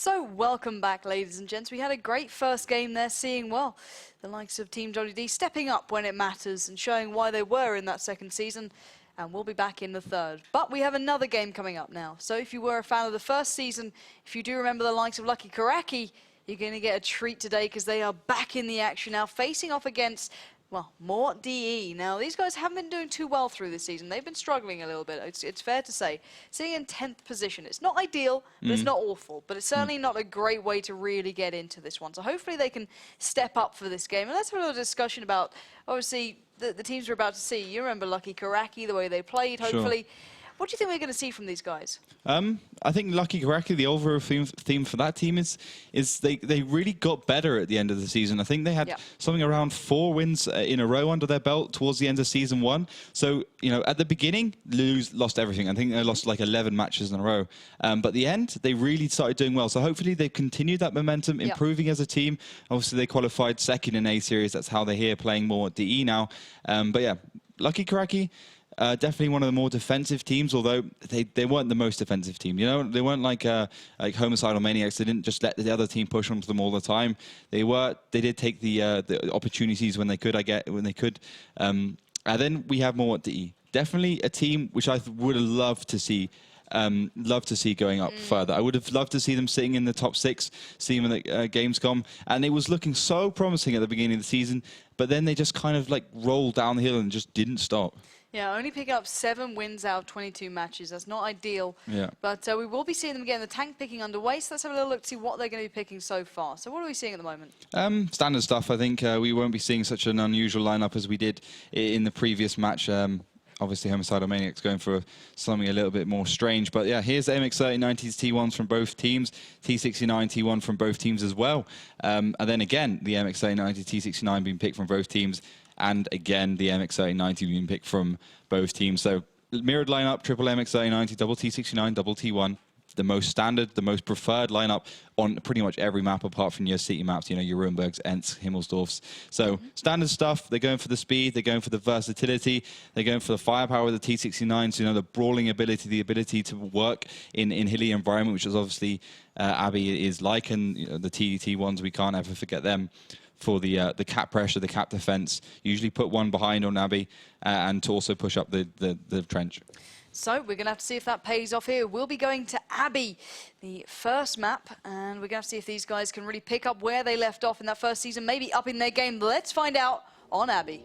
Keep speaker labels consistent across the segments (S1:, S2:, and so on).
S1: So welcome back, ladies and gents. We had a great first game there, seeing, well, the likes of Team WD stepping up when it matters and showing why they were in that second season. And we'll be back in the third. But we have another game coming up now. So if you were a fan of the first season, if you do remember the likes of Lucky Kuraki, you're going to get a treat today because they are back in the action now, facing off against, well, moreDE. Now, these guys haven't been doing too well through this season. They've been struggling a little bit, it's fair to say. Sitting in 10th position. It's not ideal, but it's not awful. But it's certainly not a great way to really get into this one. So hopefully they can step up for this game. And let's have a little discussion about, obviously, the teams we're about to see. You remember Lucky Kuraki, the way they played, hopefully. Sure. What do you think we're going to see from these guys?
S2: I think Lucky Kuraki, the overall theme for that team is they really got better at the end of the season. I think they had something around 4 wins in a row under their belt towards the end of season 1. So, you know, at the beginning, lost everything. I think they lost like 11 matches in a row. But at the end, they really started doing well. So hopefully they've continued that momentum, improving as a team. Obviously, they qualified second in A-Series. That's how they're here playing moreDE now. But yeah, Lucky Kuraki, definitely one of the more defensive teams, although they weren't the most defensive team. You know, they weren't like homicidal maniacs. They didn't just let the other team push onto them all the time. They did take the opportunities when they could. And then we have moreDE. Definitely a team which I would have loved to see. Going up further. I would have loved to see them sitting in the top 6, seeing them at Gamescom, and it was looking so promising at the beginning of the season, but then they just kind of like rolled down the hill and just didn't stop.
S1: Yeah, only picking up 7 wins out of 22 matches. That's not ideal. Yeah. But we will be seeing them getting the tank picking underway, so let's have a little look to see what they're going to be picking so far. So what are we seeing at the moment?
S2: Standard stuff. I think we won't be seeing such an unusual lineup as we did in the previous match. Obviously, Homicidal Maniacs going for something a little bit more strange. But yeah, here's the MX-3090's T1s from both teams, T69 T1 from both teams as well. And then again, the MX-3090 T69 being picked from both teams. And again, the MX-3090 being picked from both teams. So mirrored lineup, triple MX-3090, double T69, double T1. The most standard, the most preferred lineup on pretty much every map apart from your city maps, you know, your Rurenbergs, Ents, Himmelsdorfs. So standard stuff, they're going for the speed, they're going for the versatility, they're going for the firepower with the T69s, you know, the brawling ability, the ability to work in hilly environment, which is obviously Abby is like, and you know, the T1s, we can't ever forget them for the cap pressure, the cap defense. Usually put one behind on Abby and to also push up the trench.
S1: So we're going to have to see if that pays off here. We'll be going to Abby, the first map, and we're going to have to see if these guys can really pick up where they left off in that first season, maybe up in their game. Let's find out on Abby.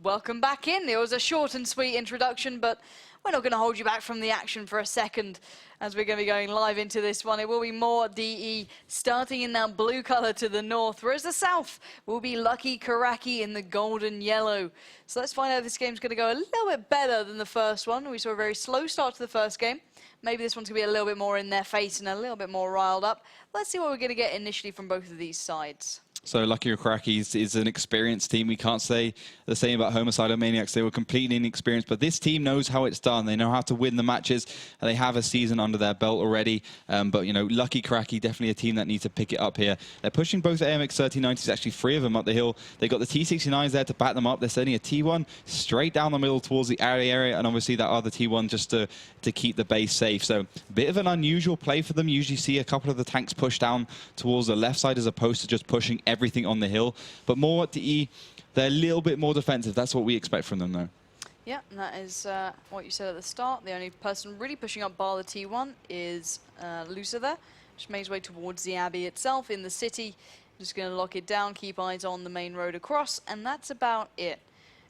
S1: Welcome back in. It was a short and sweet introduction, but we're not going to hold you back from the action for a second as we're going to be going live into this one. It will be moreDE starting in that blue color to the north, whereas the south will be Lucky Kuraki in the golden yellow. So let's find out if this game's going to go a little bit better than the first one. We saw a very slow start to the first game. Maybe this one's going to be a little bit more in their face and a little bit more riled up. Let's see what we're going to get initially from both of these sides.
S2: So Lucky Kuraki is an experienced team. We can't say the same about Homicidal Maniacs. They were completely inexperienced, but this team knows how it's done. They know how to win the matches. They have a season under their belt already. But, you know, Lucky Kuraki, definitely a team that needs to pick it up here. They're pushing both AMX-3090s, actually 3 of them up the hill. They've got the T69s there to back them up. They're sending a T1 straight down the middle towards the area, and obviously that other T1 just to keep the base safe. So a bit of an unusual play for them. You usually see a couple of the tanks push down towards the left side as opposed to just pushing everything on the hill. But moreDE, they're a little bit more defensive. That's what we expect from them, though.
S1: Yeah, and that is what you said at the start. The only person really pushing up bar the T1 is Lucer there, which makes his way towards the Abbey itself in the city. Just going to lock it down, keep eyes on the main road across, and that's about it.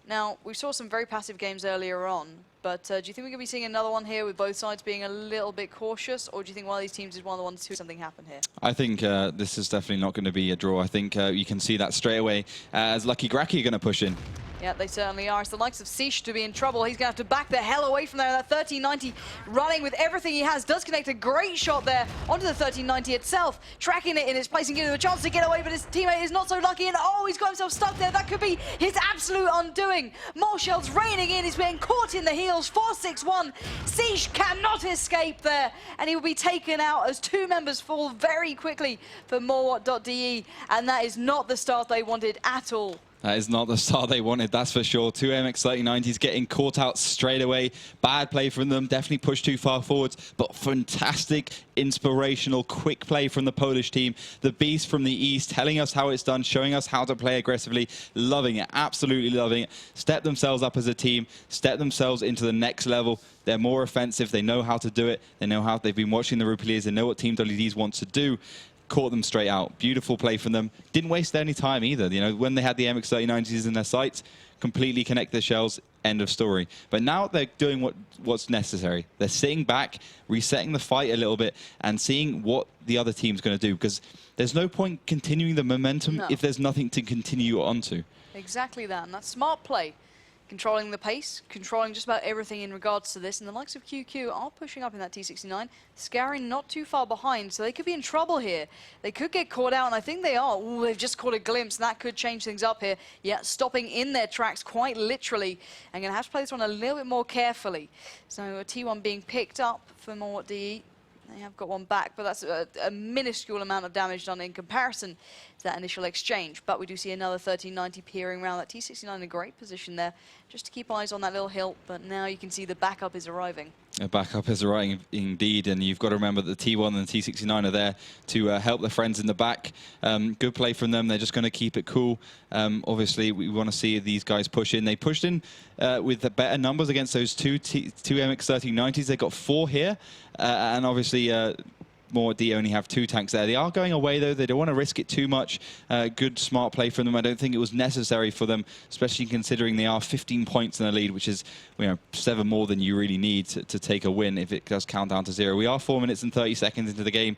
S1: Now, we saw some very passive games earlier on, but do you think we're going to be seeing another one here with both sides being a little bit cautious, or do you think one of these teams is one of the ones to see something happen here?
S2: I think this is definitely not going to be a draw. I think you can see that straight away as Lucky Kuraki are going to push in.
S1: Yeah, they certainly are. It's the likes of Sish to be in trouble. He's going to have to back the hell away from there. That 1390 running with everything he has. Does connect a great shot there onto the 1390 itself. Tracking it in its place and giving him a chance to get away, but his teammate is not so lucky. And oh, he's got himself stuck there. That could be his absolute undoing. More shells raining in. He's being caught in the heel. heels. 4-6-1. Siege cannot escape there, and he will be taken out as 2 members fall very quickly for moreWot.de, and that is not the start they wanted at all.
S2: That is not the start they wanted, that's for sure. 2 MX-3090s getting caught out straight away. Bad play from them, definitely pushed too far forwards, but fantastic, inspirational, quick play from the Polish team. The Beast from the East telling us how it's done, showing us how to play aggressively. Loving it, absolutely loving it. Step themselves up as a team, step themselves into the next level. They're more offensive, they know how to do it, they know how, they've been watching the Rupeliers, they know what Team WDs want to do. Caught them straight out. Beautiful play from them. Didn't waste any time either. You know, when they had the MX-3090s in their sights, completely connect their shells, end of story. But now they're doing what's necessary. They're sitting back, resetting the fight a little bit, and seeing what the other team's going to do. Because there's no point continuing the momentum if there's nothing to continue onto.
S1: Exactly that, and that's smart play. Controlling the pace, controlling just about everything in regards to this, and the likes of QQ are pushing up in that T69. Scary not too far behind, so they could be in trouble here. They could get caught out, and I think they are. Ooh, they've just caught a glimpse, and that could change things up here. Yeah, stopping in their tracks quite literally, and going to have to play this one a little bit more carefully. So a T1 being picked up for moreWot.de. They have got one back, but that's a minuscule amount of damage done in comparison to that initial exchange. But we do see another 1390 peering around that T69 in a great position there, just to keep eyes on that little hill. But now you can see the backup is arriving. A
S2: backup is arriving indeed, and you've got to remember that the T1 and the T69 are there to help their friends in the back. Good play from them. They're just going to keep it cool. Obviously, we want to see these guys push in. They pushed in with the better numbers against those two MX-3090s. They got 4 here, and obviously moreWot only have 2 tanks there. They are going away though. They don't want to risk it too much. Good, smart play from them. I don't think it was necessary for them, especially considering they are 15 points in the lead, which is 7 more than you really need to take a win if it does count down to 0. We are 4 minutes and 30 seconds into the game.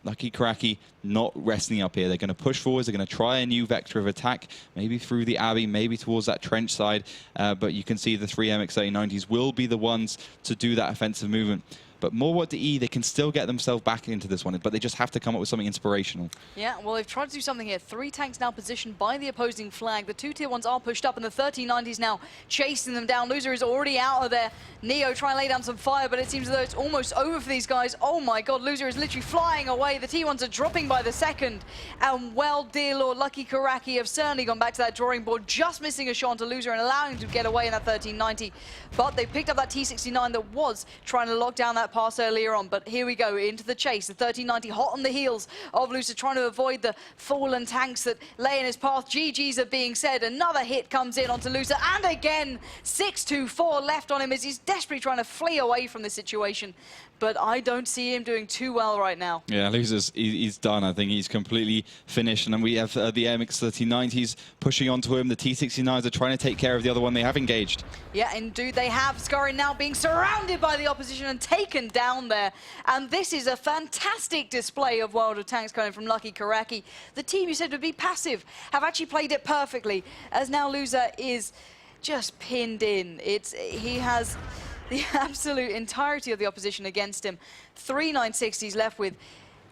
S2: Lucky Kuraki not resting up here. They're going to push forwards. They're going to try a new vector of attack, maybe through the Abbey, maybe towards that trench side. But you can see the 3 MX-3090s will be the ones to do that offensive movement. But moreWot.de, they can still get themselves back into this one, but they just have to come up with something inspirational.
S1: Yeah, well, they've tried to do something here. 3 tanks now positioned by the opposing flag. The 2 tier 1s are pushed up, and the 1390s now chasing them down. Loser is already out of there. Neo trying to lay down some fire, but it seems as though it's almost over for these guys. Oh my god, Loser is literally flying away. The T1s are dropping by the second. And well, dear Lord, Lucky Kuraki have certainly gone back to that drawing board, just missing a shot onto Loser and allowing him to get away in that 1390. But they picked up that T69 that was trying to lock down that pass earlier on. But here we go, into the chase. The 1390 hot on the heels of Loser, trying to avoid the fallen tanks that lay in his path. GG's are being said. Another hit comes in onto Loser, and again, 6-2-4 left on him as he's desperately trying to flee away from the situation. But I don't see him doing too well right now. Yeah,
S2: Loser's he's done. I think he's completely finished. And then we have the MX-3090s pushing onto him. The T69s are trying to take care of the other one. They have engaged.
S1: Yeah, indeed they have. Scarin now being surrounded by the opposition and taken down there. And this is a fantastic display of World of Tanks coming from Lucky Kuraki. The team you said would be passive have actually played it perfectly, as now Loser is just pinned in. He has the absolute entirety of the opposition against him. 3 960s left with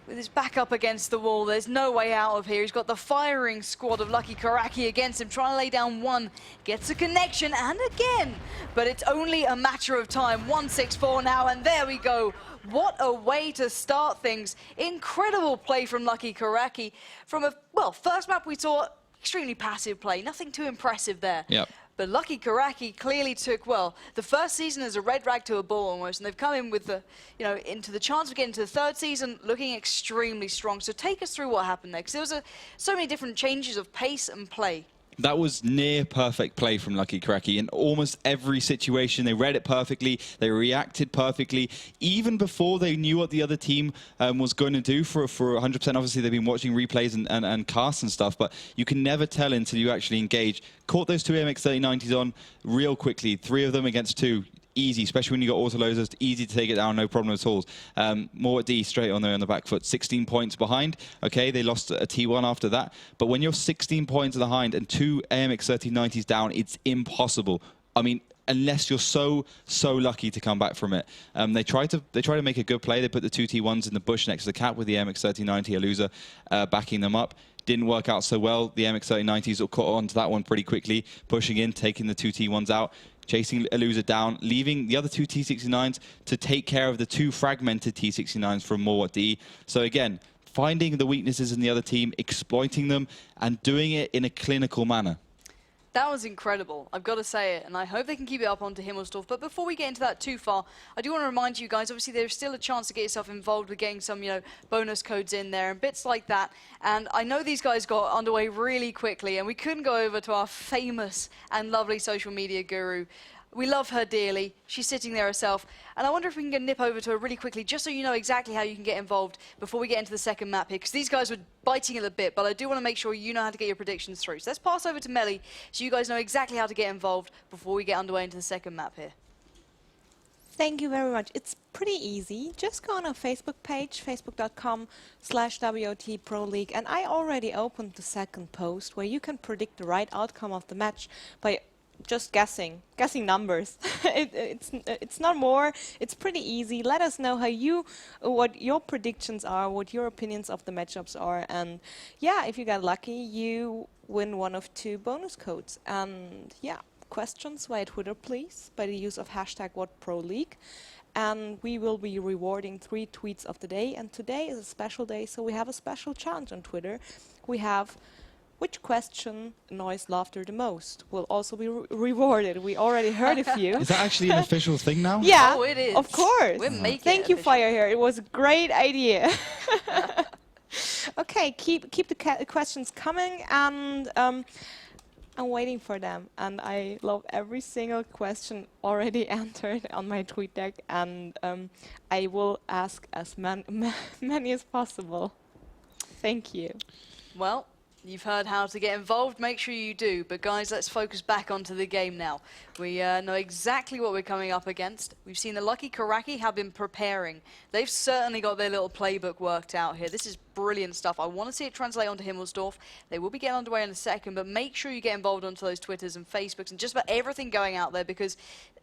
S1: his back up against the wall. There's no way out of here. He's got the firing squad of Lucky Kuraki against him, trying to lay down one. Gets a connection, and again. But it's only a matter of time. 1-6-4 now, and there we go. What a way to start things. Incredible play from Lucky Kuraki. From first map we saw extremely passive play. Nothing too impressive there.
S2: Yep.
S1: But Lucky Kuraki clearly took, the first season as a red rag to a bull almost, and they've come in with the, into the chance of getting to the 3rd season looking extremely strong. So take us through what happened there, because there was so many different changes of pace and play.
S2: That was near perfect play from Lucky Kuraki in almost every situation. They read it perfectly. They reacted perfectly. Even before they knew what the other team was going to do for 100%. Obviously, they've been watching replays and casts and stuff, but you can never tell until you actually engage. Caught those 2 MX-3090s on real quickly. 3 of them against 2. Easy, especially when you got auto-loaders, easy to take it down, no problem at all. moreWot straight on there on the back foot, 16 points behind. Okay, they lost a T1 after that. But when you're 16 points behind and 2 AMX-3090s down, it's impossible. I mean, unless you're so lucky to come back from it. They try to make a good play. They put the 2 T1s in the bush next to the cap with the MX-3090 Loser backing them up. Didn't work out so well. The MX-3090s will caught onto that one pretty quickly, pushing in, taking the 2 T1s out. chasing a loser down, leaving the other two T69s to take care of the two fragmented T69s from moreWoT. So again, finding the weaknesses in the other team, exploiting them, and doing it in a clinical manner.
S1: That was incredible, I've got to say it, and I hope they can keep it up onto Himmelsdorf. But before we get into that too far, I do want to remind you guys, obviously there's still a chance to get yourself involved with getting some, bonus codes in there and bits like that. And I know these guys got underway really quickly, and we couldn't go over to our famous and lovely social media guru. We love her dearly. She's sitting there herself. And I wonder if we can nip over to her really quickly, just so you know exactly how you can get involved before we get into the second map here. Because these guys were biting at the bit, but I do want to make sure you know how to get your predictions through. So let's pass over to Melly, so you guys know exactly how to get involved before we get underway into the second map here.
S3: Thank you very much. It's pretty easy. Just go on our Facebook page, facebook.com/WoT Pro League. And I already opened the second post where you can predict the right outcome of the match by just guessing numbers. It's not more. It's pretty easy. Let us know what your predictions are, what your opinions of the matchups are, and yeah, if you get lucky, you win one of 2 bonus codes. And yeah, questions via Twitter, please, by the use of #WoT Pro League. And we will be rewarding 3 tweets of the day. And today is a special day, so we have a special challenge on Twitter. We have which question annoys laughter the most will also be rewarded. We already heard a few.
S2: Is that actually an official thing now?
S3: Yeah,
S1: oh, it is.
S3: Of course.
S1: We're making
S3: Thank you, Fire here. It was a great idea. Okay, keep the questions coming, and I'm waiting for them. And I love every single question already entered on my tweet deck, and I will ask as many as possible. Thank you.
S1: Well, you've heard how to get involved, make sure you do. But guys, let's focus back onto the game now. We know exactly what we're coming up against. We've seen the lucky Kuraki have been preparing. They've certainly got their little playbook worked out here. This is brilliant stuff. I want to see it translate onto Himmelsdorf. They will be getting underway in a second, but make sure you get involved onto those Twitters and Facebooks and just about everything going out there, because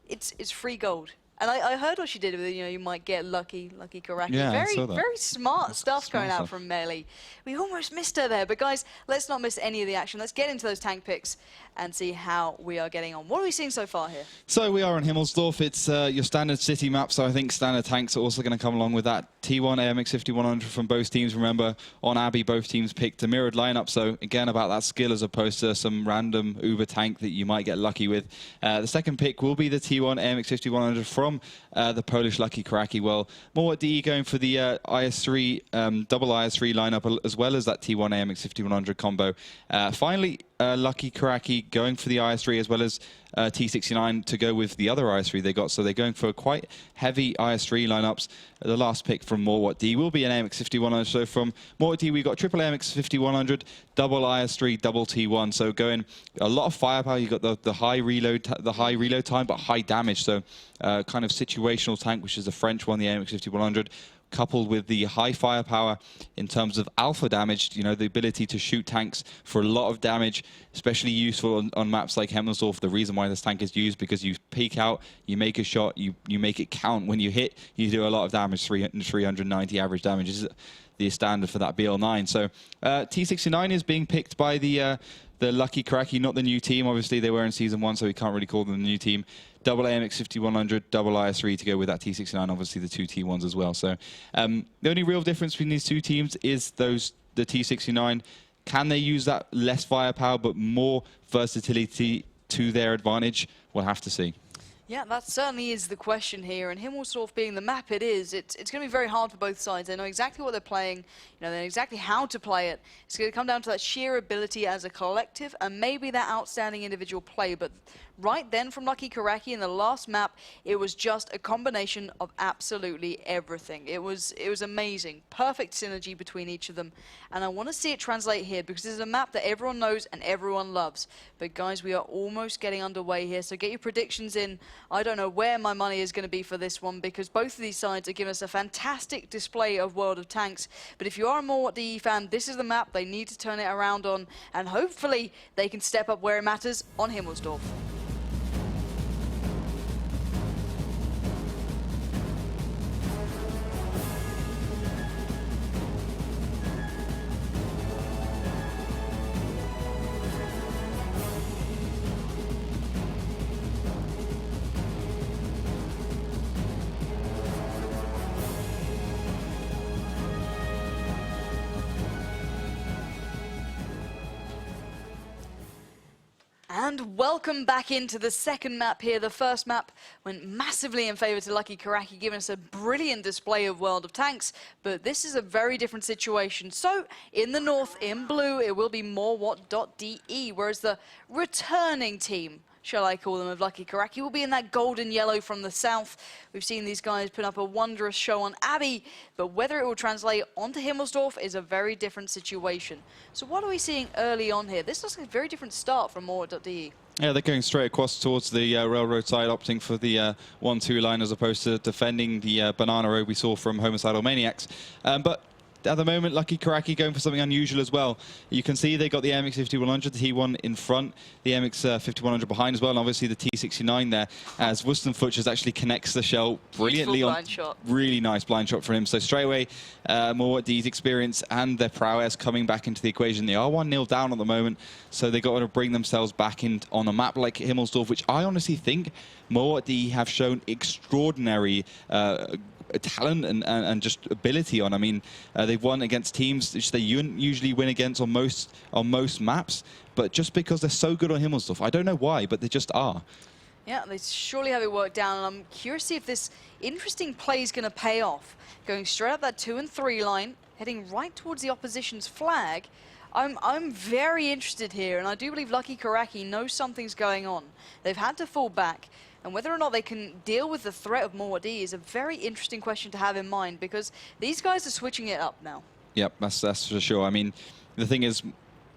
S1: it's free gold. And I heard what she did with it, you might get lucky Kuraki.
S2: Yeah,
S1: very,
S2: I saw that.
S1: very smart stuff
S2: Smart
S1: going out
S2: stuff.
S1: from Melly. We almost missed her there, but guys, let's not miss any of the action. Let's get into those tank picks and see how we are getting on. What are we seeing so far here?
S2: So we are in Himmelsdorf. It's your standard city map, so I think standard tanks are also going to come along with that. T1 AMX 5100 from both teams. Remember, on Abbey, both teams picked a mirrored lineup, so again, about that skill as opposed to some random Uber tank that you might get lucky with. The second pick will be the T1 AMX 5100 from the Polish lucky Kuraki. Well, moreWoT going for the IS3, double IS3 lineup, as well as that T1 AMX 5100 combo. Finally, lucky Kuraki going for the IS3 as well as T69 to go with the other IS3 they got. So they're going for quite heavy IS3 lineups. The last pick from moreWoT will be an AMX 5100. So from moreWoT, we got triple AMX 5100, double IS3, double T1. So going a lot of firepower. You got the high reload, time, but high damage. So kind of situational tank, which is the French one, the AMX 5100. Coupled with the high firepower in terms of alpha damage, the ability to shoot tanks for a lot of damage, especially useful on maps like Himmelsdorf. The reason why this tank is used, because you peek out, you make a shot, you make it count. When you hit, you do a lot of damage. 390 average damage is the standard for that BL9. So T69 is being picked by the lucky Kuraki, not the new team. Obviously, they were in Season 1, so we can't really call them the new team. Double AMX 5100, double IS3 to go with that T69, obviously the 2 T1s as well. So the only real difference between these 2 teams is the T69. Can they use that less firepower but more versatility to their advantage? We'll have to see.
S1: Yeah, that certainly is the question here, and Himmelsdorf being the map it is, it's going to be very hard for both sides. They know exactly what they're playing, they know exactly how to play it. It's going to come down to that sheer ability as a collective and maybe that outstanding individual play, but right then from lucky Kuraki in the last map, it was just a combination of absolutely everything. It was amazing. Perfect synergy between each of them, and I want to see it translate here because this is a map that everyone knows and everyone loves. But guys, we are almost getting underway here, so get your predictions in. I don't know where my money is going to be for this one because both of these sides are giving us a fantastic display of World of Tanks. But if you are a moreWoT fan, this is the map they need to turn it around on, and hopefully they can step up where it matters on Himmelsdorf. welcome back into the second map here. The first map went massively in favor to Lucky Kuraki, giving us a brilliant display of World of Tanks, but this is a very different situation. So, in the north, in blue, it will be moreWot.de, whereas the returning team, shall I call them, of Lucky Kuraki, will be in that golden yellow from the south. We've seen these guys put up a wondrous show on Abbey, but whether it will translate onto Himmelsdorf is a very different situation. So what are we seeing early on here? This looks like a very different start from moreWot.de.
S2: Yeah, they're going straight across towards the railroad side, opting for the 1-2 line as opposed to defending the banana road we saw from Homicidal Maniacs. But at the moment, Lucky Kuraki going for something unusual as well. You can see they got the MX 5100, the T1 in front, the MX 5100 behind as well, and obviously the T69 there, as Wustenfuchs actually connects the shell brilliantly on.
S1: Shot.
S2: Really nice blind shot for him. So straight away, moreWot's experience and their prowess coming back into the equation. They are 1-0 down at the moment, so they got to bring themselves back in on a map like Himmelsdorf, which I honestly think moreWot have shown extraordinary talent and just ability on. I mean, they've won against teams which they usually win against on most maps, but just because they're so good on Himmelsdorf, I don't know why, but they just are.
S1: Yeah, they surely have it worked down, and I'm curious to see if this interesting play is going to pay off. Going straight up that 2 and 3 line, heading right towards the opposition's flag. I'm very interested here, and I do believe Lucky Kuraki knows something's going on. They've had to fall back, and whether or not they can deal with the threat of moreWot is a very interesting question to have in mind, because these guys are switching it up now. Yep,
S2: that's for sure. I mean, the thing is,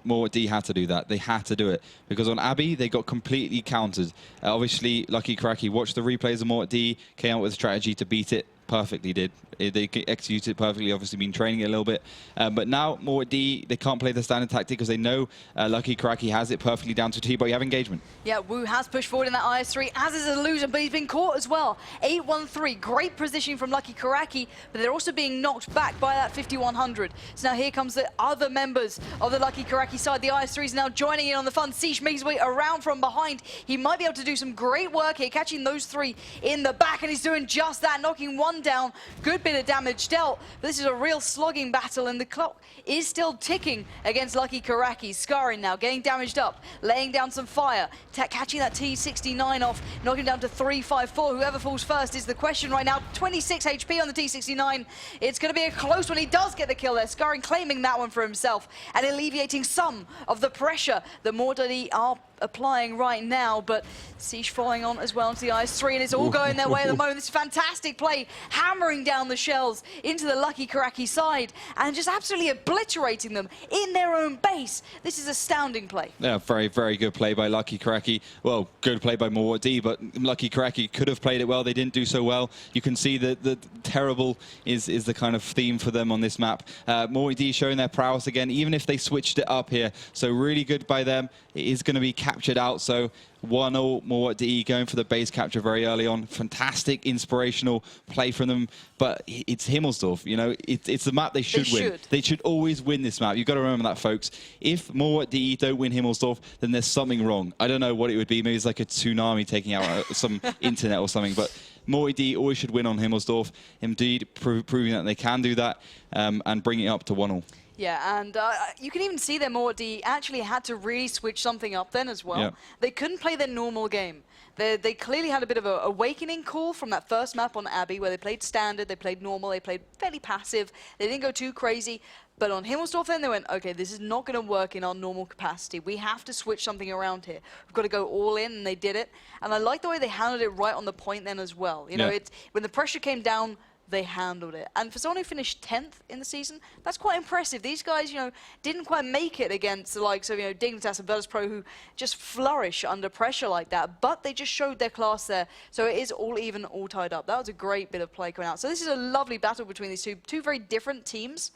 S2: moreWot had to do that. They had to do it, because on Abbey, they got completely countered. Obviously, Lucky Kuraki watched the replays of moreWot, came out with a strategy to beat it. Perfectly did. They executed it perfectly, obviously been training it a little bit. But now, moreWot, they can't play the standard tactic because they know Lucky Kuraki has it perfectly down to a T, but you have engagement.
S1: Yeah, Wu has pushed forward in that IS-3, as is Illusion, but he's been caught as well. 8-1-3, great positioning from Lucky Kuraki, but they're also being knocked back by that 5100. So now here comes the other members of the Lucky Kuraki side. The IS-3 is now joining in on the fun. Siege makes his way around from behind. He might be able to do some great work here, catching those 3 in the back, and he's doing just that, knocking one down. Good bit of damage dealt, but this is a real slogging battle, and the clock is still ticking against Lucky Kuraki. Scarring now, getting damaged up, laying down some fire, catching that T69 off, knocking him down to 354. Whoever falls first is the question right now. 26 HP on the T69. It's going to be a close one. He does get the kill there. Scarring claiming that one for himself and alleviating some of the pressure that moreWot are applying right now, but Siege falling on as well into the IS-3, and it's all going their way at the moment. This fantastic play, hammering down the shells into the Lucky Kuraki side and just absolutely obliterating them in their own base. This is astounding play. Yeah,
S2: very, very good play by Lucky Kuraki. Well, good play by moreWot, but Lucky Kuraki could have played it well. They didn't do so well. You can see that the terrible is the kind of theme for them on this map. moreWot showing their prowess again, even if they switched it up here. So really good by them. It is going to be captured out, so 1-0 moreWot going for the base capture very early on. Fantastic, inspirational play from them, but it's Himmelsdorf, you know, it's the map they should win. They should always win this map. You've got to remember that, folks. If moreWot don't win Himmelsdorf, then there's something wrong. I don't know what it would be. Maybe it's like a tsunami taking out some internet or something, but moreWot always should win on Himmelsdorf. Indeed, proving that they can do that and bring it up to 1-0.
S1: Yeah, and you can even see that moreWot actually had to really switch something up then as well. Yeah. They couldn't play their normal game. They clearly had a bit of an awakening call from that first map on Abbey, where they played standard, they played normal, they played fairly passive. They didn't go too crazy. But on Himmelsdorf then they went, okay, this is not going to work in our normal capacity. We have to switch something around here. We've got to go all in, and they did it. And I like the way they handled it right on the point then as well. You know, it's when the pressure came down, they handled it. And for someone who finished 10th in the season, that's quite impressive. These guys, you know, didn't quite make it against the likes of, you know, Dignitas and WoT Pro, who just flourish under pressure like that. But they just showed their class there. So it is all even, all tied up. That was a great bit of play coming out. So this is a lovely battle between these two very different teams,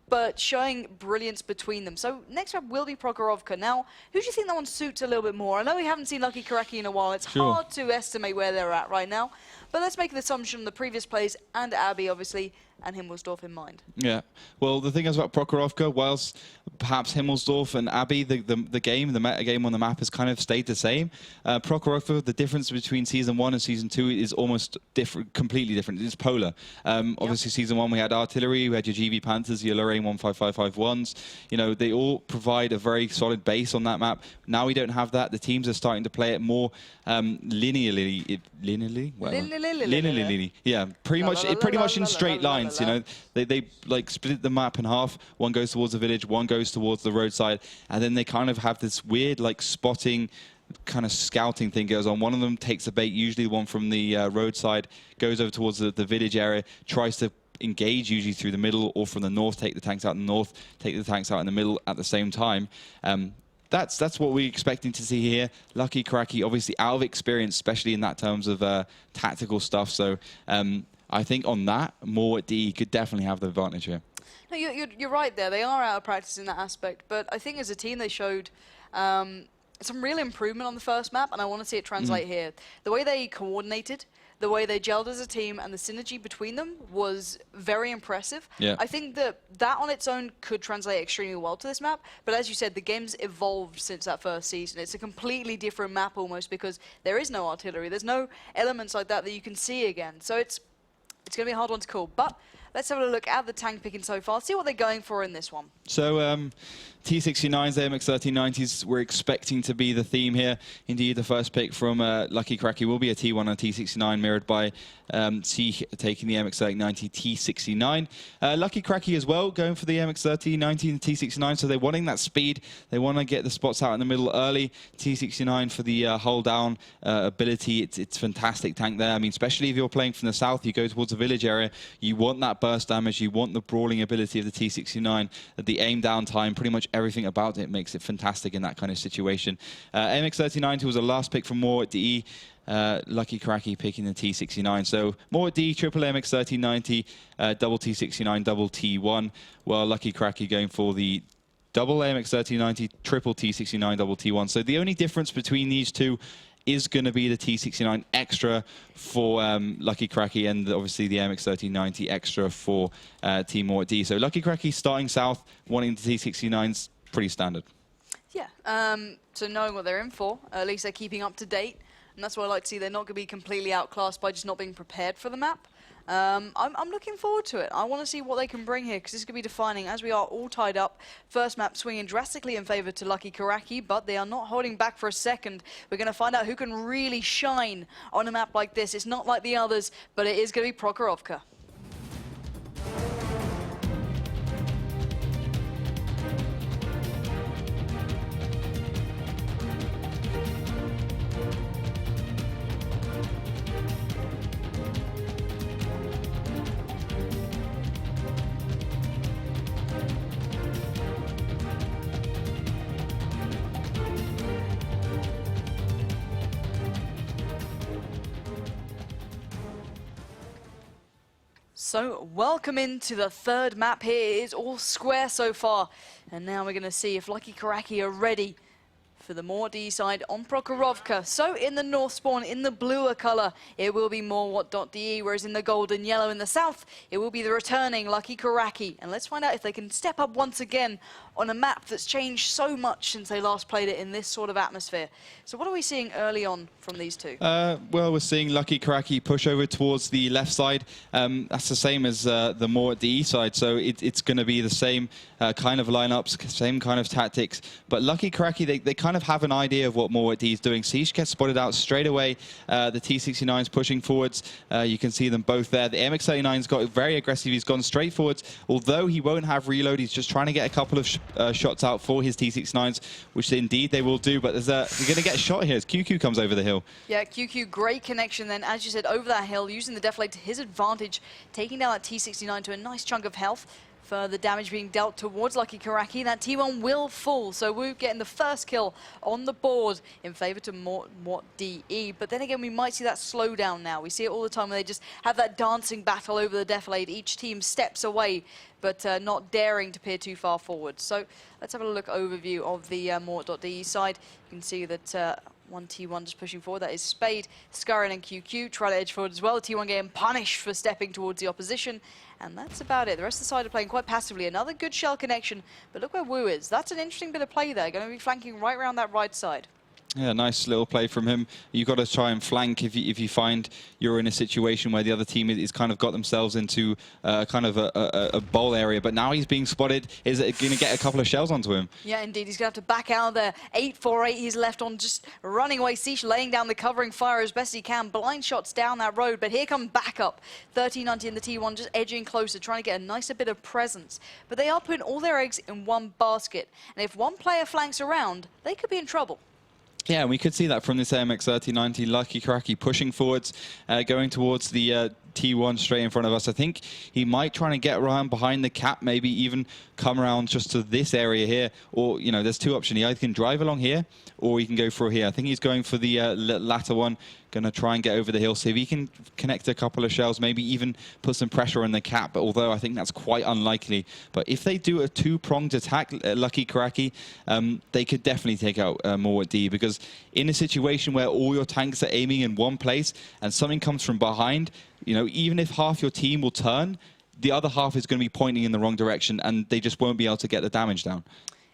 S1: but showing brilliance between them. So next up will be Prokhorovka. Now, who do you think that one suits a little bit more? I know we haven't seen Lucky Kuraki in a while. It's hard to estimate where they're at right now. But let's make the assumption the previous plays and Abby, obviously, and Himmelsdorf in mind.
S2: Yeah. Well, the thing is about Prokhorovka, whilst perhaps Himmelsdorf and Abby, the meta game on the map has kind of stayed the same. Prokhorovka, the difference between Season 1 and Season 2 is almost different, completely different. It's polar. Obviously, Season 1, we had artillery, we had your GV Panthers, your Lorraine 15551s. You know, they all provide a very solid base on that map. Now we don't have that. The teams are starting to play it more linearly. Linearly? Yeah, pretty much in straight lines. You know, they like split the map in half. One goes towards the village, one goes towards the roadside, and then they kind of have this weird like spotting kind of scouting thing goes on. One of them takes the bait, usually the one from the roadside, goes over towards the village area, tries to engage usually through the middle or from the north, take the tanks out in the north, take the tanks out in the middle at the same time. That's what we're expecting to see here. Lucky Kuraki, obviously out of experience, especially in that terms of tactical stuff. So I think on that, moreWot could definitely have the advantage here.
S1: No, you're right there. They are out of practice in that aspect. But I think as a team, they showed some real improvement on the first map, and I want to see it translate here. The way they coordinated, the way they gelled as a team, and the synergy between them was very impressive.
S2: Yeah.
S1: I think that on its own could translate extremely well to this map, but as you said, the game's evolved since that first season. It's a completely different map almost because there is no artillery. There's no elements like that you can see again. So it's going to be a hard one to call. But let's have a look at the tank picking so far, see what they're going for in this one.
S2: So T69s, AMX1390s, we're expecting to be the theme here. Indeed, the first pick from Lucky Kuraki will be a T1 and T69, mirrored by C taking the MX1390 T69. Lucky Kuraki as well, going for the MX1390 and T69, so they're wanting that speed. They want to get the spots out in the middle early. T69 for the hold down ability. It's fantastic tank there. I mean, especially if you're playing from the south, you go towards the village area, you want that burst damage, you want the brawling ability of the T69, the aim down time, pretty much everything about it makes it fantastic in that kind of situation. MX1390 was the last pick from moreWot. Lucky Kuraki picking the T69. So moreWot, triple MX1390, double T69, double T1. Well, Lucky Kuraki going for the double MX1390, triple T69, double T1. So the only difference between these two is going to be the T69 extra for Lucky Kuraki, and obviously the MX1390 extra for Team moreWot. So Lucky Kuraki starting south, wanting the T69's pretty standard. Yeah.
S1: So knowing what they're in for, at least they're keeping up to date, and that's what I like to see. They're not going to be completely outclassed by just not being prepared for the map. I'm looking forward to it. I want to see what they can bring here, because this could be defining, as we are all tied up. First map swinging drastically in favor to Lucky Kuraki, but they are not holding back for a second. We're going to find out who can really shine on a map like this. It's not like the others, but it is going to be Prokhorovka. So, welcome into the third map here. It's all square so far. And now we're going to see if Lucky Kuraki are ready for the moreWot side on Prokhorovka. So, in the north spawn, in the bluer color, it will be moreWot.de, whereas in the gold and yellow in the south, it will be the returning Lucky Kuraki. And let's find out if they can step up once again on a map that's changed so much since they last played it in this sort of atmosphere. So what are we seeing early on from these two?
S2: Well, we're seeing Lucky Kuraki push over towards the left side. That's the same as the moreWot side, so it's going to be the same kind of lineups, same kind of tactics. But Lucky Kuraki, they kind of have an idea of what moreWot is doing. Siege gets spotted out straight away. The T69's pushing forwards. You can see them both there. The MX39's got very aggressive. He's gone straight forwards. Although he won't have reload, he's just trying to get a couple of shots out for his T69s, which indeed they will do. But there's you're going to get a shot here as QQ comes over the hill.
S1: Yeah, QQ, great connection then, as you said, over that hill, using the deflate to his advantage, taking down that T69 to a nice chunk of health. Further damage being dealt towards Lucky Kuraki. That T1 will fall, so we're getting the first kill on the board in favor to moreWot.de. But then again, we might see that slowdown now. We see it all the time when they just have that dancing battle over the defilade. Each team steps away, but not daring to peer too far forward. So let's have a look overview of the moreWot.de side. You can see that One T1 just pushing forward. That is Spade, Scarron and QQ. Try to edge forward as well. The T1 getting punished for stepping towards the opposition. And that's about it. The rest of the side are playing quite passively. Another good shell connection. But look where Wu is. That's an interesting bit of play there. Going to be flanking right around that right side.
S2: Yeah, nice little play from him. You've got to try and flank if you find you're in a situation where the other team is kind of got themselves into kind of a bowl area. But now he's being spotted. Is it going to get a couple of shells onto him? Yeah,
S1: indeed. He's going to have to back out there. 8-4-8 he's left on, just running away. Siege laying down the covering fire as best he can. Blind shots down that road. But here come backup. 1390 in the T1 just edging closer, trying to get a nicer bit of presence. But they are putting all their eggs in one basket. And if one player flanks around, they could be in trouble.
S2: Yeah, and we could see that from this AMX 3090. Lucky Kuraki pushing forwards, going towards the T1 straight in front of us. I think he might try to get around behind the cap, maybe even come around just to this area here. Or, you know, there's two options. He either can drive along here or he can go through here. I think he's going for the latter one. Going to try and get over the hill. See if he can connect a couple of shells, maybe even put some pressure on the cap. But although I think that's quite unlikely. But if they do a two-pronged attack, Lucky Kuraki, they could definitely take out moreWoT, because in a situation where all your tanks are aiming in one place and something comes from behind, you know, even if half your team will turn, the other half is going to be pointing in the wrong direction and they just won't be able to get the damage down.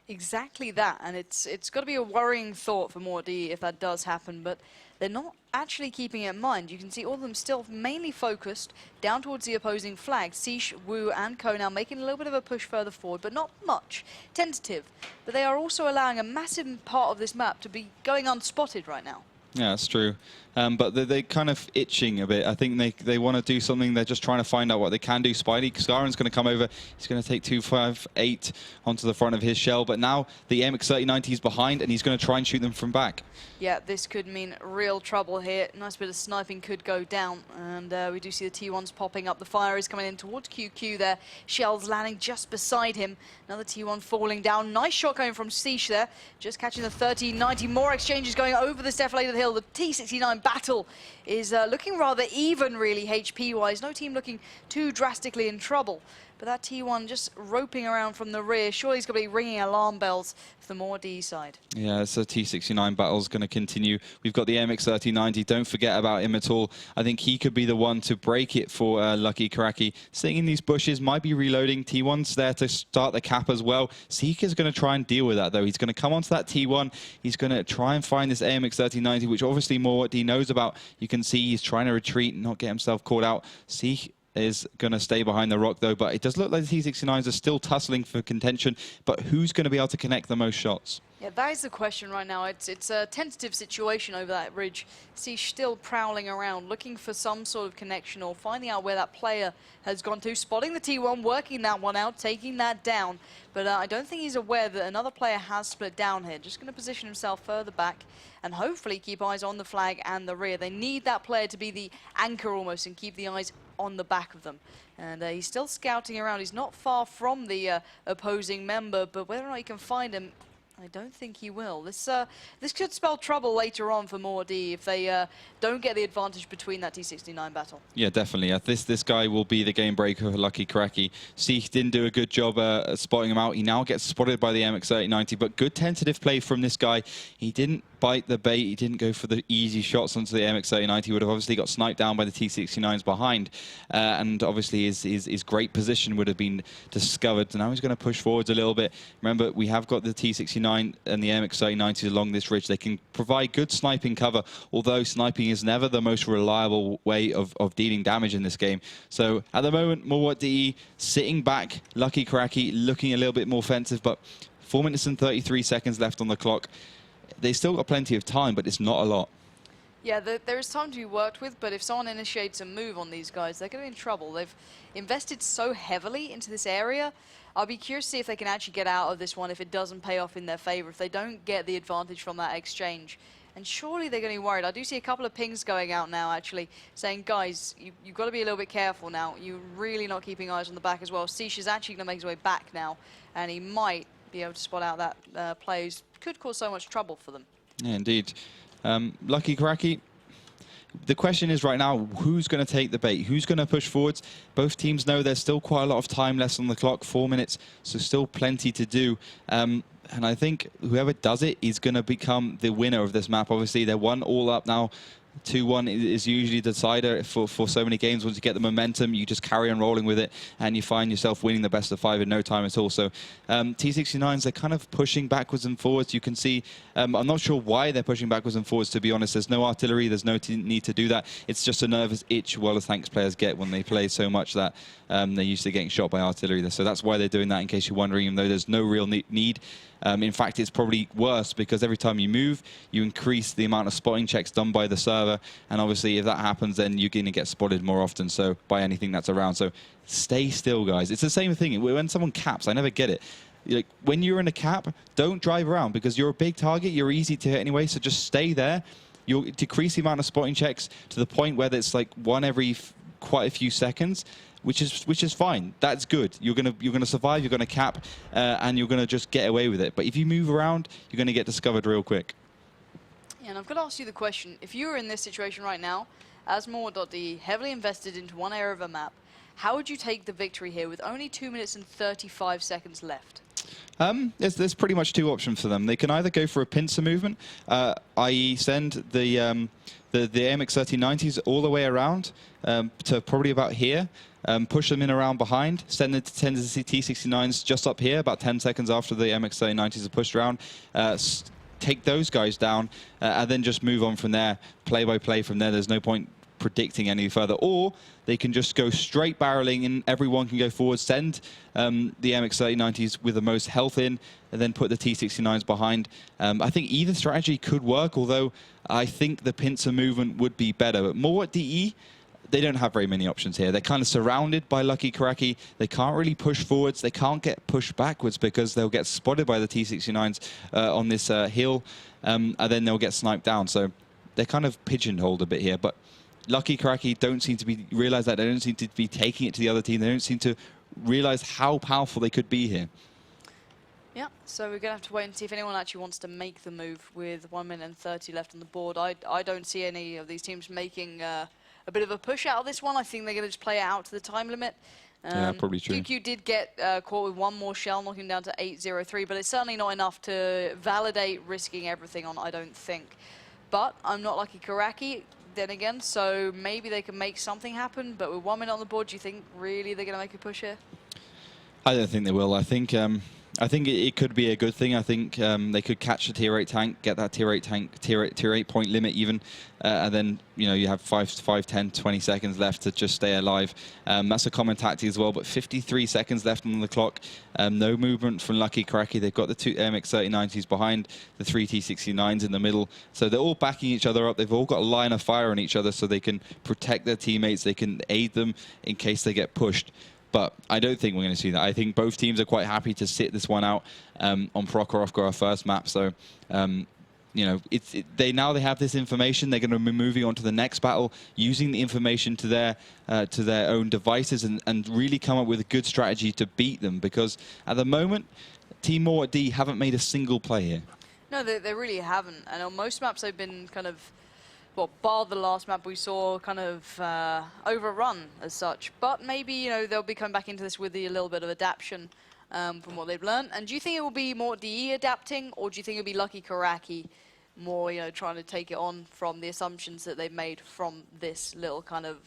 S1: Exactly that, and it's got to be a worrying thought for moreWoT if that does happen, but they're not actually keeping it in mind. You can see all of them still mainly focused down towards the opposing flag. Siege, Wu and Ko now making a little bit of a push further forward, but not much. Tentative, but they are also allowing a massive part of this map to be going unspotted right now. Yeah,
S2: that's true. But they're kind of itching a bit. I think they want to do something. They're just trying to find out what they can do. Spidey, Scarron's going to come over. He's going to take 258 onto the front of his shell. But now the AMX 3090 is behind, and he's going to try and shoot them from back.
S1: Yeah, this could mean real trouble here. Nice bit of sniping could go down. And we do see the T1s popping up. The fire is coming in towards QQ there. Shells landing just beside him. Another T1 falling down. Nice shot going from Siege there. Just catching the 1390. More exchanges going over this deflated hill. The T69 battle is looking rather even, really, HP-wise. No team looking too drastically in trouble. But that T1 just roping around from the rear. Surely he's going to be ringing alarm bells for the moreWoT side. Yeah,
S2: so T69 battle's going to continue. We've got the MX 3090. Don't forget about him at all. I think he could be the one to break it for Lucky Kuraki. Sitting in these bushes, might be reloading. T1's there to start the cap as well. Seeker's going to try and deal with that, though. He's going to come onto that T1. He's going to try and find this AMX 3090, which obviously moreWoT knows about. You can see he's trying to retreat and not get himself caught out. Seek is going to stay behind the rock, though, but it does look like the T69s are still tussling for contention, but who's going to be able to connect the most shots?
S1: Yeah, that is the question right now. It's a tentative situation over that ridge. Siege still prowling around, looking for some sort of connection or finding out where that player has gone to, spotting the T1, working that one out, taking that down, but I don't think he's aware that another player has split down here. Just going to position himself further back and hopefully keep eyes on the flag and the rear. They need that player to be the anchor almost and keep the eyes on the back of them. And he's still scouting around. He's not far from the opposing member, but whether or not he can find him, I don't think he will. This could spell trouble later on for moreWoT if they don't get the advantage between that T69 battle.
S2: Yeah, definitely. This guy will be the game breaker for Lucky Kuraki. Seek didn't do a good job spotting him out. He now gets spotted by the MX 3090, but good tentative play from this guy. He didn't bite the bait. He didn't go for the easy shots onto the MX 3090. He would have obviously got sniped down by the T69s behind. And obviously his great position would have been discovered. So now he's going to push forwards a little bit. Remember, we have got the T69 and the MX 3090s along this ridge. They can provide good sniping cover, although sniping is never the most reliable way of dealing damage in this game. So at the moment, moreWoT sitting back, Lucky Kuraki looking a little bit more offensive, but 4 minutes and 33 seconds left on the clock. They still got plenty of time, but it's not a lot.
S1: Yeah, there is time to be worked with, but if someone initiates a move on these guys, they're going to be in trouble. They've invested so heavily into this area. I'll be curious to see if they can actually get out of this one if it doesn't pay off in their favor, if they don't get the advantage from that exchange. And surely they're going to be worried. I do see a couple of pings going out now, actually, saying, guys, you've got to be a little bit careful now. You're really not keeping eyes on the back as well. Siege is actually going to make his way back now, and he might be able to spot out that play who could cause so much trouble for them.
S2: Yeah, indeed. Lucky Kuraki, the question is right now, who's going to take the bait? Who's going to push forwards? Both teams know there's still quite a lot of time left on the clock, 4 minutes, so still plenty to do. And I think whoever does it is going to become the winner of this map. Obviously, they're 1 all up now. 2-1 is usually the decider for so many games. Once you get the momentum, you just carry on rolling with it, and you find yourself winning the best of 5 in no time at all. So T69s, they're kind of pushing backwards and forwards. You can see, I'm not sure why they're pushing backwards and forwards, to be honest. There's no artillery, there's no need to do that. It's just a nervous itch WoT Tanks players get when they play so much that they're used to getting shot by artillery. So that's why they're doing that, in case you're wondering, even though there's no real need. In fact, it's probably worse, because every time you move, you increase the amount of spotting checks done by the server. And obviously, if that happens, then you're going to get spotted more often, so by anything that's around. So stay still, guys. It's the same thing. When someone caps, I never get it. Like, when you're in a cap, don't drive around, because you're a big target. You're easy to hit anyway, so just stay there. You'll decrease the amount of spotting checks to the point where it's like 1 every quite a few seconds. Which is fine. That's good. You're gonna survive. You're gonna cap, and you're gonna just get away with it. But if you move around, you're gonna get discovered real quick.
S1: Yeah, and I've got to ask you the question: if you were in this situation right now, as moreWot.de, heavily invested into one area of a map, how would you take the victory here with only 2 minutes and 35 seconds left?
S2: There's pretty much 2 options for them. They can either go for a pincer movement, i.e. send the AMX-3090s all the way around to probably about here. Push them in around behind, send the T69s just up here, about 10 seconds after the MX-3090s are pushed around. Take those guys down, and then just move on from there, play by play from there. There's no point predicting any further. Or they can just go straight barreling, and everyone can go forward, send the MX-3090s with the most health in, and then put the T69s behind. I think either strategy could work, although I think the pincer movement would be better. But moreWot.de, they don't have very many options here. They're kind of surrounded by Lucky Kuraki. They can't really push forwards. They can't get pushed backwards, because they'll get spotted by the T69s on this hill, and then they'll get sniped down. So they're kind of pigeonholed a bit here. But Lucky Kuraki don't seem to realize that. They don't seem to be taking it to the other team. They don't seem to realize how powerful they could be here.
S1: Yeah, so we're going to have to wait and see if anyone actually wants to make the move with 1 minute and 30 left on the board. I don't see any of these teams making a bit of a push out of this one. I think they're going to just play it out to the time limit.
S2: Yeah, probably true.
S1: QQ did get caught with 1 more shell, knocking him down to 803, but it's certainly not enough to validate risking everything on, I don't think. But I'm not Lucky Kuraki, then again, so maybe they can make something happen. But with 1 minute on the board, do you think really they're going to make a push here?
S2: I don't think they will. I think it could be a good thing. I think they could catch the tier 8 tank, get that tier 8 tank, tier 8 point limit even, and then you have 5, 10, 20 seconds left to just stay alive. That's a common tactic as well. But 53 seconds left on the clock. No movement from Lucky Kuraki. They've got the 2 MX-3090s behind, the 3 T69s in the middle. So they're all backing each other up. They've all got a line of fire on each other, so they can protect their teammates. They can aid them in case they get pushed. But I don't think we're going to see that. I think both teams are quite happy to sit this one out on Prokhorovka, our first map. So, now they have this information. They're going to be moving on to the next battle, using the information to their own devices, and really come up with a good strategy to beat them. Because at the moment, Team moreWot.de haven't made a single play here. No,
S1: they really haven't. And on most maps, they've been kind of, well, bar the last map we saw, kind of overrun as such. But maybe, they'll be coming back into this with a little bit of adaptation from what they've learned. And do you think it will be moreWot.de adapting, or do you think it'll be Lucky Kuraki more, trying to take it on from the assumptions that they've made from this little kind of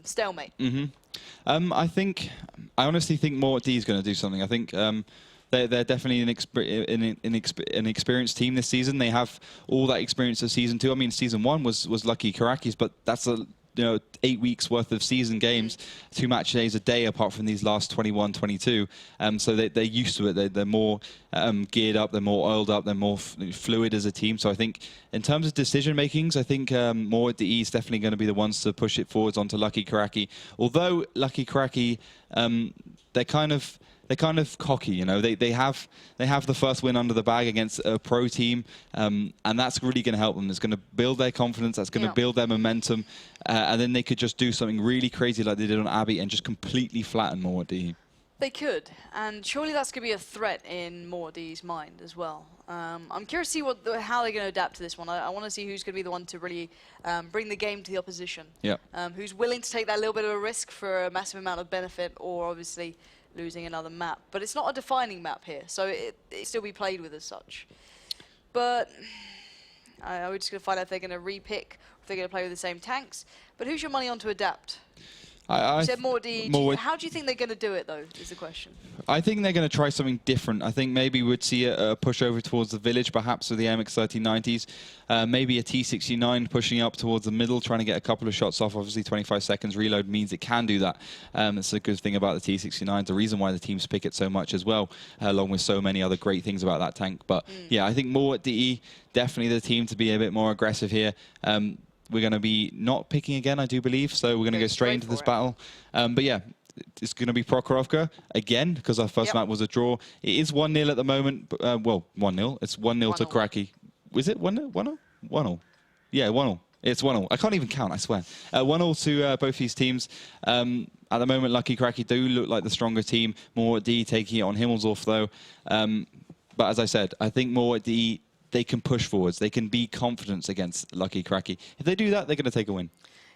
S1: stalemate?
S2: Mm-hmm. I honestly think moreWot.de is going to do something. I think they're definitely an experienced team this season. They have all that experience of Season 2. I mean, Season 1 was Lucky Kuraki's, but that's 8 weeks worth of season games, 2 match days a day apart from these last 21, 22. So they're used to it. They're more geared up, they're more oiled up, they're more fluid as a team. So I think in terms of decision makings, I think moreWot.de is definitely going to be the ones to push it forwards onto Lucky Kuraki. Although Lucky Kuraki, they're kind of cocky, They have the first win under the bag against a pro team, and that's really going to help them. It's going to build their confidence. That's going to build their momentum, and then they could just do something really crazy like they did on Abbey and just completely flatten moreWot.de.
S1: They could, and surely that's going to be a threat in moreWot.de's mind as well. I'm curious to see how they're going to adapt to this one. I want to see who's going to be the one to really bring the game to the opposition.
S2: Yeah.
S1: Who's willing to take that little bit of a risk for a massive amount of benefit, or obviously losing another map. But it's not a defining map here, so it still be played with as such. But we're just going to find out if they're going to repick, if they're going to play with the same tanks. But who's your money on to adapt? You said moreD. How do you think they're going to do it, though, is the question.
S2: I think they're going to try something different. I think maybe we'd see a push over towards the village, perhaps with the MX-1390s. Maybe a T69 pushing up towards the middle, trying to get a couple of shots off. Obviously, 25 seconds reload means it can do that. It's a good thing about the T69. The reason why the teams pick it so much as well, along with so many other great things about that tank. But yeah, I think moreD, definitely the team to be a bit more aggressive here. We're going to be not picking again, I do believe, so we're going to go straight into this battle. But yeah, it's going to be Prokhorovka again, because our first map was a draw. It is 1-0 at the moment. Well, 1-0. It's 1-0 to Kuraki. Was it 1-0? 1-0? 1-0. Yeah, 1-0. It's 1-0. I can't even count, I swear. 1-0 to both these teams. At the moment, Lucky Kuraki do look like the stronger team. moreD taking it on Himmelsdorf, though. But as I said, I think moreD, they can push forwards. They can be confident against Lucky Kuraki. If they do that, they're going to take a win.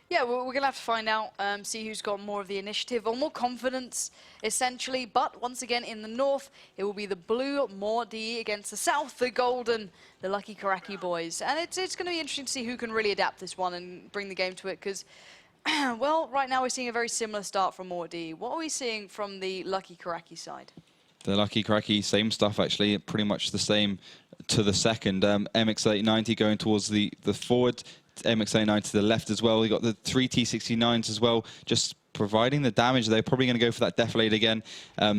S1: Yeah, we're going to have to find out, see who's got more of the initiative or more confidence, essentially. But once again, in the north, it will be the blue moreD against the south, the golden, the Lucky Kuraki boys. And it's going to be interesting to see who can really adapt this one and bring the game to it, because, well, right now we're seeing a very similar start from moreD. What are we seeing from the Lucky Kuraki side?
S2: The Lucky Kuraki, same stuff, actually. Pretty much the same to the second. MX-890 going towards the forward. MX-890 to the left as well. We got the 3 T69s as well, just providing the damage. They're probably going to go for that defilade again.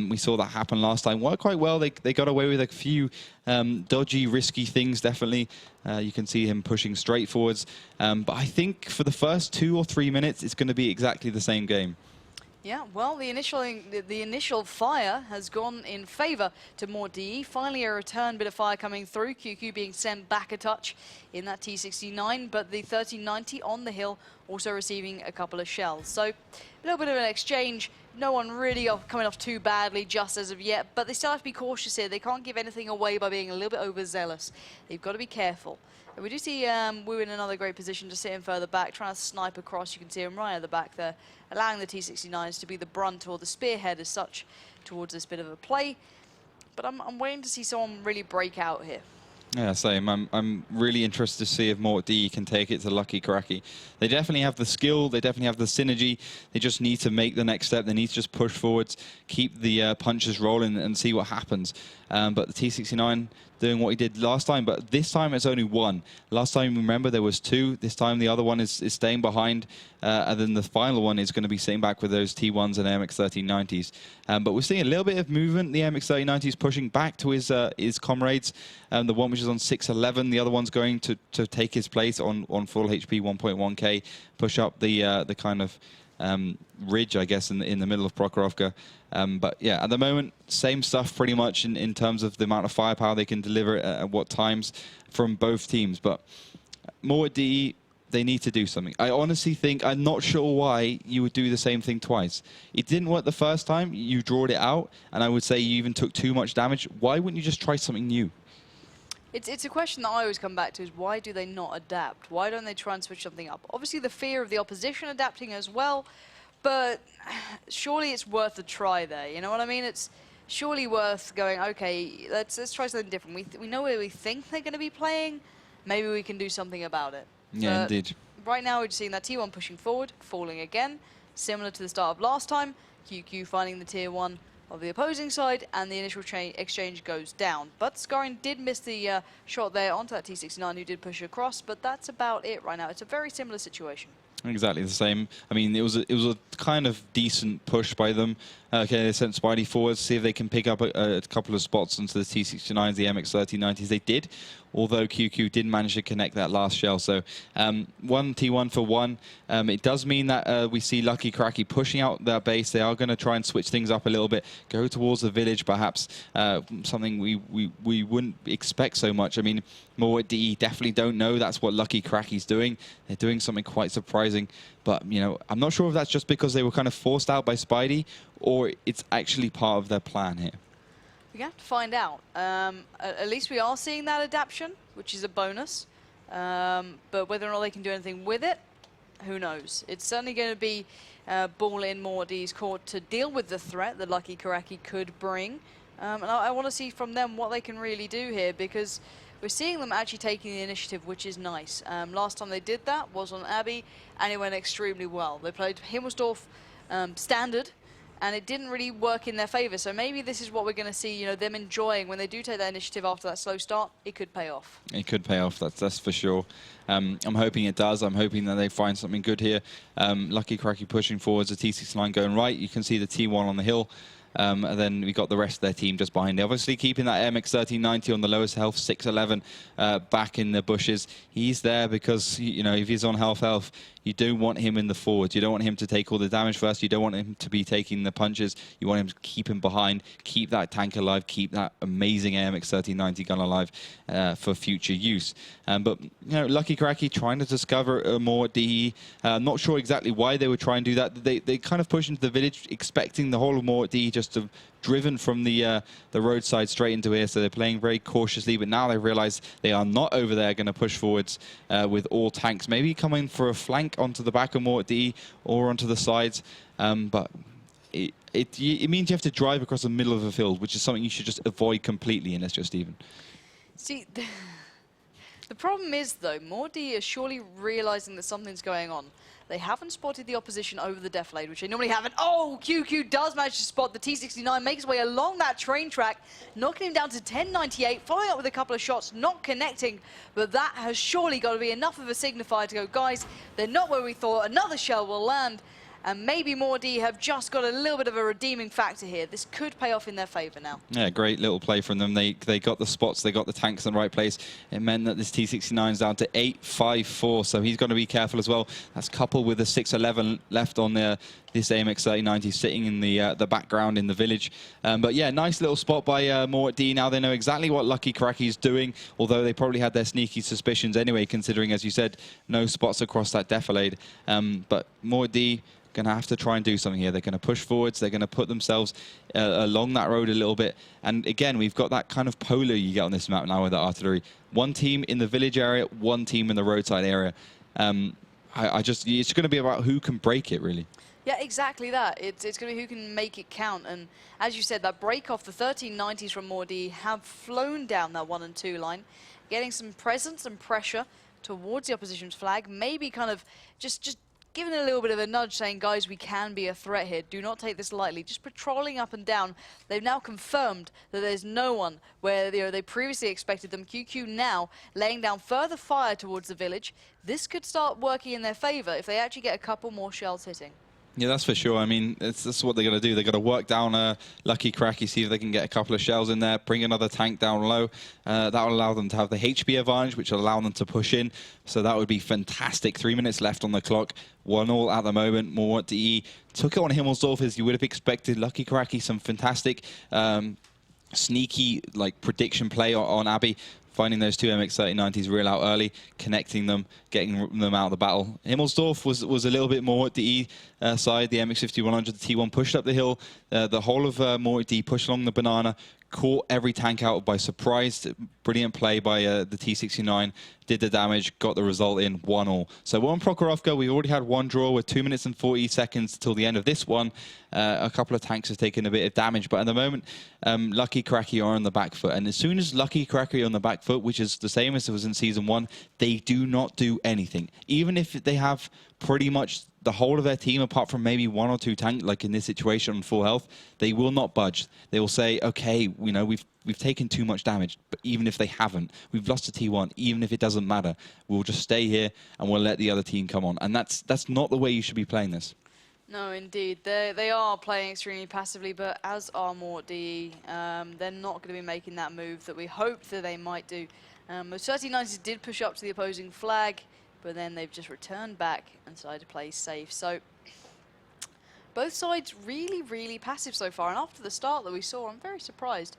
S2: We saw that happen last time. Worked quite well. They got away with a few dodgy, risky things, definitely. You can see him pushing straight forwards. But I think for the first 2 or 3 minutes, it's going to be exactly the same game.
S1: Yeah, well, the initial fire has gone in favor to moreD. Finally, a return bit of fire coming through. QQ being sent back a touch in that T69, but the 1390 on the hill also receiving a couple of shells. So a little bit of an exchange. No one really coming off too badly just as of yet, but they still have to be cautious here. They can't give anything away by being a little bit overzealous. They've got to be careful. And we do see Wu in another great position, just sitting further back, trying to snipe across. You can see him right at the back there, allowing the T69s to be the brunt or the spearhead as such towards this bit of a play. But I'm waiting to see someone really break out here.
S2: Yeah, same. I'm really interested to see if moreD can take it to Lucky Kuraki. They definitely have the skill. They definitely have the synergy. They just need to make the next step. They need to just push forwards, keep the punches rolling, and see what happens. But the T69 doing what he did last time, but this time it's only 1. Last time, remember, there was 2. This time the other one is staying behind, and then the final one is going to be sitting back with those T1s and MX-1390s. But we're seeing a little bit of movement. The MX-1390s pushing back to his comrades. The one which is on 611, the other one's going to take his place on full HP 1.1k, push up the kind of ridge, I guess, in the middle of Prokhorovka. But yeah, at the moment, same stuff pretty much in terms of the amount of firepower they can deliver at what times from both teams. But moreD, they need to do something. I honestly think, I'm not sure why you would do the same thing twice. It didn't work the first time, you drawed it out, and I would say you even took too much damage. Why wouldn't you just try something new?
S1: It's a question that I always come back to, is why do they not adapt? Why don't they try and switch something up? Obviously the fear of the opposition adapting as well, but surely it's worth a try there, you know what I mean? It's surely worth going, okay, let's try something different. We know where we think they're going to be playing, maybe we can do something about it.
S2: Yeah, indeed.
S1: Right now we're just seeing that T1 pushing forward, falling again, similar to the start of last time. QQ finding the tier 1 of the opposing side, and the initial exchange goes down. But Scarin did miss the shot there onto that T69, who did push across, but that's about it right now. It's a very similar situation.
S2: Exactly the same. I mean, it was a kind of decent push by them. Okay, they sent Spidey forward to see if they can pick up a couple of spots onto the T69s, the MX-1390s. They did, although QQ did manage to connect that last shell. So 1 T1 for 1. It does mean that we see Lucky Kuraki pushing out their base. They are going to try and switch things up a little bit, go towards the village perhaps, something we wouldn't expect so much. I mean, moreD definitely don't know that's what Lucky Kuraki's doing. They're doing something quite surprising. But, you know, I'm not sure if that's just because they were kind of forced out by Spidey, or it's actually part of their plan here.
S1: We have to find out. At least we are seeing that adaptation, which is a bonus. But whether or not they can do anything with it, who knows? It's certainly going to be ball in moreD's court to deal with the threat that Lucky Kuraki could bring. And I want to see from them what they can really do here, because we're seeing them actually taking the initiative, which is nice. Last time they did that was on Abby, and it went extremely well. They played Himmelsdorf standard, and it didn't really work in their favor. So maybe this is what we're going to see, you know, them enjoying when they do take that initiative after that slow start. It could pay off. It
S2: could pay off, that's for sure. I'm hoping it does. I'm hoping that they find something good here. Lucky Kuraki pushing forwards, the T69 going right. You can see the T1 on the hill. And then we got the rest of their team just behind. Obviously keeping that MX 1390 on the lowest health, 611 back in the bushes. He's there because, you know, if he's on health, you don't want him in the forwards. You don't want him to take all the damage first. You don't want him to be taking the punches. You want him to keep him behind, keep that tank alive, keep that amazing AMX 1390 gun alive for future use. But, you know, Lucky Kuraki trying to discover more DE. Not sure exactly why they would try and do that. They kind of push into the village, expecting the whole of more DE just to driven from the roadside straight into here, so they're playing very cautiously, but now they realize they are not over there going to push forwards with all tanks, maybe coming for a flank onto the back of moreD or onto the sides, but it means you have to drive across the middle of the field, which is something you should just avoid completely in SGS Steven.
S1: See, the problem is, though, moreD is surely realizing that something's going on. They haven't spotted the opposition over the defilade, which they normally haven't. Oh, QQ does manage to spot the T69, makes his way along that train track, knocking him down to 1098, following up with a couple of shots, not connecting. But that has surely got to be enough of a signifier to go, guys, they're not where we thought. Another shell will land. And maybe moreD have just got a little bit of a redeeming factor here. This could pay off in their favor now. Yeah,
S2: great little play from them. They got the spots, they got the tanks in the right place. It meant that this T69 is down to 854, so he's got to be careful as well. That's coupled with the 611 left on this AMX 3090 sitting in the background in the village. But yeah, nice little spot by moreD. Now they know exactly what Lucky Kuraki is doing, although they probably had their sneaky suspicions anyway, considering, as you said, no spots across that defilade. But moreD going to have to try and do something here. They're going to push forwards. They're going to put themselves along that road a little bit. And again, we've got that kind of polar you get on this map now with the artillery. One team in the village area, one team in the roadside area. It's going to be about who can break it, really.
S1: Yeah, exactly that. It's going to be who can make it count. And as you said, that break off the 1390s from moreD have flown down that 1 and 2 line, getting some presence and pressure towards the opposition's flag. Maybe kind of just giving a little bit of a nudge, saying, guys, we can be a threat here. Do not take this lightly. Just patrolling up and down. They've now confirmed that there's no one where they previously expected them. QQ now laying down further fire towards the village. This could start working in their favor if they actually get a couple more shells hitting.
S2: Yeah, that's for sure. I mean, that's what they're going to do. They're going to work down Lucky Kuraki, see if they can get a couple of shells in there, bring another tank down low. That will allow them to have the HP advantage, which will allow them to push in. So that would be fantastic. 3 minutes left on the clock. 1-1 at the moment. moreWot DE took it on Himmelsdorf, as you would have expected. Lucky Kuraki, some fantastic sneaky prediction play on Abby. Finding those two MX 3090s real out early, connecting them, getting them out of the battle. Himmelsdorf was a little bit more at the side. The MX 5100, the T1 pushed up the hill. The whole of moreD pushed along the banana, caught every tank out by surprise. Brilliant play by the T69. Did the damage, got the result in 1-1. So one Prokhorovka, we've already had one draw with 2 minutes and 40 seconds till the end of this one. A couple of tanks have taken a bit of damage, but at the moment, Lucky Kuraki are on the back foot. And as soon as Lucky Kuraki are on the back foot, which is the same as it was in Season 1, they do not do anything. Even if they have pretty much the whole of their team, apart from maybe 1 or 2 tanks, like in this situation on full health, they will not budge. They will say, okay, you know, we've taken too much damage, but even if they haven't, we've lost to T1, even if it doesn't matter, we'll just stay here and we'll let the other team come on. And that's not the way you should be playing this.
S1: No, indeed. They are playing extremely passively, but as are moreD, they're not going to be making that move that we hoped that they might do. The 3090s did push up to the opposing flag, but then they've just returned back and decided to play safe. So both sides really, really passive so far. And after the start that we saw, I'm very surprised.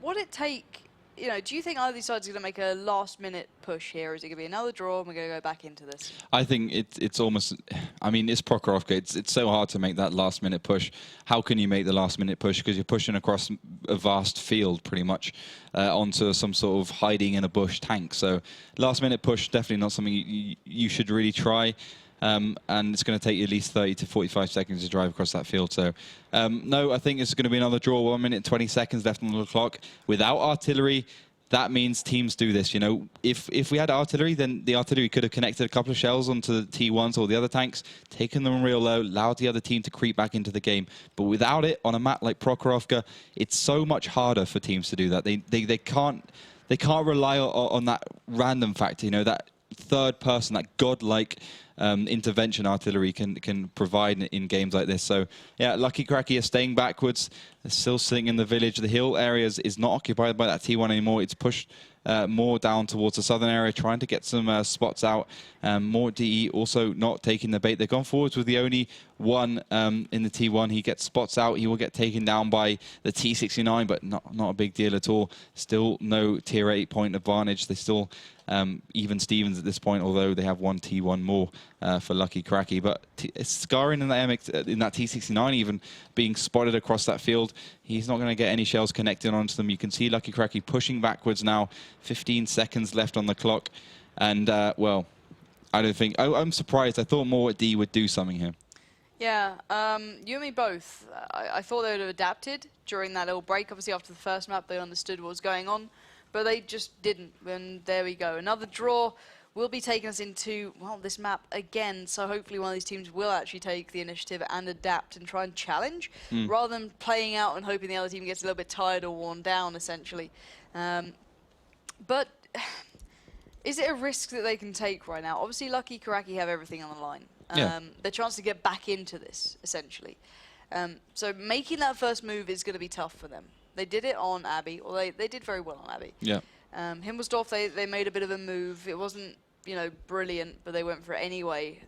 S1: Would it take you know, do you think either of these sides are going to make a last-minute push here, or is it going to be another draw and we're going to go back into this?
S2: I think it's almost, I mean, it's Prokhorovka. It's so hard to make that last-minute push. How can you make the last-minute push? Because you're pushing across a vast field, pretty much, onto some sort of hiding in a bush tank. So last-minute push, definitely not something you should really try. And it's going to take you at least 30 to 45 seconds to drive across that field. So, no, I think it's going to be another draw. 1 minute, 20 seconds left on the clock. Without artillery, that means teams do this. You know, if we had artillery, then the artillery could have connected a couple of shells onto the T1s or the other tanks, taken them real low, allowed the other team to creep back into the game. But without it, on a map like Prokhorovka, it's so much harder for teams to do that. They can't rely on that random factor. You know, that third person, that godlike intervention artillery can provide in games like this. So yeah, Lucky Kuraki are staying backwards. They're still sitting in the village. The hill areas is not occupied by that T1 anymore. It's pushed more down towards the southern area, trying to get some spots out. moreDE also not taking the bait. They've gone forwards with the only one in the T1. He gets spots out. He will get taken down by the T69, but not a big deal at all. Still no tier 8 point advantage. They still even Stevens at this point, although they have one T1 more for Lucky Kuraki. But Scarin in that MX, in that T69 even being spotted across that field. He's not going to get any shells connected onto them. You can see Lucky Kuraki pushing backwards now. 15 seconds left on the clock. And, well, I don't think... I'm surprised. I thought moreWot would do something here.
S1: Yeah, you and me both. I thought they would have adapted during that little break. Obviously, after the first map, they understood what was going on. But they just didn't. And there we go. Another draw will be taking us into, well, this map again. So hopefully one of these teams will actually take the initiative and adapt and try and challenge, rather than playing out and hoping the other team gets a little bit tired or worn down, essentially. But is it a risk that they can take right now? Obviously, Lucky Kuraki have everything on the line. Their chance to get back into this, essentially. So making that first move is going to be tough for them. They did it on Abby, or they did very well on Abby.
S2: Yeah.
S1: Himmelsdorf, they made a bit of a move. It wasn't, you know, brilliant, but they went for it anyway.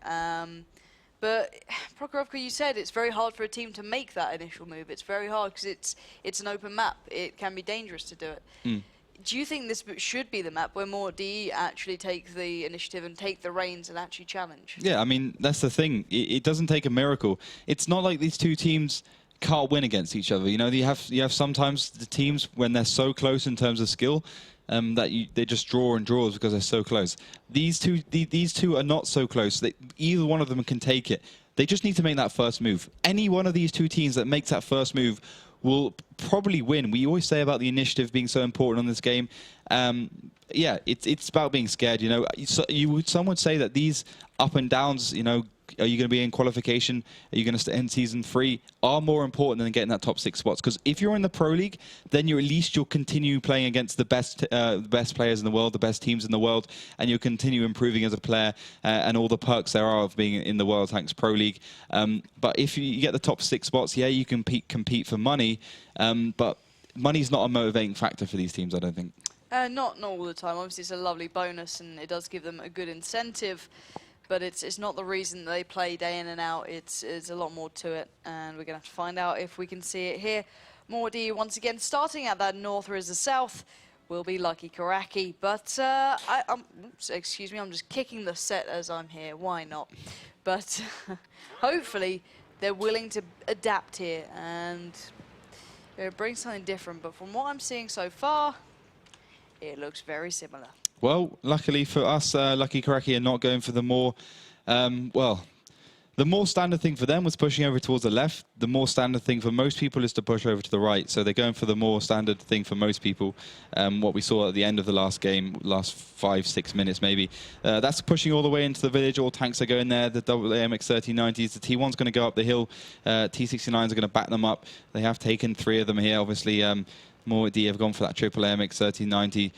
S1: But Prokhorovka, you said it's very hard for a team to make that initial move. It's very hard because it's an open map. It can be dangerous to do it. Do you think this should be the map where moreDE actually take the initiative and take the reins and actually challenge? Yeah,
S2: I mean, that's the thing. It doesn't take a miracle. It's not like these two teams can't win against each other. You know, you have sometimes the teams when they're so close in terms of skill that they just draw and draws because they're so close. These two are not so close. Either one of them can take it. They just need to make that first move. Any one of these two teams that makes that first move will probably win. We always say about the initiative being so important on this game. Yeah, it's about being scared. You know, some would say that these up and downs, you know, are you going to be in qualification? Are you going to end season 3? Are more important than getting that top 6 spots. Because if you're in the Pro League, then you'll continue playing against the best players in the world, the best teams in the world, and you'll continue improving as a player and all the perks there are of being in the World Tanks Pro League. But if you get the top 6 spots, yeah, you can compete for money, but money's not a motivating factor for these teams, I don't think.
S1: Not all the time. Obviously, it's a lovely bonus, and it does give them a good incentive. But it's not the reason they play day in and out. It's a lot more to it, and we're going to have to find out if we can see it here. moreDE once again starting at that north, whereas the south will be Lucky Kuraki. But oops, excuse me, I'm just kicking the set as I'm here. Why not? But hopefully they're willing to adapt here and bring something different. But from what I'm seeing so far, it looks very similar.
S2: Well, luckily for us, Lucky Kuraki are not going for the more, well, the more standard thing for them was pushing over towards the left. The more standard thing for most people is to push over to the right. So they're going for the more standard thing for most people. What we saw at the end of the last game, last 5-6 minutes maybe. That's pushing all the way into the village. All tanks are going there. The AMX 1390s. The T1's going to go up the hill. T69s are going to back them up. They have taken 3 of them here. Obviously, moreDE have gone for that triple AMX 1390.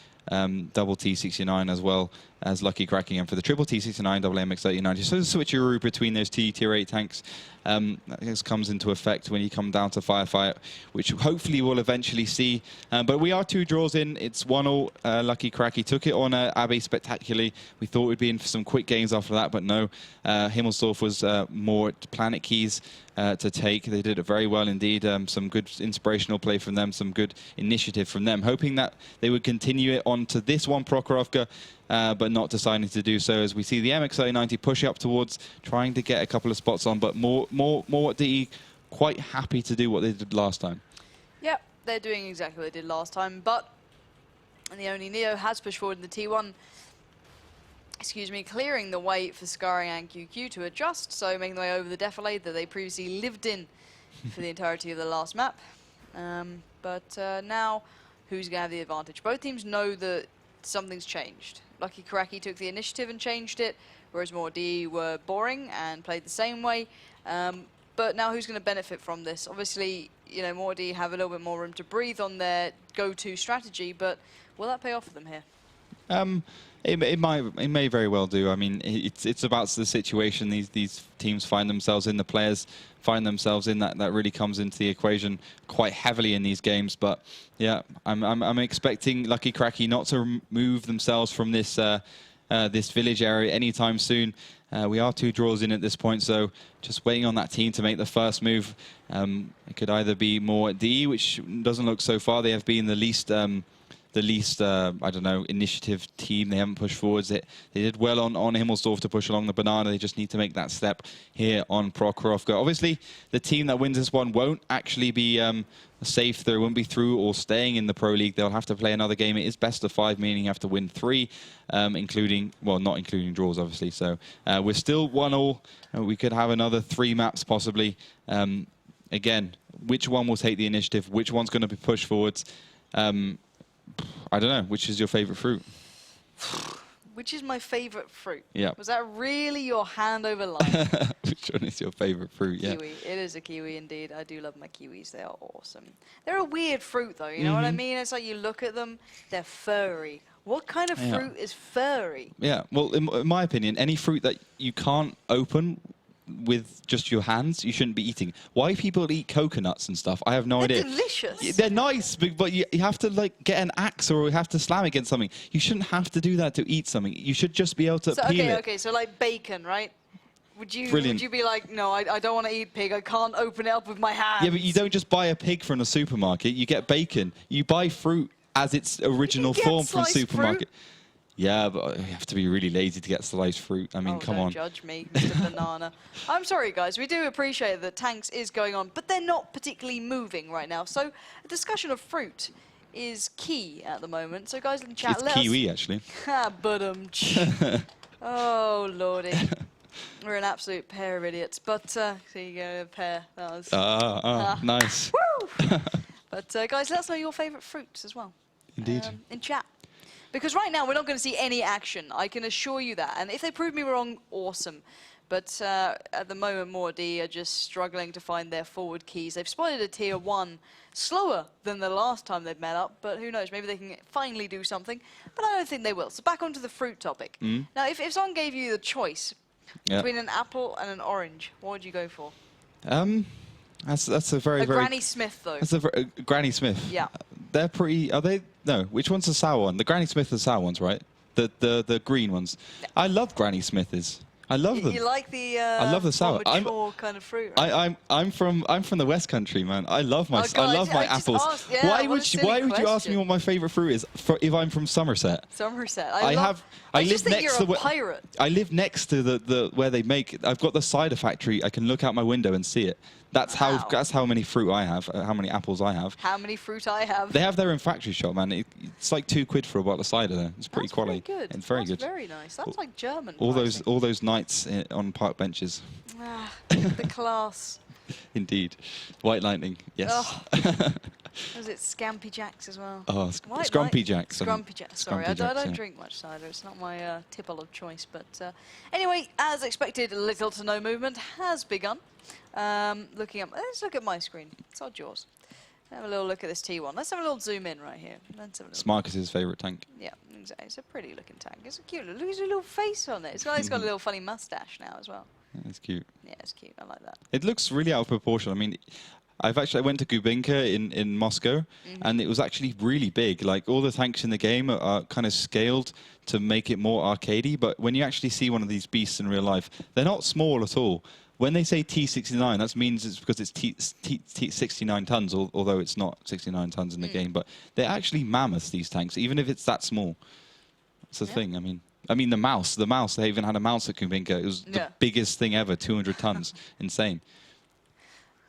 S2: Double T69 as well. as Lucky Kuraki, and for the triple T69 double MX-3090. So the switcheroo between those tier 8 tanks that comes into effect when you come down to Firefight, which hopefully we'll eventually see. But we are 2 draws in. It's 1-0. Lucky Kuraki took it on Abbey spectacularly. We thought we'd be in for some quick games after that, but no. Himmelsdorf was more planet keys to take. They did it very well indeed. Some good inspirational play from them, some good initiative from them, hoping that they would continue it on to this one Prokhorovka, but not deciding to do so, as we see the MX-3090 push up towards trying to get a couple of spots on, but moreWot DE quite happy to do what they did last time.
S1: Yep, they're doing exactly what they did last time, but the only Neo has pushed forward in the T1, excuse me, clearing the way for Skari and QQ to adjust, so making their way over the defilade that they previously lived in for the entirety of the last map. But now, who's going to have the advantage? Both teams know that something's changed. Lucky Kuraki took the initiative and changed it, whereas moreD were boring and played the same way. But now who's going to benefit from this? Obviously, you know, moreD have a little bit more room to breathe on their go-to strategy, but will that pay off for them here?
S2: It may very well do. I mean, it's about the situation these teams find themselves in. The players find themselves in. That really comes into the equation quite heavily in these games. But yeah, I'm expecting Lucky Kuraki not to remove themselves from this this village area anytime soon. We are 2 draws in at this point, so just waiting on that team to make the first move. It could either be moreWot DE, which doesn't look so far. They have been the least I don't know, initiative team. They haven't pushed forwards. They did well on Himmelsdorf to push along the banana. They just need to make that step here on Prokhorovka. Obviously, the team that wins this one won't actually be safe. They won't be through or staying in the Pro League. They'll have to play another game. It is best of 5, meaning you have to win 3, including, well, not including draws, obviously. So we're still 1-1. We could have another 3 maps possibly. Again, which one will take the initiative? Which one's going to be pushed forwards? I don't know. Which is your favorite fruit?
S1: Which is my favorite fruit?
S2: Yeah.
S1: Was that really your hand over line?
S2: Which one is your favorite fruit? Yeah.
S1: Kiwi. It is a kiwi indeed. I do love my kiwis. They are awesome. They're a weird fruit though. You know what I mean? It's like you look at them, they're furry. What kind of fruit is furry?
S2: Yeah. Well, in my opinion, any fruit that you can't open with just your hands, you shouldn't be eating. Why people eat coconuts and stuff, I have no idea.
S1: They're delicious.
S2: They're nice, but you have to like get an axe or you have to slam against something. You shouldn't have to do that to eat something. You should just be able to peel it.
S1: Okay, so like bacon, right? Would you be like, no, I don't want to eat pig. I can't open it up with my hands.
S2: Yeah, but you don't just buy a pig from the supermarket. You get bacon. You buy fruit as its original form from the supermarket. Fruit? Yeah, but you have to be really lazy to get sliced fruit. I mean, come on.
S1: Don't judge me, Mr. Banana. I'm sorry, guys. We do appreciate that tanks is going on, but they're not particularly moving right now. So a discussion of fruit is key at the moment. So guys in chat,
S2: it's kiwi, actually.
S1: Oh, lordy. We're an absolute pair of idiots. But there you go, a pair. That was...
S2: nice.
S1: Woo! But guys, let us know your favourite fruits as well.
S2: Indeed.
S1: In chat. Because right now, we're not going to see any action. I can assure you that. And if they prove me wrong, awesome. But at the moment, moreD are just struggling to find their forward keys. They've spotted a tier 1 slower than the last time they've met up. But who knows? Maybe they can finally do something. But I don't think they will. So back onto the fruit topic. Now, if someone gave you the choice between an apple and an orange, what would you go for?
S2: That's a very...
S1: Granny Smith, though.
S2: That's a Granny Smith.
S1: Yeah.
S2: They're pretty... Are they... No, which one's the sour one? The Granny Smith are the sour ones, right? The green ones. Yeah. I love Granny Smiths. I love them.
S1: You like the
S2: I love the sour.
S1: mature kind of fruit, right?
S2: I'm from the West Country, man. I love my apples.
S1: Asked, yeah,
S2: why would you ask me what my favorite fruit is if I'm from Somerset?
S1: Somerset.
S2: I live next to
S1: a pirate.
S2: I live next to the where they make it. I've got the cider factory. I can look out my window and see it. That's how many fruit I have. How many apples I have.
S1: How many fruit I have.
S2: They have their own factory shop, man. It's like £2 for a bottle of cider there. It's pretty quality.
S1: Very good.
S2: It's very good.
S1: Very nice. That's like German.
S2: All those nights on park benches.
S1: The class.
S2: Indeed. White Lightning. Yes.
S1: Oh. Was it Scampy Jacks as well?
S2: Oh, Scrumpy Jacks.
S1: Scrumpy Jacks. Sorry, I don't drink much cider. It's not my tipple of choice. But anyway, as expected, little to no movement has begun. Looking up. Let's look at my screen. It's odd yours. Have a little look at this T1. Let's have a little zoom in right here. Let's have a little.
S2: Marcus's favourite tank.
S1: Yeah, exactly. It's a pretty looking tank. It's a cute. Look at his little face on it. It's got a little funny mustache now as well.
S2: Yeah, it's cute.
S1: Yeah, it's cute. I like that.
S2: It looks really out of proportion. I mean, I went to Gubinka in Moscow, and it was actually really big. Like, all the tanks in the game are kind of scaled to make it more arcadey, but when you actually see one of these beasts in real life, they're not small at all. When they say T69, that means it's because it's 69 tons, although it's not 69 tons in the game. But they're actually mammoths, these tanks, even if it's that small. It's the thing. I mean, the mouse. They even had a mouse at Kubinka. It was the biggest thing ever, 200 tons. Insane.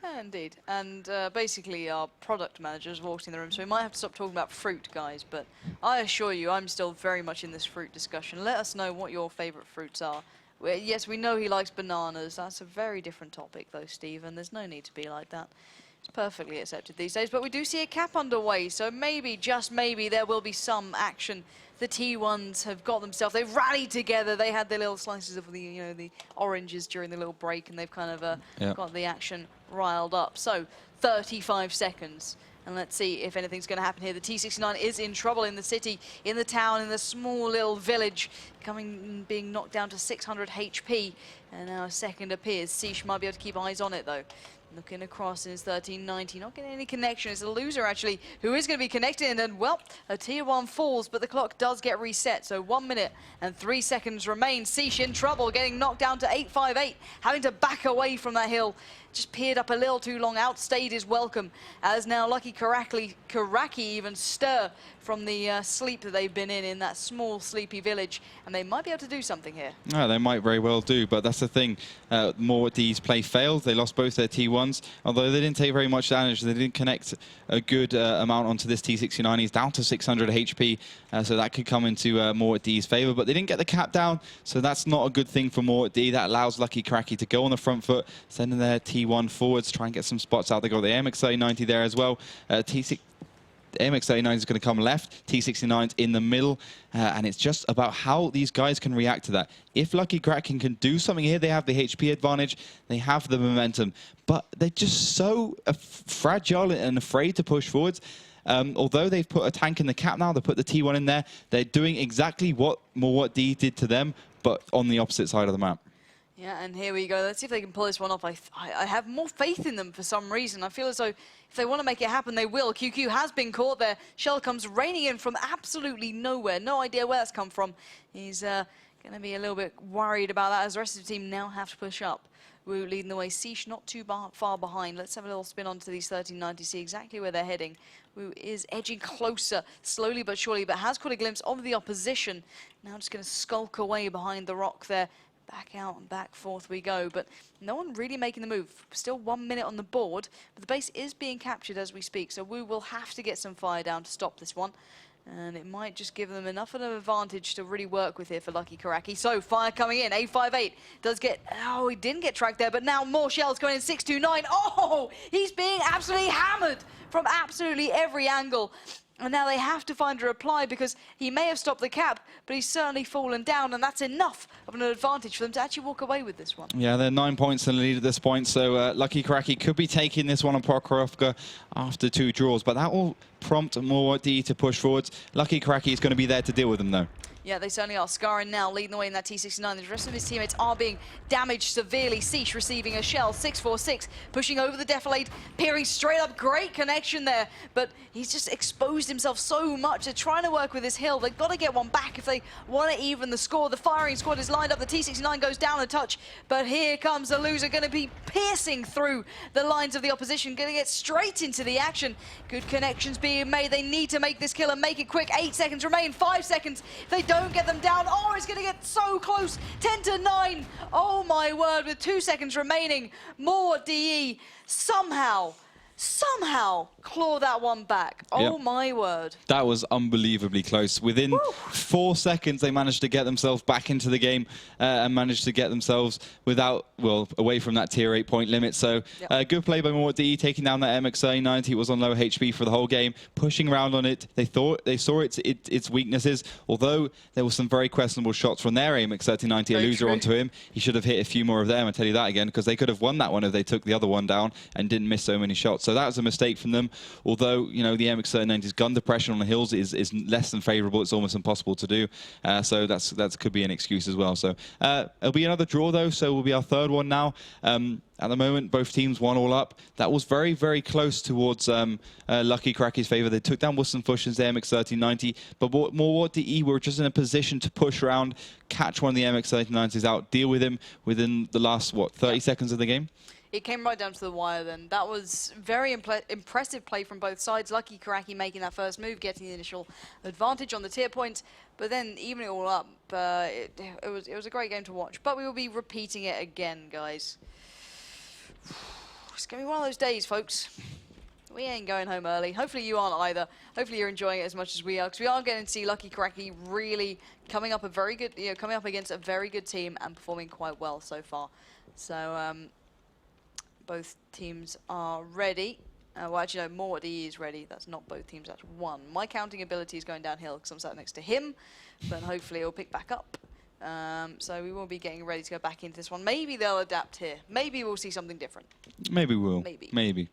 S1: Yeah, indeed. And basically, our product managers walked in the room, so we might have to stop talking about fruit, guys. But I assure you, I'm still very much in this fruit discussion. Let us know what your favourite fruits are. Yes, we know he likes bananas. That's a very different topic, though, Stephen. There's no need to be like that. It's perfectly accepted these days. But we do see a cap underway, so maybe, just maybe, there will be some action. The T1s have got themselves. They've rallied together. They had their little slices of the, the oranges during the little break, and they've kind of got the action riled up. So 35 seconds. And let's see if anything's going to happen here. The T69 is in trouble in the city, in the town, in the small little village, being knocked down to 600 HP. And now a second appears. Siege might be able to keep eyes on it, though. Looking across in his 1390, not getting any connection. It's a loser, actually, who is going to be connected. And, well, a tier 1 falls, but the clock does get reset. So 1 minute and 3 seconds remain. Siege in trouble, getting knocked down to 858, having to back away from that hill. Just peered up a little too long, outstayed his welcome, as now lucky Kuraki even stir from the sleep that they've been in that small, sleepy village, and they might be able to do something here.
S2: No, they might very well do, but that's the thing. moreWot's play failed. They lost both their T1s, although they didn't take very much damage. They didn't connect a good amount onto this T69. He's down to 600 HP, so that could come into moreWot's favour, but they didn't get the cap down, so that's not a good thing for moreWot. That allows lucky Kuraki to go on the front foot, sending their T1 forwards, try and get some spots out. They got the AMX3090 there as well. AMX39 is going to come left, T69's in the middle, and it's just about how these guys can react to that. If Lucky Kraken can do something here, they have the HP advantage, they have the momentum, but they're just so fragile and afraid to push forwards. Although they've put a tank in the cap now, they put the T1 in there, they're doing exactly what moreWot did to them, but on the opposite side of the map.
S1: Yeah, and here we go. Let's see if they can pull this one off. I have more faith in them for some reason. I feel as though if they want to make it happen, they will. QQ has been caught there. Shell comes raining in from absolutely nowhere. No idea where that's come from. He's going to be a little bit worried about that as the rest of the team now have to push up. WoT leading the way. Siege not too far behind. Let's have a little spin onto these 1390, see exactly where they're heading. WoT is edging closer, slowly but surely, but has caught a glimpse of the opposition. Now just going to skulk away behind the rock there. Back out and back forth we go, but no one really making the move. Still 1 minute on the board, but the base is being captured as we speak, so WoT will have to get some fire down to stop this one. And it might just give them enough of an advantage to really work with here for Lucky Kuraki. So, fire coming in, 858 does get, oh, he didn't get tracked there, but now more shells going in, 629. Oh, he's being absolutely hammered from absolutely every angle. And now they have to find a reply because he may have stopped the cap, but he's certainly fallen down, and that's enough of an advantage for them to actually walk away with this one.
S2: Yeah, they're 9 points in the lead at this point, so Lucky Kuraki could be taking this one on Prokhorovka after 2 draws, but that will prompt moreWot to push forwards. Lucky Kuraki is going to be there to deal with them, though.
S1: Yeah, they certainly are. Scarin now leading the way in that T69. The rest of his teammates are being damaged severely. Siege receiving a shell. 646 pushing over the defilade, peering straight up. Great connection there, but he's just exposed himself so much. They're trying to work with this hill. They've got to get one back if they want to even the score. The firing squad is lined up. The T69 goes down a touch, but here comes the loser, going to be piercing through the lines of the opposition, going to get straight into the action. Good connections being made. They need to make this kill and make it quick. 8 seconds remain. 5 seconds. If they don't get them down, oh, it's going to get so close. 10 to 9. Oh my word, with 2 seconds remaining, moreWot somehow claw that one back. Oh my word.
S2: That was unbelievably close. Within 4 seconds, they managed to get themselves back into the game and managed to get themselves away from that tier 8 point limit. So good play by moreWot, taking down that MX3090. It was on low HP for the whole game, pushing around on it. They saw its weaknesses, although there were some very questionable shots from their MX3090, a loser onto him. He should have hit a few more of them, I tell you that again, because they could have won that one if they took the other one down and didn't miss so many shots. So that was a mistake from them. Although, you know, the MX-39's gun depression on the hills is less than favorable. It's almost impossible to do. So that could be an excuse as well. So it'll be another draw, though. So will be our third one now. At the moment, both teams 1-all up. That was very, very close towards Lucky Karaki's favor. They took down Wustenfuschen's MX-1390, but moreWot DE were just in a position to push around, catch one of the MX-1390s out, deal with him within the last, 30 seconds of the game?
S1: It came right down to the wire then. That was very impressive play from both sides. Lucky Kuraki making that first move, getting the initial advantage on the tier point, but then even it all up, it was a great game to watch. But we will be repeating it again, guys. It's going to be one of those days, folks. We ain't going home early. Hopefully you aren't either. Hopefully you're enjoying it as much as we are, because we are getting to see Lucky Kuraki really coming up coming up against a very good team and performing quite well so far. So both teams are ready. Well, actually, no, moreWot DE is ready. That's not both teams, that's one. My counting ability is going downhill because I'm sat next to him, but hopefully it'll pick back up. So we will be getting ready to go back into this one. Maybe they'll adapt here. Maybe we'll see something different.
S2: Maybe we'll. Maybe.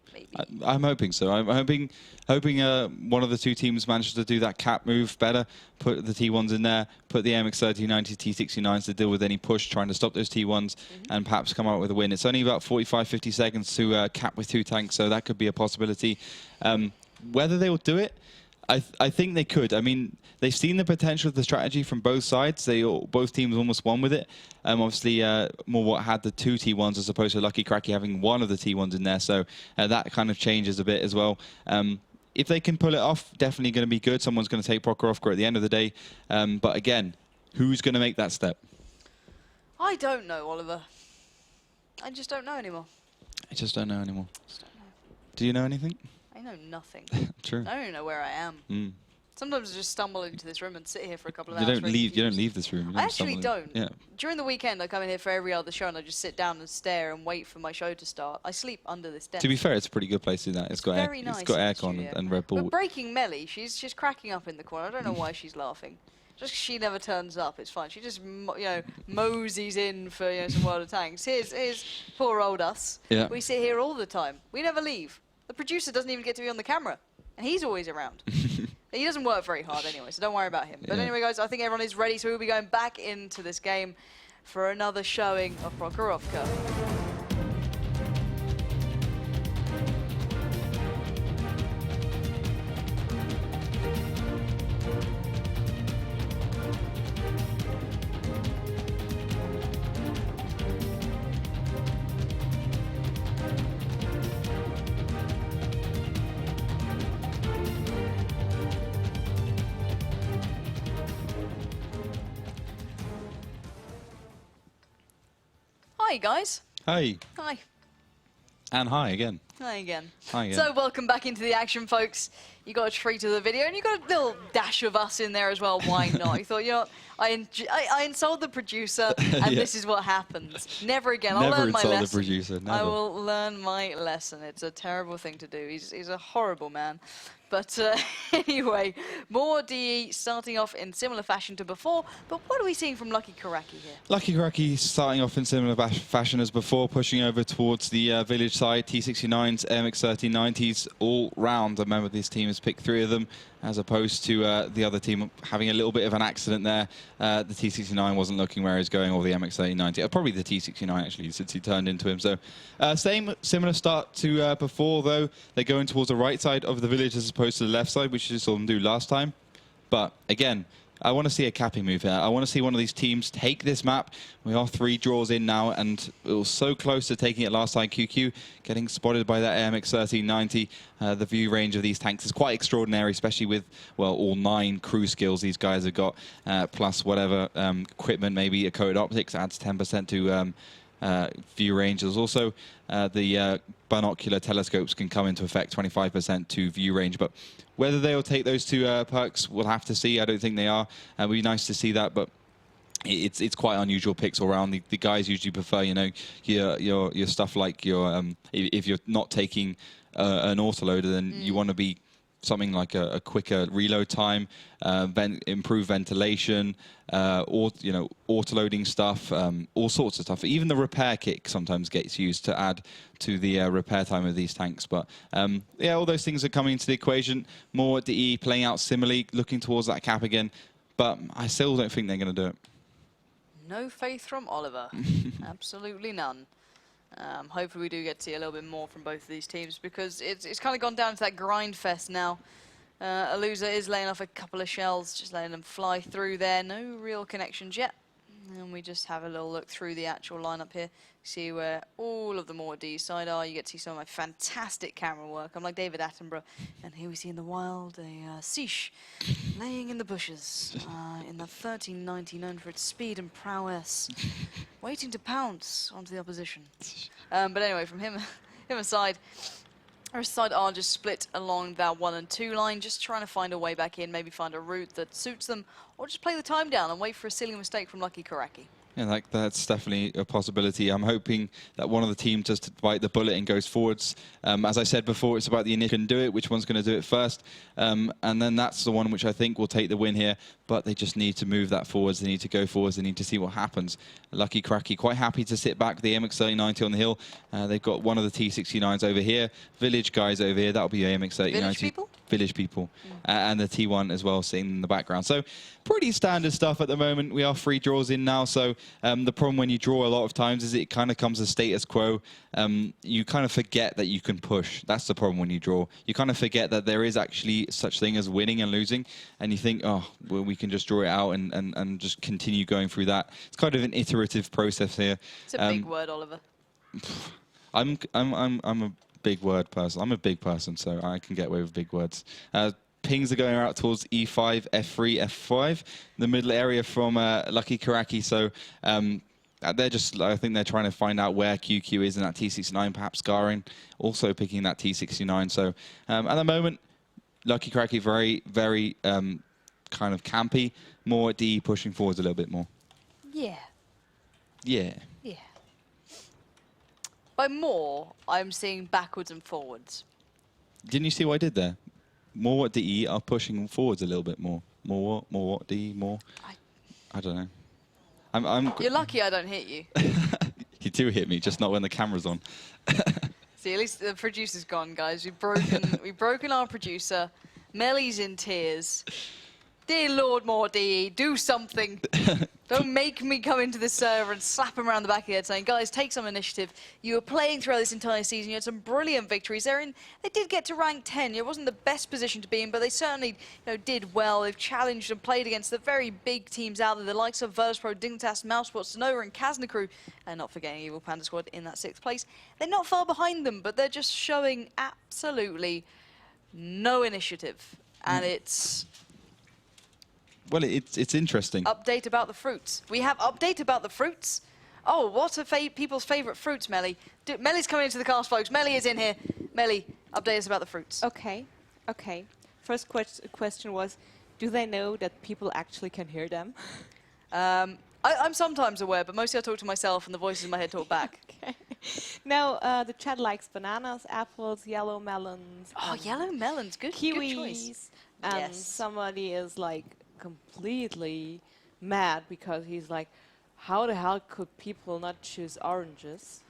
S2: I'm hoping so. I'm hoping one of the two teams manages to do that cap move better, put the T1s in there, put the MX-1390s, T69s to deal with any push, trying to stop those T1s, and perhaps come out with a win. It's only about 45-50 seconds to cap with 2 tanks, so that could be a possibility. Whether they will do it, I think they could. I mean, they've seen the potential of the strategy from both sides. Both teams almost won with it. Obviously, moreWot had the 2 T1s as opposed to Lucky Kuraki having one of the T1s in there. So that kind of changes a bit as well. If they can pull it off, definitely going to be good. Someone's going to take Prokhorovka at the end of the day. But again, who's going to make that step?
S1: I don't know, Oliver. I just don't know anymore.
S2: I just don't know anymore. Do you know anything?
S1: I know nothing.
S2: True.
S1: I don't even know where I am. Sometimes I just stumble into this room and sit here for a couple of
S2: you
S1: hours.
S2: You don't leave this room.
S1: I actually don't.
S2: Yeah.
S1: During the weekend, I come in here for every other show and I just sit down and stare and wait for my show to start. I sleep under this desk.
S2: To be fair, it's a pretty good place to do that. It's got aircon and Red Bull.
S1: But breaking Melly, she's cracking up in the corner. I don't know why she's laughing. Just 'cause she never turns up, it's fine. She just moseys in for some World of Tanks. Here's poor old us.
S2: Yeah.
S1: We sit here all the time. We never leave. The producer doesn't even get to be on the camera, and he's always around. He doesn't work very hard anyway, so don't worry about him. But anyway, guys, I think everyone is ready, so we'll be going back into this game for another showing of Prokhorovka. Hi, guys.
S2: Hi.
S1: Hi.
S2: And hi again.
S1: Hi again.
S2: Hi again.
S1: So welcome back into the action, folks. You got a treat of the video, and you got a little dash of us in there as well. Why not? You thought, I insult the producer, and this is what happens. Never again. I'll learn my lesson.
S2: Never insult the producer. Never.
S1: I will learn my lesson. It's a terrible thing to do. He's a horrible man. But anyway, moreWot DE starting off in similar fashion to before. But what are we seeing from Lucky Kuraki here?
S2: Lucky Kuraki starting off in similar fashion as before, pushing over towards the village side. T69s, MX-1390s all round. I remember this team has picked 3 of them, as opposed to the other team having a little bit of an accident there. The T69 wasn't looking where he was going, or the MX-1390. Probably the T69, actually, since he turned into him. So similar start to before, though. They're going towards the right side of the village as opposed to the left side, which you saw them do last time. But again, I want to see a capping move here. I want to see one of these teams take this map. We are 3 draws in now, and it was so close to taking it last time. QQ getting spotted by that MX-1390. The view range of these tanks is quite extraordinary, especially with, well, all 9 crew skills these guys have got, plus whatever equipment, maybe a coated optics adds 10% to view range. There's also the binocular telescopes can come into effect, 25% to view range. But whether they'll take those 2 perks, we'll have to see. I don't think they are. It would be nice to see that, but it's quite unusual picks all around. The guys usually prefer, your stuff like your if you're not taking an autoloader, then you want to be something like a quicker reload time, improved ventilation, or auto-loading stuff, all sorts of stuff. Even the repair kit sometimes gets used to add to the repair time of these tanks. But yeah, all those things are coming into the equation. More DE playing out similarly, looking towards that cap again. But I still don't think they're going to do it.
S1: No faith from Oliver. Absolutely none. Hopefully we do get to see a little bit more from both of these teams, because it's kind of gone down to that grind fest now. Aluza is laying off a couple of shells, just letting them fly through there. No real connections yet. And we just have a little look through the actual lineup here. See where all of the moreD side are. You get to see some of my fantastic camera work. I'm like David Attenborough. And here we see in the wild a Siege laying in the bushes in the 1390, known for its speed and prowess, waiting to pounce onto the opposition. But anyway, from him aside, our side are just split along that 1 and 2 line, just trying to find a way back in, maybe find a route that suits them, or just play the time down and wait for a silly mistake from Lucky Kuraki.
S2: Yeah, that's definitely a possibility. I'm hoping that one of the teams just bite the bullet and goes forwards. As I said before, it's about the initiative can do it, which one's going to do it first. And then that's the one which I think will take the win here. But they just need to move that forwards. They need to go forwards. They need to see what happens. Lucky Kuraki quite happy to sit back. The MX-3090 on the hill. They've got one of the T69s over here. Village guys over here. That'll be MX-3090.
S1: Village people?
S2: Village people. And the T1 as well sitting in the background. So pretty standard stuff at the moment. We are 3 draws in now. So the problem when you draw a lot of times is it kind of comes as status quo. You kind of forget that you can push. That's the problem when you draw. You kind of forget that there is actually such thing as winning and losing. And you think, oh, well, we can just draw it out and just continue going through that. It's kind of an iterative process here.
S1: It's a big word, Oliver.
S2: I'm a big word person. I'm a big person, so I can get away with big words. Pings are going out towards E5, F3, F5, the middle area from Lucky Kuraki. So they're just, I think they're trying to find out where QQ is in that T69, perhaps Garin also picking that T69. So at the moment, Lucky Kuraki very, very kind of campy. More D pushing forwards a little bit more.
S1: Yeah.
S2: Yeah.
S1: Yeah. By more, I'm seeing backwards and forwards.
S2: Didn't you see what I did there? moreWot DE are pushing forwards a little bit more. moreWot DE more. I don't know.
S1: You're lucky I don't hit you.
S2: You do hit me, just not when the camera's on.
S1: See, at least the producer's gone, guys. We've broken our producer. Melly's in tears. Dear Lord moreD, do something. Don't make me come into this server and slap him around the back of the head saying, guys, take some initiative. You were playing throughout this entire season. You had some brilliant victories. They did get to rank 10. It wasn't the best position to be in, but they certainly did well. They've challenged and played against the very big teams out there, the likes of WoT Pro, Dignitas, mousewot, Sonova, and Kaznakru, and not forgetting Evil Panda Squad in that 6th place. They're not far behind them, but they're just showing absolutely no initiative. And it's...
S2: Well, it's interesting.
S1: Update about the fruits. We have update about the fruits? Oh, what are people's favourite fruits, Melly? Melly's coming into the cast, folks. Melly is in here. Melly, update us about the fruits.
S3: Okay. First question was, do they know that people actually can hear them?
S1: I'm sometimes aware, but mostly I talk to myself and the voices in my head talk back.
S3: Okay. Now, the chat likes bananas, apples, yellow melons.
S1: Oh, yellow melons. Good choice.
S3: And
S1: yes.
S3: somebody is like completely mad because he's like, how the hell could people not choose oranges?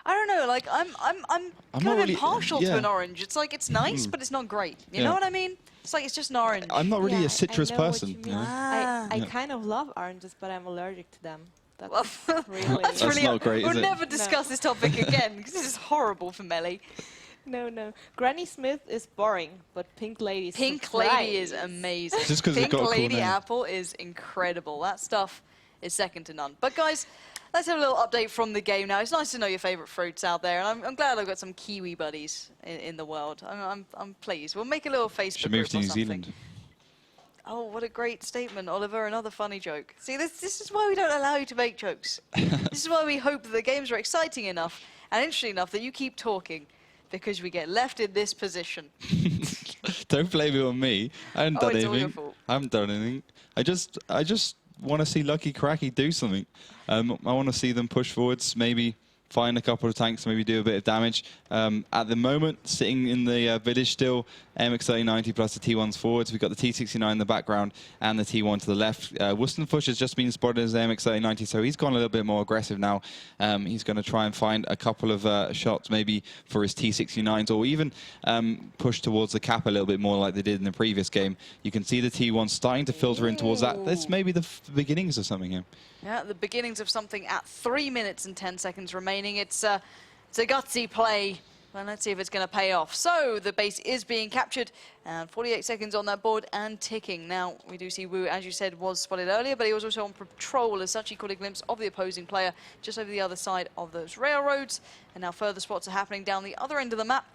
S1: I don't know, like I'm kind of
S2: really,
S1: impartial to an orange. It's like, it's nice, but it's not great. You know what I mean? It's like, it's just an orange.
S2: I'm not really a citrus person.
S3: What you mean. I kind of love oranges, but I'm allergic to them. That's really...
S1: That's really
S2: not great,
S1: We'll
S2: is it?
S1: never discuss this topic again, because this is horrible for Melly.
S3: No. Granny Smith is boring, but Pink Lady is
S1: Pink Lady is amazing.
S2: Just 'cause it's
S1: Pink
S2: got a cool
S1: Lady
S2: name.
S1: Apple is incredible. That stuff is second to none. But guys, let's have a little update from the game now. It's nice to know your favourite fruits out there, and I'm glad I've got some Kiwi buddies in the world. I'm pleased. We'll make a little Facebook
S2: Should
S1: group
S2: move to
S1: or
S2: New
S1: something.
S2: Zealand.
S1: Oh, what a great statement, Oliver. Another funny joke. See, this is why we don't allow you to make jokes. This is why we hope that the games are exciting enough and interesting enough that you keep talking, because we get left in this position.
S2: Don't blame it on me. I haven't done
S1: it's all your
S2: anything.
S1: fault.
S2: I haven't done anything. I just want to see Lucky Kuraki do something. I want to see them push forwards, maybe find a couple of tanks, maybe do a bit of damage. At the moment, sitting in the village still, MX-3090 plus the T1s forwards. We've got the T69 in the background and the T1 to the left. Wustenfusch has just been spotted as MX-3090, so he's gone a little bit more aggressive now. He's going to try and find a couple of shots maybe for his T69s, or even push towards the cap a little bit more like they did in the previous game. You can see the T1 starting to filter in towards that. This may be the beginnings of something here.
S1: Yeah, the beginnings of something at 3 minutes and 10 seconds remaining. It's a gutsy play. Well, let's see if it's going to pay off. So the base is being captured, and 48 seconds on that board and ticking. Now, we do see Wu, as you said, was spotted earlier, but he was also on patrol as such. He caught a glimpse of the opposing player just over the other side of those railroads. And now further spots are happening down the other end of the map.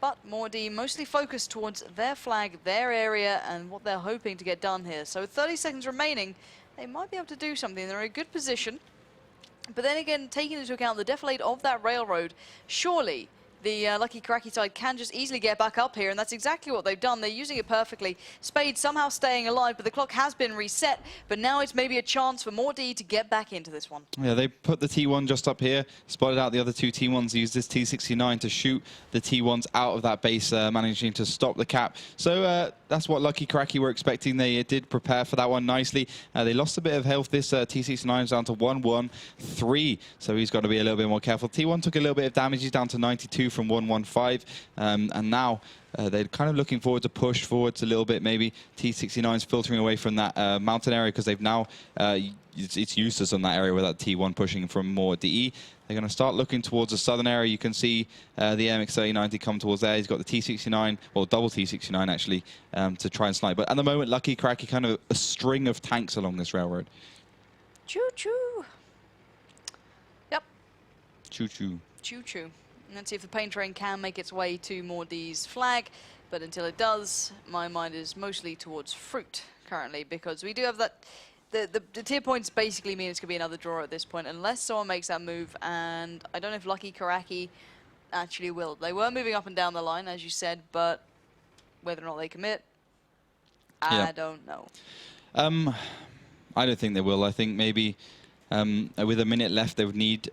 S1: But moreD mostly focused towards their flag, their area, and what they're hoping to get done here. So 30 seconds remaining. They might be able to do something. They're in a good position. But then again, taking into account the defilade of that railroad, surely the Lucky Kuraki side can just easily get back up here, and that's exactly what they've done. They're using it perfectly. Spade somehow staying alive, but the clock has been reset. But now it's maybe a chance for moreD to get back into this one.
S2: Yeah, they put the T1 just up here, spotted out the other two T1s, used this T69 to shoot the T1s out of that base, managing to stop the cap. So that's what Lucky Kuraki were expecting. They did prepare for that one nicely. They lost a bit of health. This T69 is down to 113, so he's got to be a little bit more careful. T1 took a little bit of damage. He's down to 92 from 115, and now they're kind of looking forward to push forwards a little bit. Maybe T69 is filtering away from that mountain area because they've now it's useless on that area with that T1 pushing from more DE. They're going to start looking towards the southern area. You can see the MX-3090 come towards there. He's got the T69, well, double T69 actually, to try and snipe. But at the moment, Lucky Kuraki kind of a string of tanks along this railroad.
S1: Choo-choo. Yep.
S2: Choo-choo.
S1: Choo-choo. Let's see if the paint train can make its way to moreD's flag. But until it does, my mind is mostly towards fruit currently, because we do have that. The tier points basically mean it's going to be another draw at this point, unless someone makes that move, and I don't know if Lucky Kuraki actually will. They were moving up and down the line, as you said, but whether or not they commit, I don't know.
S2: I don't think they will. I think maybe with a minute left, they would need...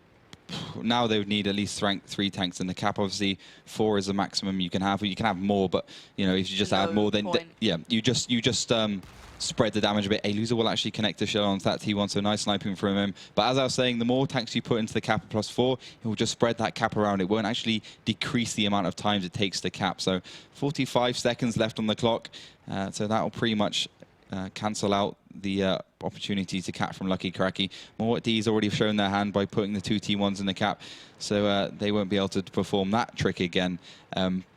S2: Now they would need at least 3 tanks in the cap. Obviously, 4 is the maximum you can have. You can have more, but you know, if you just add more, then yeah, you just spread the damage a bit. A loser will actually connect the shell onto that T1, so nice sniping from him. But as I was saying, the more tanks you put into the cap plus 4, it will just spread that cap around. It won't actually decrease the amount of times it takes to cap. So 45 seconds left on the clock, so that will pretty much cancel out the opportunity to cap from Lucky Kuraki. moreD has already shown their hand by putting the 2 T1s in the cap, so they won't be able to perform that trick again.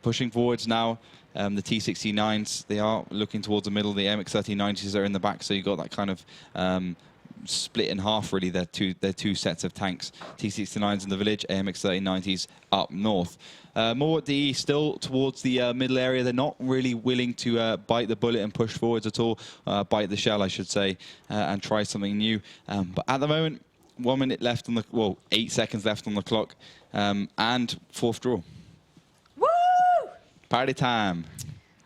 S2: Pushing forwards now, the T69s, they are looking towards the middle. The MX-3090s are in the back, so you've got that kind of split in half, really. They're two sets of tanks. T69s in the village, MX-3090s up north. moreD still towards the middle area. They're not really willing to bite the bullet and push forwards at all, bite the shell, I should say, and try something new. But at the moment, 1 minute left on the, well, 8 seconds left on the clock, and 4th draw.
S1: Woo!
S2: Party time.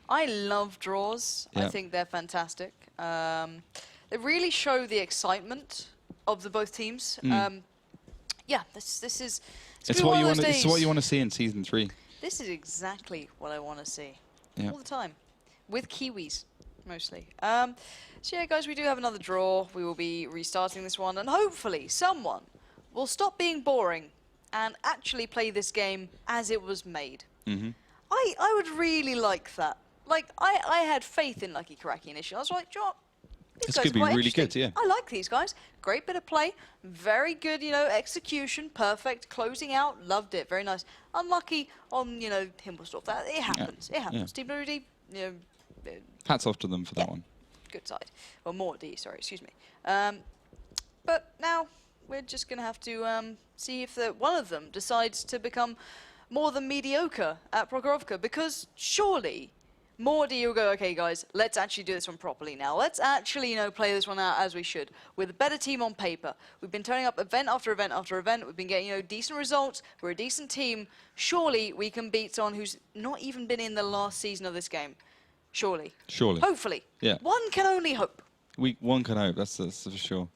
S1: I love draws.
S2: Yeah.
S1: I think they're fantastic. They really show the excitement of the both teams. Yeah, this is.
S2: It's what you want. It's what you want to see in season 3.
S1: This is exactly what I want to see
S2: Yeah.
S1: all the time, with Kiwis mostly. So yeah, guys, we do have another draw. We will be restarting this one, and hopefully someone will stop being boring and actually play this game as it was made. I would really like that. Like, I had faith in Lucky Kuraki initially. I was like, John,
S2: This could be really good, yeah.
S1: I like these guys. Great bit of play. Very good, you know, execution. Perfect. Closing out. Loved it. Very nice. Unlucky on, you know, Himmelsdorf. That it happens. It happens. Team WD, you know,
S2: Hats off to them for that one.
S1: good side. Or moreD, sorry, excuse me. But now we're just going to have to see if one of them decides to become more than mediocre at Prokhorovka, because surely moreD will go, okay, guys, let's actually do this one properly now. Let's actually, you know, play this one out as we should, with a better team on paper. We've been turning up event after event after event. We've been getting, you know, decent results. We're a decent team. Surely we can beat someone who's not even been in the last season of this game. Surely.
S2: Surely.
S1: Hopefully.
S2: Yeah.
S1: One can only hope.
S2: One can hope. That's for sure.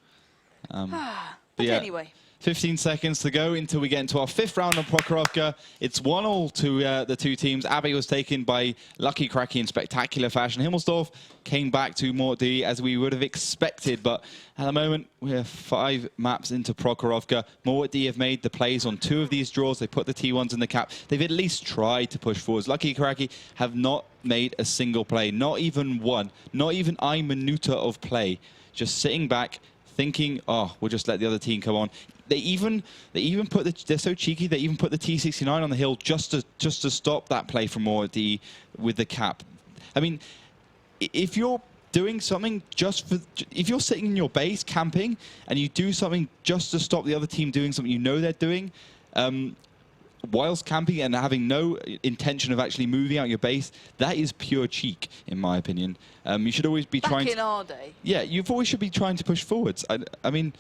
S1: But
S2: yeah,
S1: anyway.
S2: 15 seconds to go until we get into our 5th round on Prokhorovka. It's 1-1 to the two teams. Abbey was taken by Lucky Kuraki in spectacular fashion. Himmelsdorf came back to moreWot as we would have expected, but at the moment we have 5 maps into Prokhorovka. moreWot have made the plays on 2 of these draws. They put the T1s in the cap. They've at least tried to push forwards. Lucky Kuraki have not made a single play, not even one, not even a minuta of play. Just sitting back, thinking, oh, we'll just let the other team come on. They even put they're so cheeky. They even put the T69 on the hill just to stop that play from moreWot with the cap. I mean, if you're doing something if you're sitting in your base camping and you do something just to stop the other team doing something you know they're doing, whilst camping and having no intention of actually moving out your base, that is pure cheek, in my opinion. You should always be trying.
S1: Back in our day.
S2: Yeah, you've always should be trying to push forwards. I mean,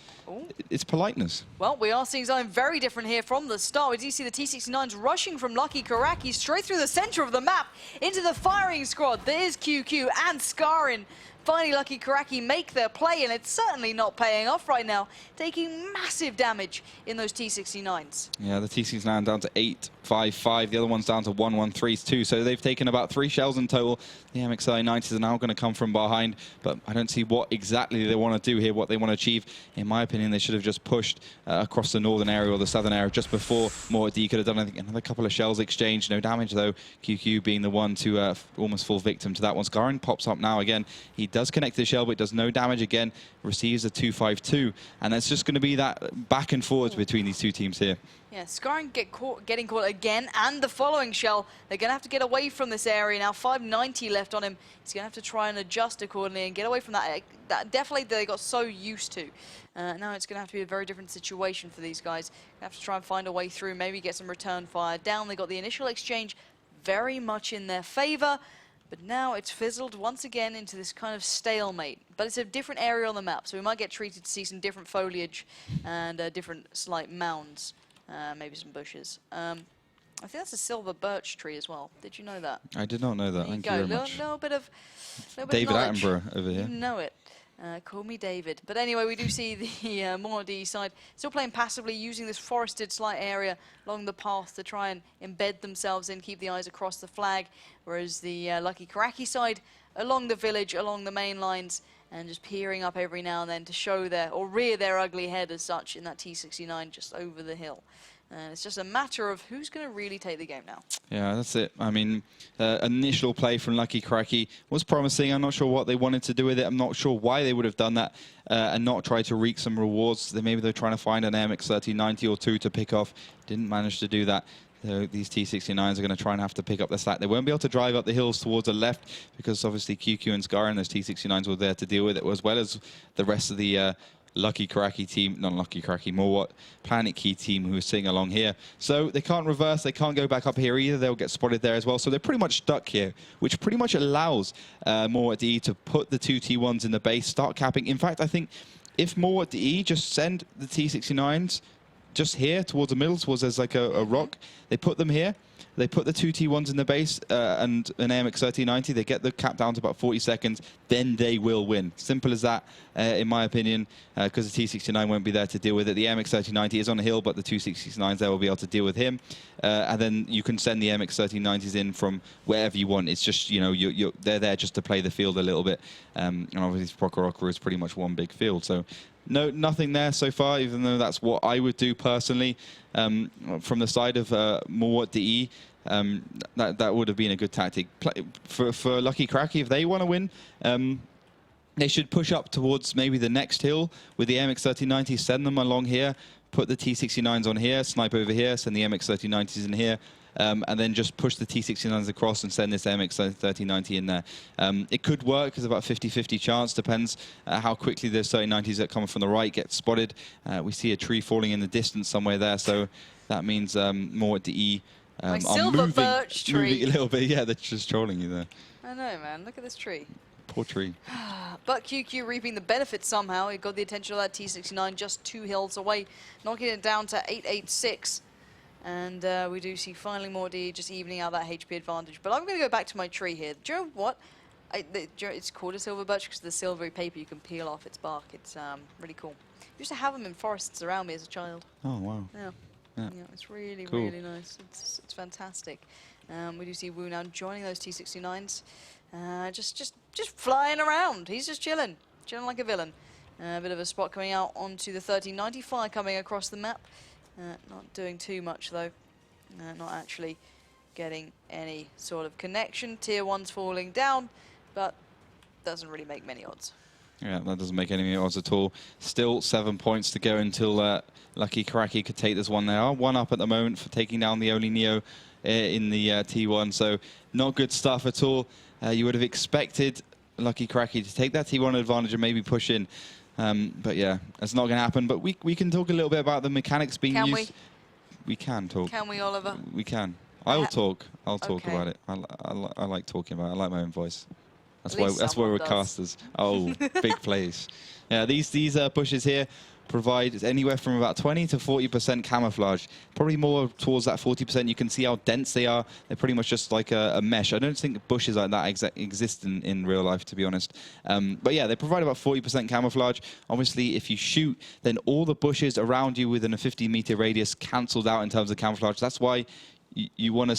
S2: it's politeness.
S1: Well, we are seeing something very different here from the start. We do see the T69s rushing from Lucky Kuraki straight through the center of the map into the firing squad. There's QQ and Scarin. Finally, Lucky Kuraki make their play, and it's certainly not paying off right now, taking massive damage in those T69s.
S2: Yeah, the T69 down to 855. The other one's down to 113 so they've taken about 3 shells in total. The MXI-90s are now going to come from behind, but I don't see what exactly they want to do here, what they want to achieve. In my opinion, they should have just pushed across the northern area or the southern area just before moreWot could have done, I think, another couple of shells exchanged. No damage, though. QQ being the one to almost fall victim to that one. Scarin pops up now again. He does connect the shell, but does no damage again. Receives a 252, and it's just going to be that back and forwards between these two teams here.
S1: Yeah, Scarin getting caught again, and the following shell. They're going to have to get away from this area now. 590 left on him. He's going to have to try and adjust accordingly and get away from that. That definitely they got so used to. Now it's going to have to be a very different situation for these guys. They have to try and find a way through, maybe get some return fire down. They got the initial exchange very much in their favor. But now it's fizzled once again into this kind of stalemate. But it's a different area on the map, so we might get treated to see some different foliage and different slight mounds, maybe some bushes. I think that's a silver birch tree as well. Did you know that?
S2: I did not know that. Thank you very much.
S1: Little bit of
S2: David
S1: knowledge.
S2: Attenborough over here.
S1: You know it. Call me David. But anyway, we do see the moreWot side still playing passively, using this forested slight area along the path to try and embed themselves in, keep the eyes across the flag, whereas the Lucky Kuraki side along the village, along the main lines, and just peering up every now and then to show or rear their ugly head as such in that T69 just over the hill. And it's just a matter of who's going to really take the game now. Yeah,
S2: that's it. I mean, initial play from Lucky Kuraki was promising. I'm not sure what they wanted to do with it. I'm not sure why they would have done that and not try to reap some rewards. Maybe they're trying to find an MX-1390 or 2 to pick off. Didn't manage to do that. These T69s are going to try and have to pick up the slack. They won't be able to drive up the hills towards the left because obviously QQ and Scarin, those T69s were there to deal with it, as well as the rest of the Lucky Kuraki team, not Lucky Kuraki, moreWot Planet Key team who is sitting along here. So they can't reverse, they can't go back up here either. They'll get spotted there as well. So they're pretty much stuck here, which pretty much allows moreWot to put the 2 T1s in the base, start capping. In fact, I think if moreWot just send the T69s just here towards the middle, towards there's like a rock, they put them here. They put the 2 T1s in the base and an AMX-1390. They get the cap down to about 40 seconds. Then they will win. Simple as that, in my opinion, because the T69 won't be there to deal with it. The AMX-1390 is on the hill, but the 2 T69s there will be able to deal with him. And then you can send the AMX-1390s in from wherever you want. It's just, you know, they're there just to play the field a little bit. And obviously, Prokhorovka is pretty much one big field. So no, nothing there so far, even though that's what I would do personally. From the side of moreWot, that would have been a good tactic. For Lucky Kuraki, if they want to win, they should push up towards maybe the next hill with the MX-1390, send them along here, put the T69s on here, snipe over here, send the MX-1390s in here, and then just push the T69s across and send this MX-1390 in there. It could work. There's about a 50-50 chance. Depends how quickly the 1390s that come from the right get spotted. We see a tree falling in the distance somewhere there, so that means moreWot
S1: My
S2: are
S1: silver birch tree.
S2: moving a little bit. Yeah, they're just trolling you there.
S1: I know, man. Look at this tree.
S2: Poor tree.
S1: But QQ reaping the benefits somehow. He got the attention of that T69 just 2 hills away, knocking it down to 886. And we do see finally moreWot just evening out that HP advantage. But I'm going to go back to my tree here. Do you know what? It's called a silver birch because the silvery paper you can peel off its bark. It's really cool. I used to have them in forests around me as a child.
S2: Oh, wow.
S1: Yeah.
S2: Yeah.
S1: Yeah, it's really,
S2: Cool.
S1: really nice. It's fantastic. We do see Wu now joining those T69s. Just flying around. He's just chilling like a villain. A bit of a spot coming out onto the 1390. Fire coming across the map. Not doing too much though. Not actually getting any sort of connection. Tier 1's falling down, but doesn't really make many odds.
S2: Yeah, that doesn't make any odds at all. Still 7 points to go until Lucky Kuraki could take this one. They are 1 up at the moment for taking down the only Neo in the T1, so not good stuff at all. You would have expected Lucky Kuraki to take that T1 advantage and maybe push in. But yeah, that's not going to happen. But we can talk a little bit about the mechanics being used.
S1: Can we?
S2: We can talk.
S1: Can we, Oliver?
S2: We can. I'll talk. I'll talk
S1: Okay.
S2: about it. I like talking about it. I like my own voice. That's
S1: At
S2: why
S1: least
S2: we're
S1: someone does.
S2: casters. Oh, big plays. Yeah, these bushes here provide anywhere from about 20 to 40% camouflage. Probably more towards that 40%. You can see how dense they are. They're pretty much just like a mesh. I don't think bushes like that exist in real life, to be honest. But yeah, they provide about 40% camouflage. Obviously, if you shoot, then all the bushes around you within a 50-meter radius cancelled out in terms of camouflage. That's why you want to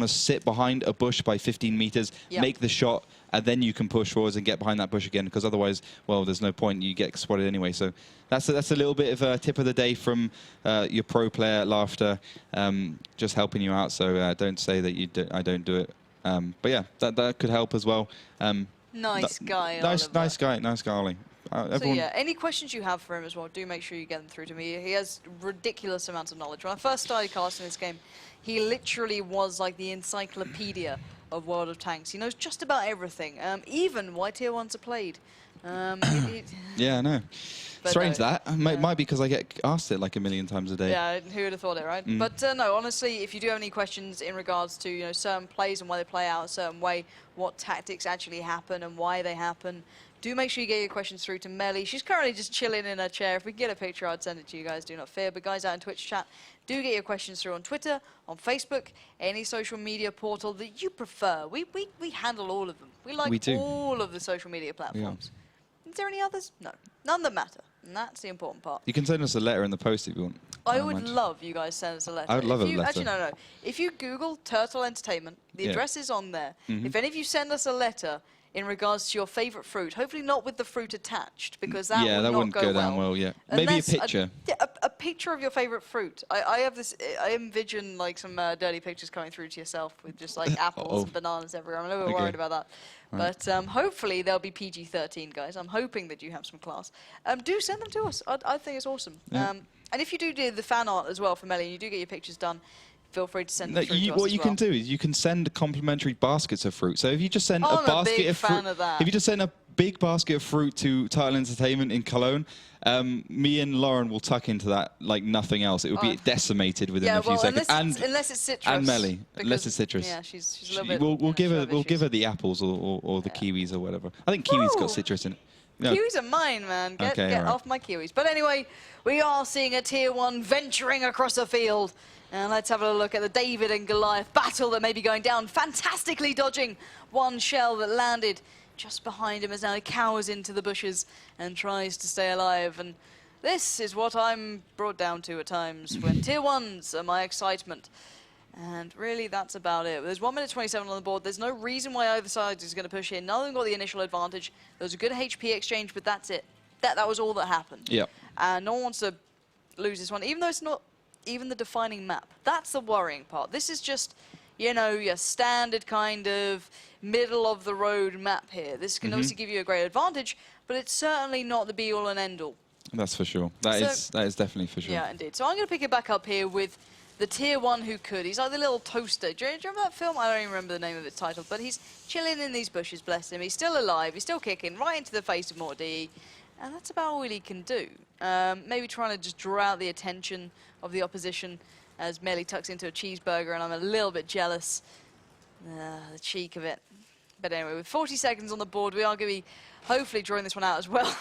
S2: sit behind a bush by 15 meters,
S1: Yep.
S2: make the shot, and then you can push forwards and get behind that bush again, because otherwise, well, there's no point. You get spotted anyway. So that's a little bit of a tip of the day from your pro player, Laughter, just helping you out. So don't say that I don't do it. But yeah, that could help as well.
S1: Nice guy,
S2: Nice guy, Ollie.
S1: So yeah, any questions you have for him as well, do make sure you get them through to me. He has ridiculous amounts of knowledge. When I first started casting this game, he literally was like the encyclopedia of World of Tanks. He knows just about everything, even why Tier 1s are played.
S2: Yeah, I know.
S1: But
S2: Strange
S1: no,
S2: that. Might be because I get asked it like a million times a day.
S1: Yeah, who would have thought it, right? But no, honestly, if you do have any questions in regards to certain plays and why they play out a certain way, what tactics actually happen and why they happen, do make sure you get your questions through to Melly. She's currently just chilling in her chair. If we can get a picture, I'd send it to you guys. Do not fear. But guys out in Twitch chat, do get your questions through on Twitter, on Facebook, any social media portal that you prefer. We handle all of them. We like all of the social media platforms. Is there any others? No. None that matter. And that's the important part.
S2: You can send us a letter in the post if you want.
S1: I would love you guys send us a letter.
S2: I would love a letter.
S1: Actually, no. If you Google Turtle Entertainment, the address is on there. If any of you send us a letter in regards to your favourite fruit, hopefully not with the fruit attached, because that would not
S2: wouldn't go down well. Yeah, maybe a picture.
S1: A picture of your favourite fruit. I have this. I envision like some dirty pictures coming through to yourself with just like apples and bananas everywhere. I'm a little bit worried about that. Right. But hopefully they'll be PG-13, guys. I'm hoping that you have some class. Do send them to us. I think it's awesome. Yeah. And if you do the fan art as well for Melly, and you do get your pictures done, feel free to send them through to us
S2: what you can do is you can send complimentary baskets of fruit. So if you just send
S1: a
S2: basket
S1: big
S2: of fruit,
S1: fan of that.
S2: if you just send a big basket of fruit to Turtle Entertainment in Cologne, me and Lauren will tuck into that like nothing else. It would be decimated within a few seconds.
S1: Unless it's citrus.
S2: And Melly, unless it's citrus.
S1: Yeah, she's a little bit.
S2: We'll give her the apples or the kiwis or whatever. I think kiwis got citrus in it. No.
S1: Kiwis are mine, man. Get off my kiwis. But anyway, we are seeing a Tier 1 venturing across the field. And let's have a look at the David and Goliath battle that may be going down. Fantastically dodging one shell that landed just behind him as now he cowers into the bushes and tries to stay alive. And this is what I'm brought down to at times when Tier 1s are my excitement. And really, that's about it. There's 1 minute 27 on the board. There's no reason why either side is going to push in. None of them got the initial advantage. There was a good HP exchange, but that's it. That was all that happened.
S2: Yep.
S1: And no one wants to lose this one, even though it's not even the defining map. That's the worrying part. This is just, your standard kind of middle-of-the-road map here. This can obviously give you a great advantage, but it's certainly not the be-all and end-all.
S2: That's for sure. That is definitely for sure.
S1: Yeah, indeed. So I'm going to pick it back up here with the Tier 1 who could. He's like the little toaster. Do you remember that film? I don't even remember the name of its title, but he's chilling in these bushes, bless him. He's still alive. He's still kicking right into the face of moreDE, and that's about all he can do. Maybe trying to just draw out the attention of the opposition as Melly tucks into a cheeseburger, and I'm a little bit jealous. The cheek of it. But anyway, with 40 seconds on the board, we are going to be hopefully drawing this one out as well.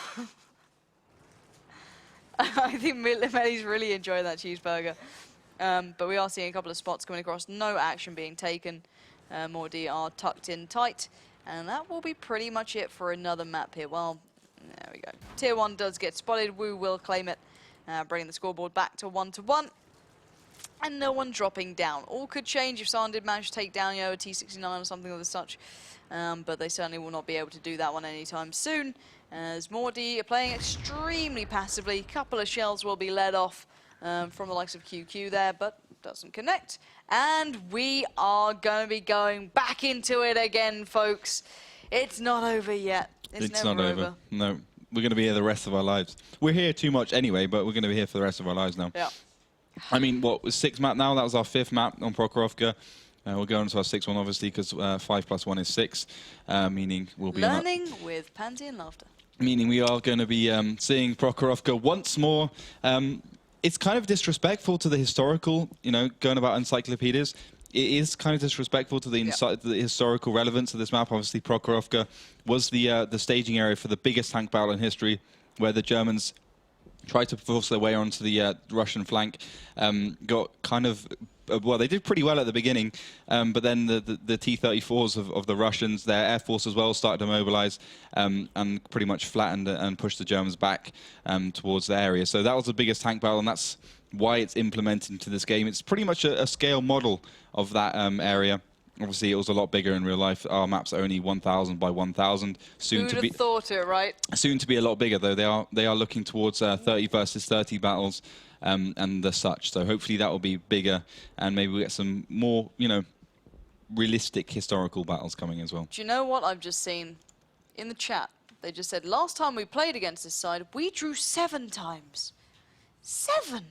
S1: I think Melly's really enjoying that cheeseburger. But we are seeing a couple of spots coming across. No action being taken. moreDE are tucked in tight. And that will be pretty much it for another map here. Well, there we go. Tier 1 does get spotted. Wu will claim it, bringing the scoreboard back to 1-1. And no one dropping down. All could change if someone did manage to take down, you know, a T69 or something of the such. But they certainly will not be able to do that one anytime soon. As moreD are playing extremely passively. A couple of shells will be let off from the likes of QQ there, but doesn't connect. And we are going to be going back into it again, folks. It's not over yet. It's never
S2: not over. No, we're going to be here the rest of our lives. We're here too much anyway, but we're going to be here for the rest of our lives now.
S1: Yeah.
S2: I mean, what was 6th map now? That was our 5th map on Prokhorovka. We'll go on to our 6th one, obviously, because 5 + 1 is 6, meaning we'll be
S1: learning with Pansy and Laughter.
S2: Meaning we are going to be seeing Prokhorovka once more. It's kind of disrespectful to the historical, you know, going about encyclopedias. It is kind of disrespectful to the historical relevance of this map. Obviously, Prokhorovka was the staging area for the biggest tank battle in history, where the Germans tried to force their way onto the Russian flank. Got kind of, well, they did pretty well at the beginning, but then the T-34s of the Russians, their air force as well, started to mobilize and pretty much flattened and pushed the Germans back towards the area. So that was the biggest tank battle, and that's why it's implemented into this game. It's pretty much a scale model of that area. Obviously, it was a lot bigger in real life. Our maps are only 1,000 by 1,000.
S1: Who'd have thought it, right?
S2: Soon to be a lot bigger, though. They are looking towards 30 versus 30 battles and the such. So hopefully that will be bigger, and maybe we get some more, you know, realistic historical battles coming as well.
S1: Do you know what I've just seen in the chat? They just said last time we played against this side, we drew 7 times. 7.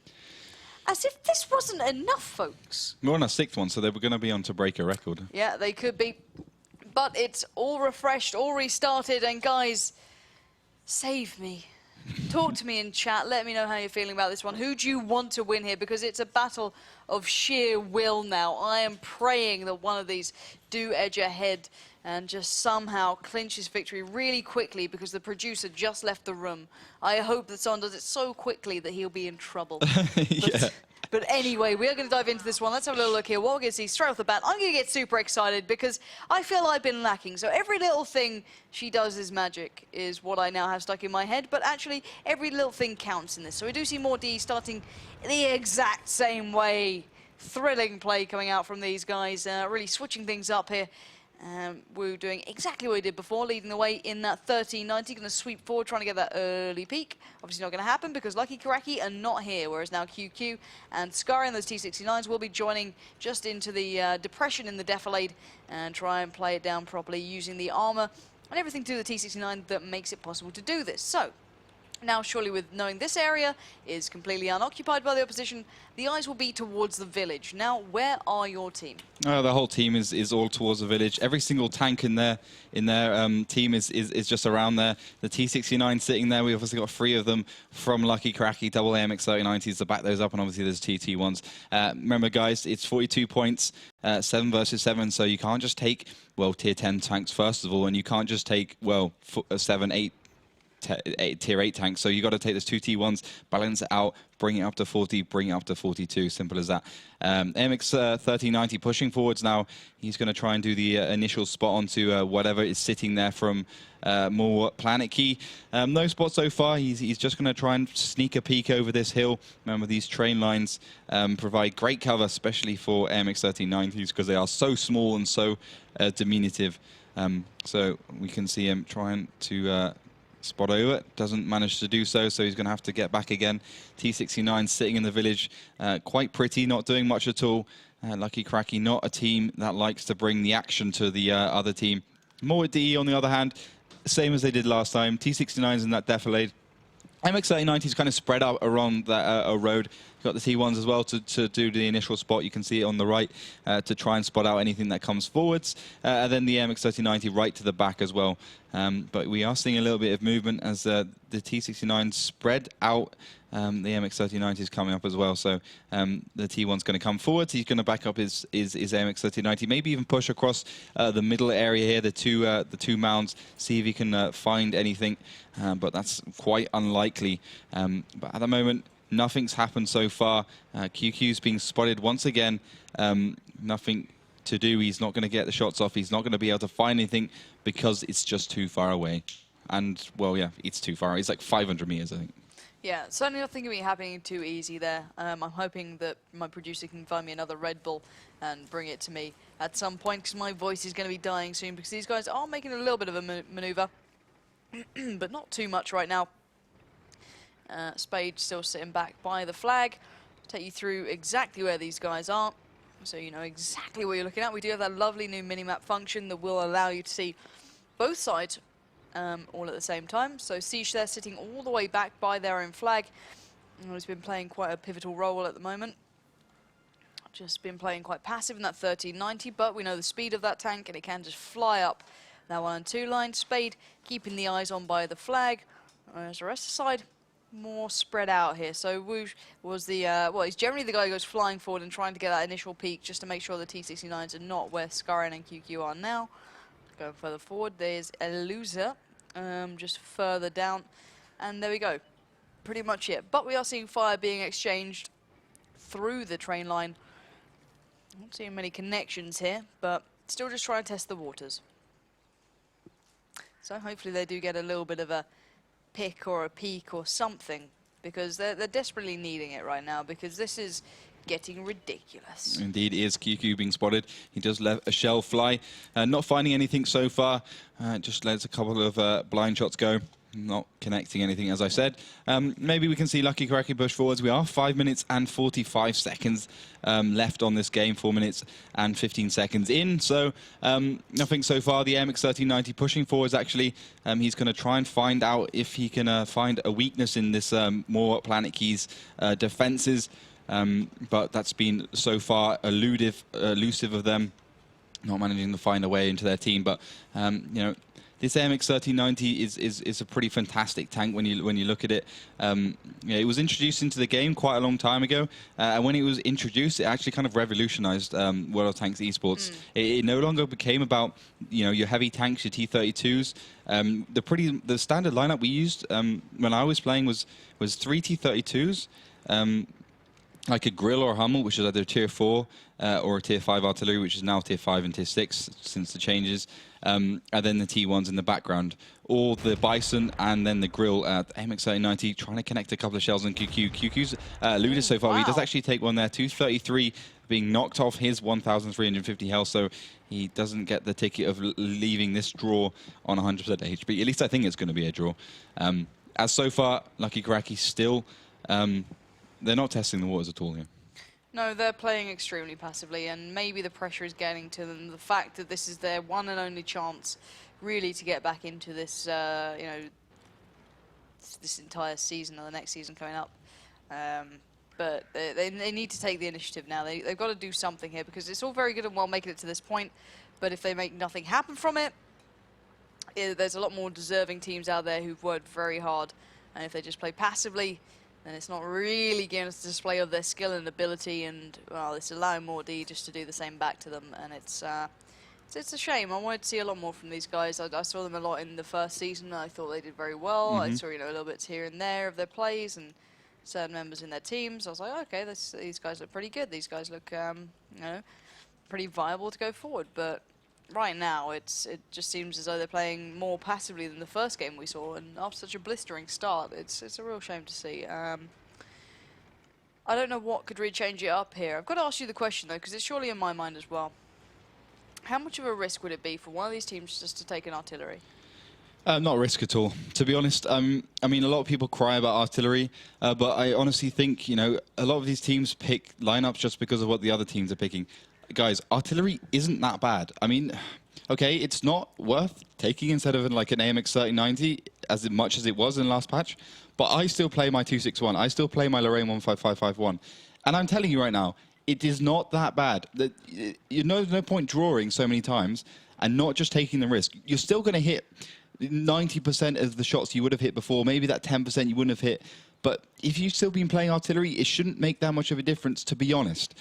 S1: As if this wasn't enough, folks.
S2: We're on our 6th one, so they were going to be on to break a record.
S1: Yeah, they could be. But it's all refreshed, all restarted, and guys, save me. Talk to me in chat. Let me know how you're feeling about this one. Who do you want to win here? Because it's a battle of sheer will now. I am praying that one of these do edge ahead and just somehow clinch his victory really quickly, because the producer just left the room. I hope that someone does it so quickly that he'll be in trouble.
S2: Yeah.
S1: But anyway, we are going to dive into this one. Let's have a little look here. What we're going to see straight off the bat, I'm going to get super excited because I feel I've been lacking. So every little thing she does is magic, is what I now have stuck in my head. But actually, every little thing counts in this. So we do see moreD starting the exact same way. Thrilling play coming out from these guys, really switching things up here. Wu doing exactly what he did before, leading the way in that 1390, going to sweep forward, trying to get that early peak. Obviously not going to happen because Lucky Kuraki are not here, whereas now QQ and Skari and those T69s will be joining just into the depression in the defilade and try and play it down properly using the armor and everything to the T69 that makes it possible to do this. So, now, surely with knowing this area is completely unoccupied by the opposition, the eyes will be towards the village. Now, where are your team?
S2: The whole team is all towards the village. Every single tank in their team is just around there. The T69 sitting there, we obviously got 3 of them from Lucky Kuraki, double AMX 3090s to back those up, and obviously there's TT1s. Remember, guys, it's 42 points, 7 versus 7, so you can't just take, well, tier 10 tanks first of all, and you can't just take, well, 7, 8, tier 8 tanks, so you got to take those 2 T1s, balance it out, bring it up to 40, bring it up to 42, simple as that. AMX 3090 pushing forwards now. He's going to try and do the initial spot onto whatever is sitting there from moreWot Planet Key. No spot so far. He's just going to try and sneak a peek over this hill. Remember, these train lines provide great cover, especially for AMX 3090s, because they are so small and so diminutive. So we can see him trying to spot over it, doesn't manage to do so, so he's going to have to get back again. T69 sitting in the village, quite pretty, not doing much at all. Lucky Kuraki, not a team that likes to bring the action to the other team. moreD, on the other hand, same as they did last time. T69's in that defilade. MX 3090 is kind of spread out around that road. Got the T1s as well to do the initial spot. You can see it on the right to try and spot out anything that comes forwards. And then the MX 3090 right to the back as well. But we are seeing a little bit of movement as the T69 spread out. The MX 3090 is coming up as well. So the T1's going to come forward. He's going to back up his MX 3090. Maybe even push across the middle area here, the two mounds, see if he can find anything. But that's quite unlikely. But at the moment, nothing's happened so far. QQ's being spotted once again. Nothing to do. He's not going to get the shots off. He's not going to be able to find anything because it's just too far away. And, well, yeah, it's too far. It's like 500 meters, I think.
S1: Yeah, certainly not thinking of it happening too easy there. I'm hoping that my producer can find me another Red Bull and bring it to me at some point, because my voice is going to be dying soon, because these guys are making a little bit of a maneuver, but not too much right now. Spade still sitting back by the flag. Take you through exactly where these guys are, so you know exactly what you're looking at. We do have that lovely new minimap function that will allow you to see both sides all at the same time. So Siege there sitting all the way back by their own flag. He's been playing quite a pivotal role at the moment. Just been playing quite passive in that 1390, but we know the speed of that tank and it can just fly up that 1 and 2 line. Spade keeping the eyes on by the flag, whereas the rest of the side more spread out here. So Woosh was the, well, he's generally the guy who goes flying forward and trying to get that initial peak just to make sure the T-69s are not where Skyrim and QQ are now. Going further forward, there's a loser. Just further down, and there we go. Pretty much it. But we are seeing fire being exchanged through the train line. Not seeing many connections here, but still just trying to test the waters. So hopefully they do get a little bit of a pick or a peak or something, because they're desperately needing it right now, because this is getting ridiculous.
S2: Indeed, it is QQ being spotted. He does let a shell fly. Not finding anything so far. Just lets a couple of blind shots go. Not connecting anything, as I said. Maybe we can see Lucky Kuraki push forwards. We are 5 minutes and 45 seconds left on this game. 4 minutes and 15 seconds in. So nothing so far. The AMX 1390 pushing forwards, actually. He's going to try and find out if he can find a weakness in this more Planet Keys defenses. But that's been so far elusive of them, not managing to find a way into their team. But you know, this AMX 1390 is a pretty fantastic tank when you look at it. Yeah, it was introduced into the game quite a long time ago, and when it was introduced, it actually kind of revolutionized World of Tanks esports. It no longer became about, you know, your heavy tanks, your T-32s. The standard lineup we used when I was playing was 3 T-32s. Like a Grill or a Hummel, which is either Tier 4 or a Tier 5 artillery, which is now Tier 5 and Tier 6 since the changes, and then the T1s in the background, or the Bison, and then the Grill at AMX 1390, trying to connect a couple of shells on QQ. QQ's eluded so far. Wow. He does actually take one there, 233, being knocked off his 1,350 health, so he doesn't get the ticket of leaving this draw on 100% HP. At least I think it's going to be a draw. As so far, Lucky Kuraki still... they're not testing the waters at all here.
S1: No, they're playing extremely passively, and maybe the pressure is getting to them. The fact that this is their one and only chance, really, to get back into this, you know, this entire season or the next season coming up. But they need to take the initiative now. They've got to do something here, because it's all very good and well making it to this point, but if they make nothing happen from it, there's a lot more deserving teams out there who've worked very hard, and if they just play passively, and it's not really giving us a display of their skill and ability, and well, it's allowing moreD just to do the same back to them, and it's a shame. I wanted to see a lot more from these guys. I saw them a lot in the first season. I thought they did very well. I saw, you know, a little bit here and there of their plays and certain members in their teams. I was like, okay, these guys look pretty good. These guys look, you know, pretty viable to go forward. But right now, it just seems as though they're playing more passively than the first game we saw, and after such a blistering start, it's a real shame to see. I don't know what could really change it up here. I've got to ask you the question, though, because it's surely in my mind as well. How much of a risk would it be for one of these teams just to take an artillery?
S2: Not a risk at all, to be honest. I mean, a lot of people cry about artillery, but I honestly think, you know, a lot of these teams pick lineups just because of what the other teams are picking. Guys, artillery isn't that bad. I mean, okay, it's not worth taking instead of like an AMX 1390 as much as it was in the last patch, but I still play my 261. I still play my Lorraine 15551. And I'm telling you right now, it is not that bad. You know, there's no point drawing so many times and not just taking the risk. You're still going to hit 90% of the shots you would have hit before, maybe that 10% you wouldn't have hit. But if you've still been playing artillery, it shouldn't make that much of a difference, to be honest.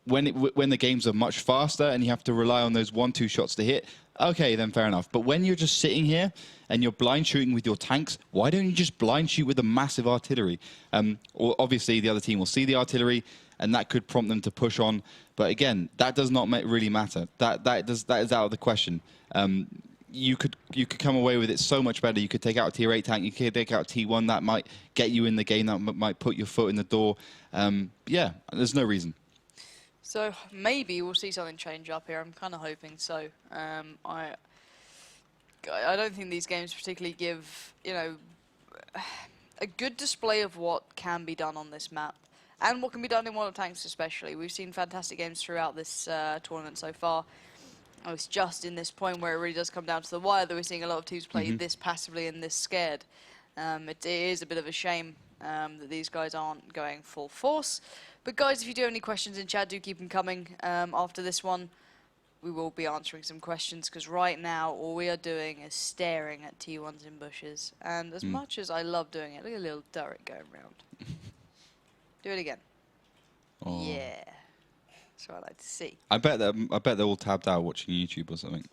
S2: When the games are much faster and you have to rely on those 1-2 shots to hit, okay, then fair enough. But when you're just sitting here and you're blind shooting with your tanks, why don't you just blind shoot with a massive artillery? Or obviously, the other team will see the artillery and that could prompt them to push on. But again, that does not really matter. That is out of the question. You could come away with it so much better. You could take out a tier 8 tank. You could take out T1. That might get you in the game. That might put your foot in the door. Yeah, there's no reason.
S1: So maybe we'll see something change up here. I'm kind of hoping so. I don't think these games particularly give, you know, a good display of what can be done on this map. And what can be done in World of Tanks especially. We've seen fantastic games throughout this tournament so far. Oh, it's just in this point where it really does come down to the wire that we're seeing a lot of teams play this passively and this scared. It is a bit of a shame that these guys aren't going full force. But guys, if you do have any questions in chat, do keep them coming. After this one, we will be answering some questions, because right now all we are doing is staring at T1s in bushes. And as much as I love doing it, look at a little turret going around. Do it again. Oh. Yeah. That's what I like to see.
S2: I bet they're all tabbed out watching YouTube or something.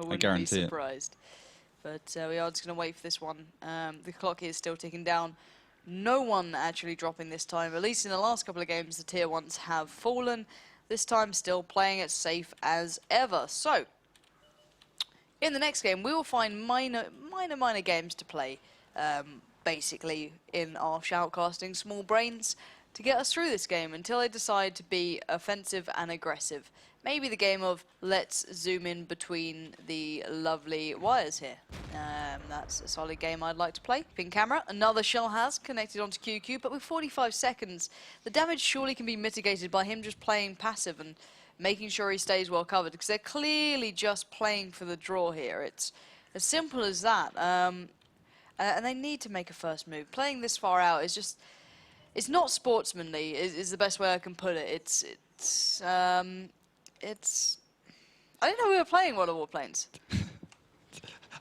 S1: I
S2: guarantee
S1: be surprised. But we are just going to wait for this one. The clock is still ticking down. No one actually dropping this time. At least in the last couple of games, the tier 1s have fallen. This time, still playing it safe as ever. So, in the next game, we will find minor games to play, basically, in our shoutcasting small brains, to get us through this game until they decide to be offensive and aggressive. Maybe the game of let's zoom in between the lovely wires here. That's a solid game I'd like to play. Ping camera, another shell has connected onto QQ, but with 45 seconds, the damage surely can be mitigated by him just playing passive and making sure he stays well covered, because they're clearly just playing for the draw here. It's as simple as that. And they need to make a first move. Playing this far out is just... It's not sportsmanly, is the best way I can put it. It's I didn't know we were playing World of Warplanes.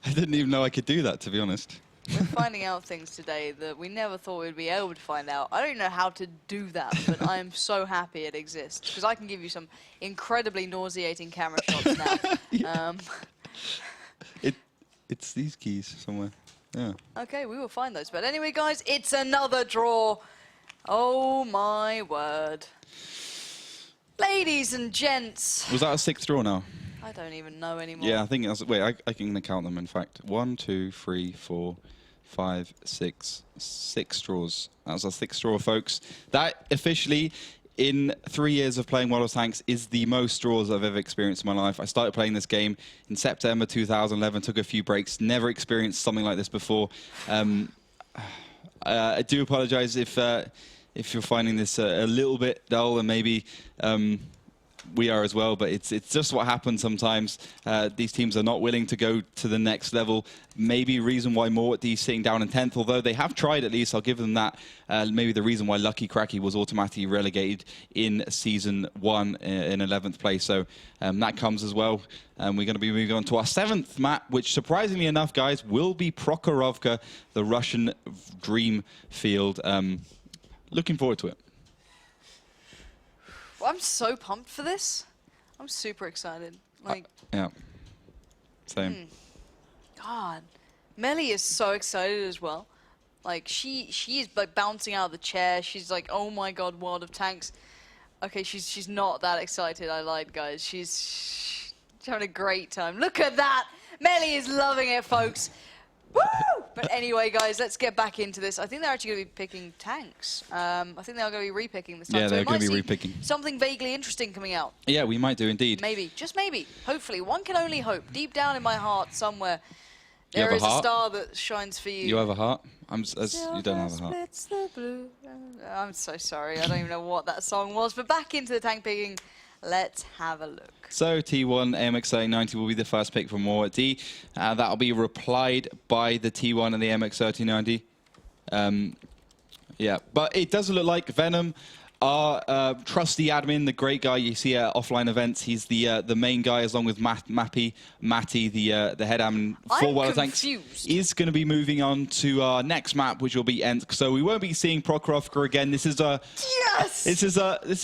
S2: I didn't even know I could do that, to be honest.
S1: We're finding out things today that we never thought we'd be able to find out. I don't know how to do that, but I am so happy it exists, because I can give you some incredibly nauseating camera shots now.
S2: It's these keys somewhere. Yeah.
S1: Okay, we will find those. But anyway, guys, it's another draw. Oh my word. Ladies and gents.
S2: Was that a 6th draw now?
S1: I don't even know anymore.
S2: Yeah, I think that's... Wait, I can count them, in fact. 1, 2, 3, 4, 5, 6. 6 draws. That was our 6th draw, folks. That officially, in 3 years of playing World of Tanks, is the most draws I've ever experienced in my life. I started playing this game in September 2011, took a few breaks, never experienced something like this before. I do apologize if you're finding this a little bit dull, and maybe we are as well, but it's just what happens sometimes. These teams are not willing to go to the next level. Maybe reason why moreWot is sitting down in 10th, although they have tried at least, I'll give them that. Maybe the reason why Kuraki was automatically relegated in Season 1 in 11th place. So that comes as well. We're going to be moving on to our 7th map, which surprisingly enough, guys, will be Prokhorovka, the Russian dream field. Looking forward to it.
S1: Well, I'm so pumped for this. I'm super excited. Like,
S2: yeah. Same.
S1: God, Melly is so excited as well. Like she is like bouncing out of the chair. She's like, oh my god, World of Tanks. Okay, she's not that excited. I lied, guys. She's having a great time. Look at that. Melly is loving it, folks. Woo! But anyway, guys, let's get back into this. I think they're actually going to be picking tanks. I think they're going to be repicking this time.
S2: Yeah,
S1: so
S2: they're going to be repicking.
S1: Something vaguely interesting coming out.
S2: Yeah, we might do indeed.
S1: Maybe, just maybe. Hopefully, one can only hope. Deep down in my heart, somewhere, there is a star that shines for you.
S2: You have a heart? You don't have a heart.
S1: The blue. I'm so sorry. I don't even know what that song was. But back into the tank picking. Let's have a look.
S2: So T1 AMX3090 will be the first pick from moreWot. That'll be replied by the T1 and the AMX3090. Yeah, but it doesn't look like Venom, our trusty admin, the great guy you see at offline events. He's the main guy, along with Matty, the head admin for World of Tanks. Is going to be moving on to our next map, which will be Ensk. So we won't be seeing Prokhorovka again. This is a This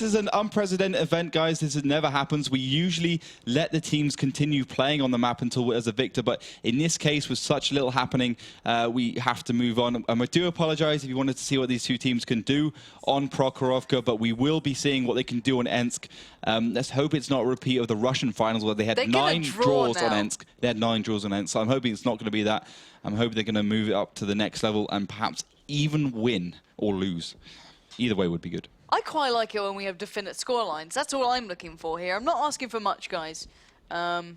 S2: is an unprecedented event, guys. This never happens. We usually let the teams continue playing on the map until as a victor, but in this case, with such little happening, we have to move on. I do apologize if you wanted to see what these two teams can do on Prokhorovka, but we will be seeing what they can do on Ensk. Let's hope it's not a repeat of the Russian finals where they had 9 draws on Ensk. They had 9 draws on Ensk, so I'm hoping it's not going to be that. I'm hoping they're going to move it up to the next level and perhaps even win or lose. Either way would be good.
S1: I quite like it when we have definite scorelines. That's all I'm looking for here. I'm not asking for much, guys. But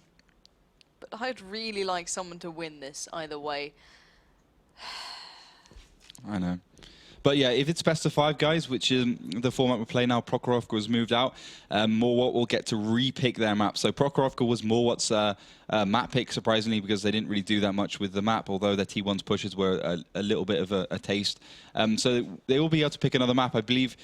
S1: I'd really like someone to win this either way.
S2: I know. But yeah, if it's best of 5, guys, which is the format we play now, Prokhorovka was moved out. moreWot will get to re-pick their map. So Prokhorovka was moreWot's map pick, surprisingly, because they didn't really do that much with the map, although their T1's pushes were a little bit of a taste. So they will be able to pick another map. I believe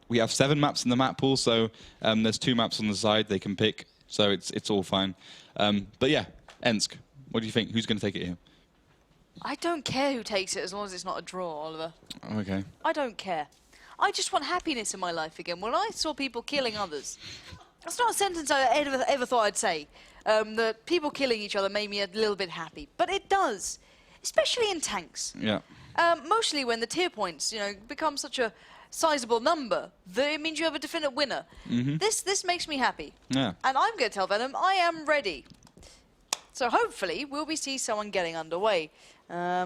S2: we have 7 maps in the map pool, so there's 2 maps on the side they can pick. So it's all fine. But yeah, Ensk, what do you think? Who's going to take it here?
S1: I don't care who takes it as long as it's not a draw, Oliver.
S2: Okay.
S1: I don't care. I just want happiness in my life again. When I saw people killing others, that's not a sentence I ever thought I'd say. That people killing each other made me a little bit happy. But it does, especially in tanks.
S2: Yeah.
S1: Mostly when the tier points, become such a sizable number, that it means you have a definite winner. This makes me happy.
S2: Yeah.
S1: And I'm going to tell Venom, I am ready. So hopefully we'll see someone getting underway.
S2: Yeah,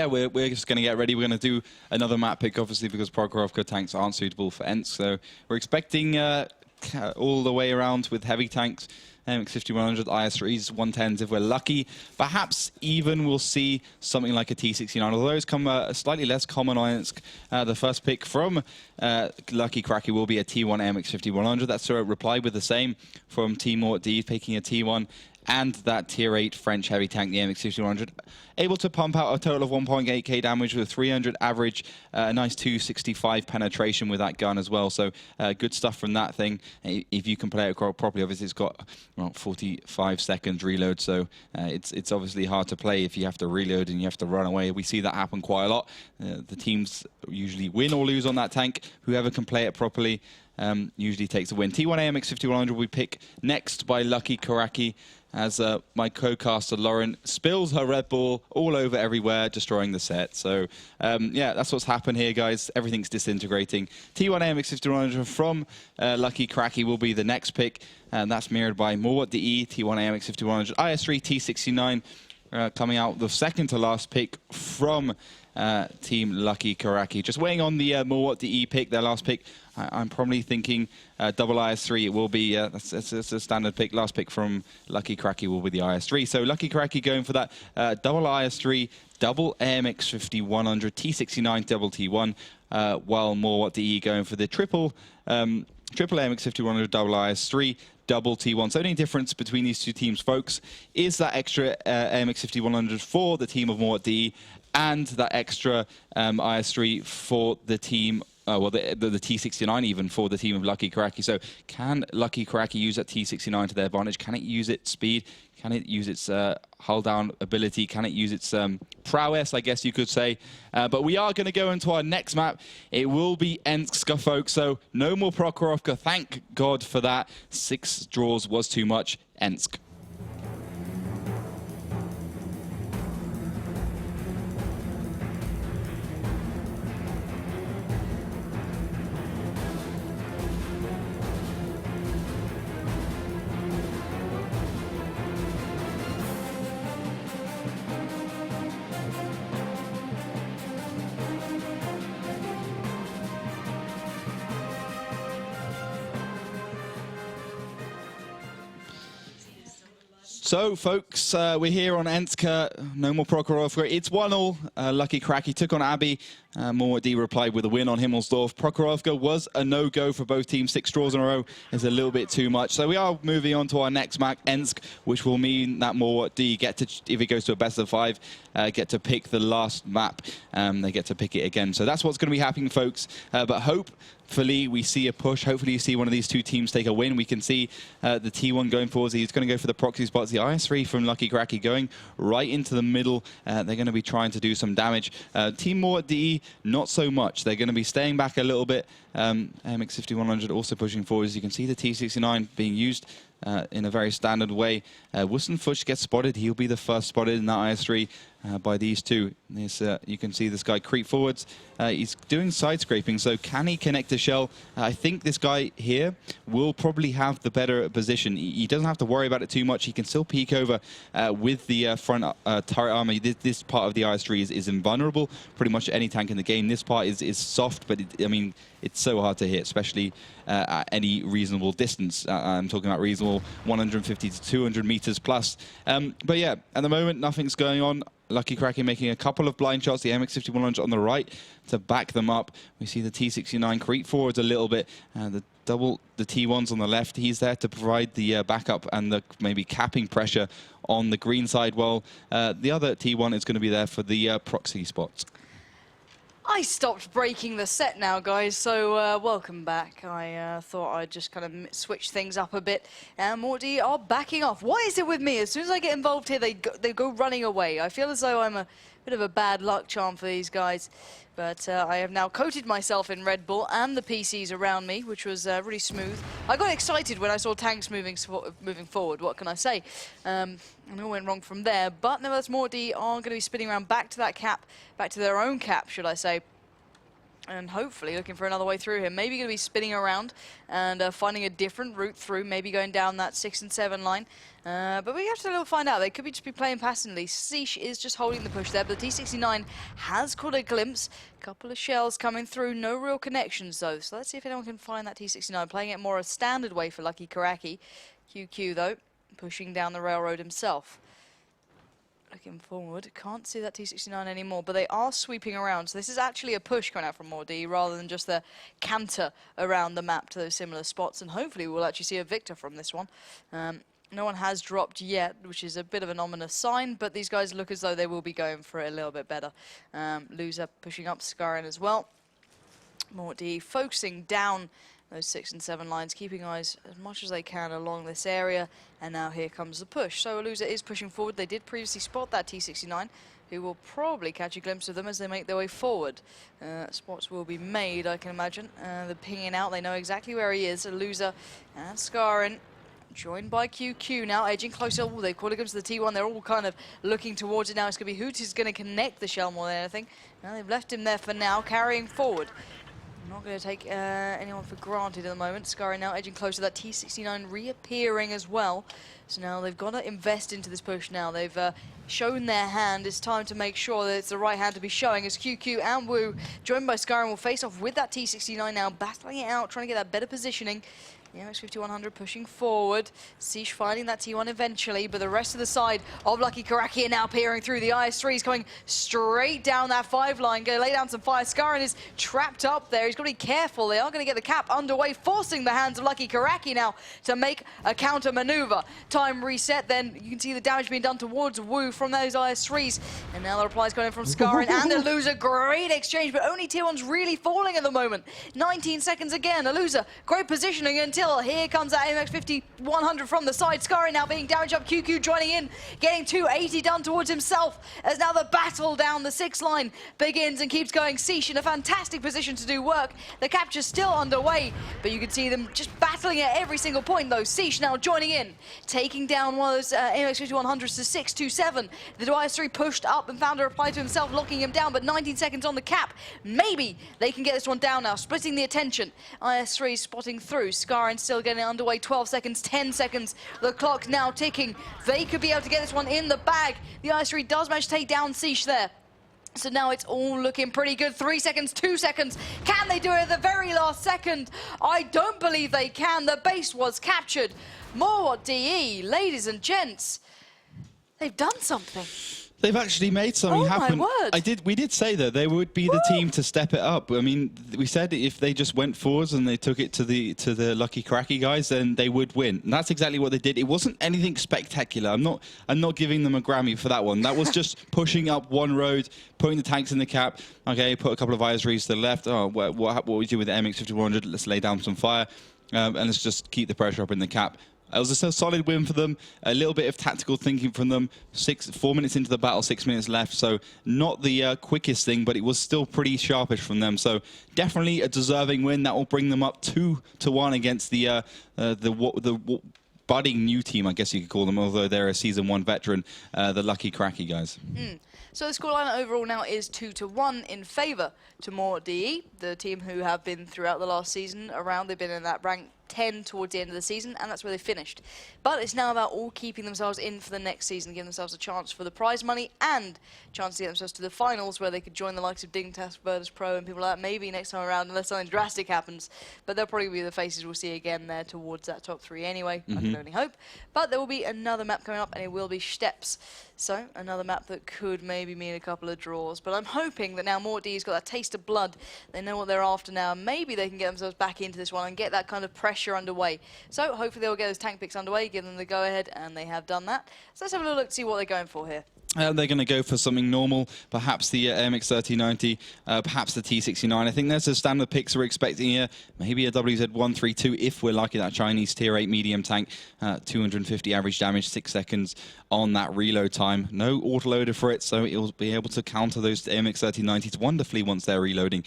S2: we're just going to get ready. We're going to do another map pick, obviously, because Prokhorovka tanks aren't suitable for Ensk. So we're expecting all the way around with heavy tanks, MX5100, IS3s, 110s if we're lucky. Perhaps even we'll see something like a T69, although it's come slightly less common on Ensk. The first pick from Lucky Kuraki will be a T1 MX5100. That's a reply with the same from Team moreWot, picking a T1. And that tier 8 French heavy tank, the MX5100, able to pump out a total of 1.8k damage with 300 average, a nice 265 penetration with that gun as well. So good stuff from that thing. If you can play it properly, obviously it's got 45 seconds reload, so it's obviously hard to play if you have to reload and you have to run away. We see that happen quite a lot. The teams usually win or lose on that tank. Whoever can play it properly usually takes the win. T1 AMX5100 we pick next by Lucky Kuraki, as my co-caster Lauren spills her Red Bull all over everywhere, destroying the set. So yeah, that's what's happened here, guys. Everything's disintegrating. T1 AMX5100 from Lucky Kuraki will be the next pick, and that's mirrored by moreWot DE, T1 AMX5100, IS3 T69 coming out the second to last pick from Team Lucky Kuraki. Just waiting on the moreWot DE pick, their last pick. I'm probably thinking double IS3. It will be, that's a standard pick. Last pick from Lucky Kuraki will be the IS3. So Lucky Kuraki going for that double IS3, double AMX5100, T69, double T1, while moreWot DE going for the triple AMX5100, double IS3, double T1. So the only difference between these two teams, folks, is that extra AMX5100 for the team of moreWot DE and that extra IS3 for the team, well, the T69 even for the team of Lucky Kuraki. So can Lucky Kuraki use that T69 to their advantage? Can it use its speed? Can it use its hull down ability? Can it use its prowess, I guess you could say? But we are going to go into our next map. It will be Ensk, folks. So no more Prokhorovka. Thank God for that. 6 draws was too much. Ensk. So, folks, we're here on Ensk. No more Prokhorovka. It's 1-1. Lucky Kuraki took on Abbey. moreWot D replied with a win on Himmelsdorf. Prokhorovka was a no-go for both teams. 6 draws in a row is a little bit too much. So we are moving on to our next map, Ensk, which will mean that moreWot D get to, if it goes to a best of 5, get to pick the last map. They get to pick it again. So that's what's going to be happening, folks. But hopefully we see a push. Hopefully you see one of these two teams take a win. We can see the T1 going forward. He's going to go for the proxy spots. The IS3 from Lucky Kuraki going right into the middle. They're going to be trying to do some damage. Team moreWot DE, not so much. They're going to be staying back a little bit. MX5100 also pushing forward. As you can see, the T69 being used in a very standard way. Wustenfusch gets spotted. He'll be the first spotted in that IS3. by these two. This, you can see this guy creep forwards. He's doing side scraping, so can he connect the shell? I think this guy here will probably have the better position. He doesn't have to worry about it too much. He can still peek over with the front turret armor. This part of the IS-3 is invulnerable. Pretty much any tank in the game. This part is soft, but I mean, it's so hard to hit, especially at any reasonable distance. I'm talking about reasonable 150 to 200 meters plus. But yeah, at the moment, nothing's going on. Lucky Kuraki making a couple of blind shots, the MX-5100 on the right to back them up. We see the T-69 creep forwards a little bit. The T1's on the left. He's there to provide the backup and the maybe capping pressure on the green side, while the other T1 is going to be there for the proxy spots.
S1: I stopped breaking the set now, guys, so welcome back. I thought I'd just kind of switch things up a bit. And moreWot are backing off. Why is it with me? As soon as I get involved here, they go running away. I feel as though I'm a bit of a bad luck charm for these guys. But I have now coated myself in Red Bull and the PCs around me, which was really smooth. I got excited when I saw tanks moving forward, what can I say? And it all went wrong from there. But nevertheless, moreWot are going to be spinning around back to that cap, back to their own cap, should I say. And hopefully looking for another way through here. Maybe going to be spinning around and finding a different route through, maybe going down that 6 and 7 line. But we have to find out. They could just be playing passively. Siege is just holding the push there, but the T-69 has caught a glimpse. Couple of shells coming through, no real connections though. So let's see if anyone can find that T-69. Playing it more a standard way for Lucky Kuraki. QQ though, pushing down the railroad himself. Looking forward, can't see that T-69 anymore, but they are sweeping around. So this is actually a push coming out from moreWot rather than just the canter around the map to those similar spots. And hopefully we'll actually see a victor from this one. No one has dropped yet, which is a bit of an ominous sign, but these guys look as though they will be going for it a little bit better. Loser pushing up Scarring as well. moreWot focusing down those 6 and 7 lines, keeping eyes as much as they can along this area, and now here comes the push. So Loser is pushing forward. They did previously spot that T-69, who will probably catch a glimpse of them as they make their way forward. Spots will be made, I can imagine. They're pinging out, they know exactly where he is. Loser and Scarring, joined by QQ now, edging closer. Ooh, they've caught a glimpse of the T1. They're all kind of looking towards it now. It's going to be who's going to connect the shell more than anything. Now they've left him there for now, carrying forward. Not going to take anyone for granted at the moment. Scarring now edging closer. That T-69 reappearing as well. So now they've got to invest into this push now. They've shown their hand. It's time to make sure that it's the right hand to be showing, as QQ and Wu, joined by Scarring, will face off with that T-69 now, battling it out, trying to get that better positioning. The MX-5100 pushing forward. Siege finding that T1 eventually, but the rest of the side of Lucky Kuraki are now peering through. The IS-3 is coming straight down that 5 line. Going to lay down some fire. Scarring is trapped up there. He's got to be careful. They are going to get the cap underway, forcing the hands of Lucky Kuraki now to make a counter maneuver. Time reset, then you can see the damage being done towards Wu from those IS-3s. And now the replies going in from Scarring and the Loser. Great exchange, but only T1's really falling at the moment. 19 seconds again. A Loser, great positioning until here comes that MX-5100 from the side. Scarring now being damaged up. QQ joining in, getting 280 done towards himself, as now the battle down the 6 line begins and keeps going. Siege in a fantastic position to do work. The capture's still underway, but you can see them just battling at every single point though. Siege now joining in, taking down one of those MX-5100s to 627. The IS-3 pushed up and found a reply to himself, locking him down, but 19 seconds on the cap. Maybe they can get this one down now, splitting the attention. IS-3 spotting through. Scarring still getting underway. 12 seconds, 10 seconds. The clock now ticking. They could be able to get this one in the bag. The IS-3 does manage to take down Siege there. So now it's all looking pretty good. 3 seconds, 2 seconds. Can they do it at the very last second? I don't believe they can. The base was captured. moreWot DE, ladies and gents, they've done something.
S2: They've actually made something happen.
S1: My word.
S2: We did say that they would be the team to step it up. I mean, we said if they just went forwards and they took it to the Lucky Kuraki guys, then they would win. And that's exactly what they did. It wasn't anything spectacular. I'm not giving them a Grammy for that one. That was just pushing up one road, putting the tanks in the cap. Okay, put a couple of IS-3s to the left. Oh, what we do with the MX-5100? Let's lay down some fire and let's just keep the pressure up in the cap. It was a solid win for them, a little bit of tactical thinking from them. 4 minutes into the battle, 6 minutes left, so not the quickest thing, but it was still pretty sharpish from them. So definitely a deserving win. That will bring them up 2-1 against the budding new team, I guess you could call them, although they're a Season 1 veteran, the Lucky Kuraki guys.
S1: So the scoreline overall now is 2-1 in favour to moreWot, the team who have been throughout the last season around. They've been in that rank 10 towards the end of the season, and that's where they finished. But it's now about all keeping themselves in for the next season, giving themselves a chance for the prize money and a chance to get themselves to the finals, where they could join the likes of Dignitas, WoT Pro, and people like that maybe next time around, unless something drastic happens. But they'll probably be the faces we'll see again there towards that top 3 anyway. I can only hope. But there will be another map coming up, and it will be Steps. So another map that could maybe mean a couple of draws. But I'm hoping that now moreWot's got that taste of blood. They know what they're after now. Maybe they can get themselves back into this one and get that kind of pressure underway. So hopefully they'll get those tank picks underway, give them the go-ahead, and they have done that. So let's have a little look to see what they're going for here.
S2: They're going to go for something normal, perhaps the MX-3090, perhaps the T69. I think there's the standard picks we're expecting here. Maybe a WZ-132 if we're lucky, that Chinese Tier 8 medium tank. 250 average damage, 6 seconds on that reload time. No autoloader for it, so it'll be able to counter those MX-3090s wonderfully once they're reloading.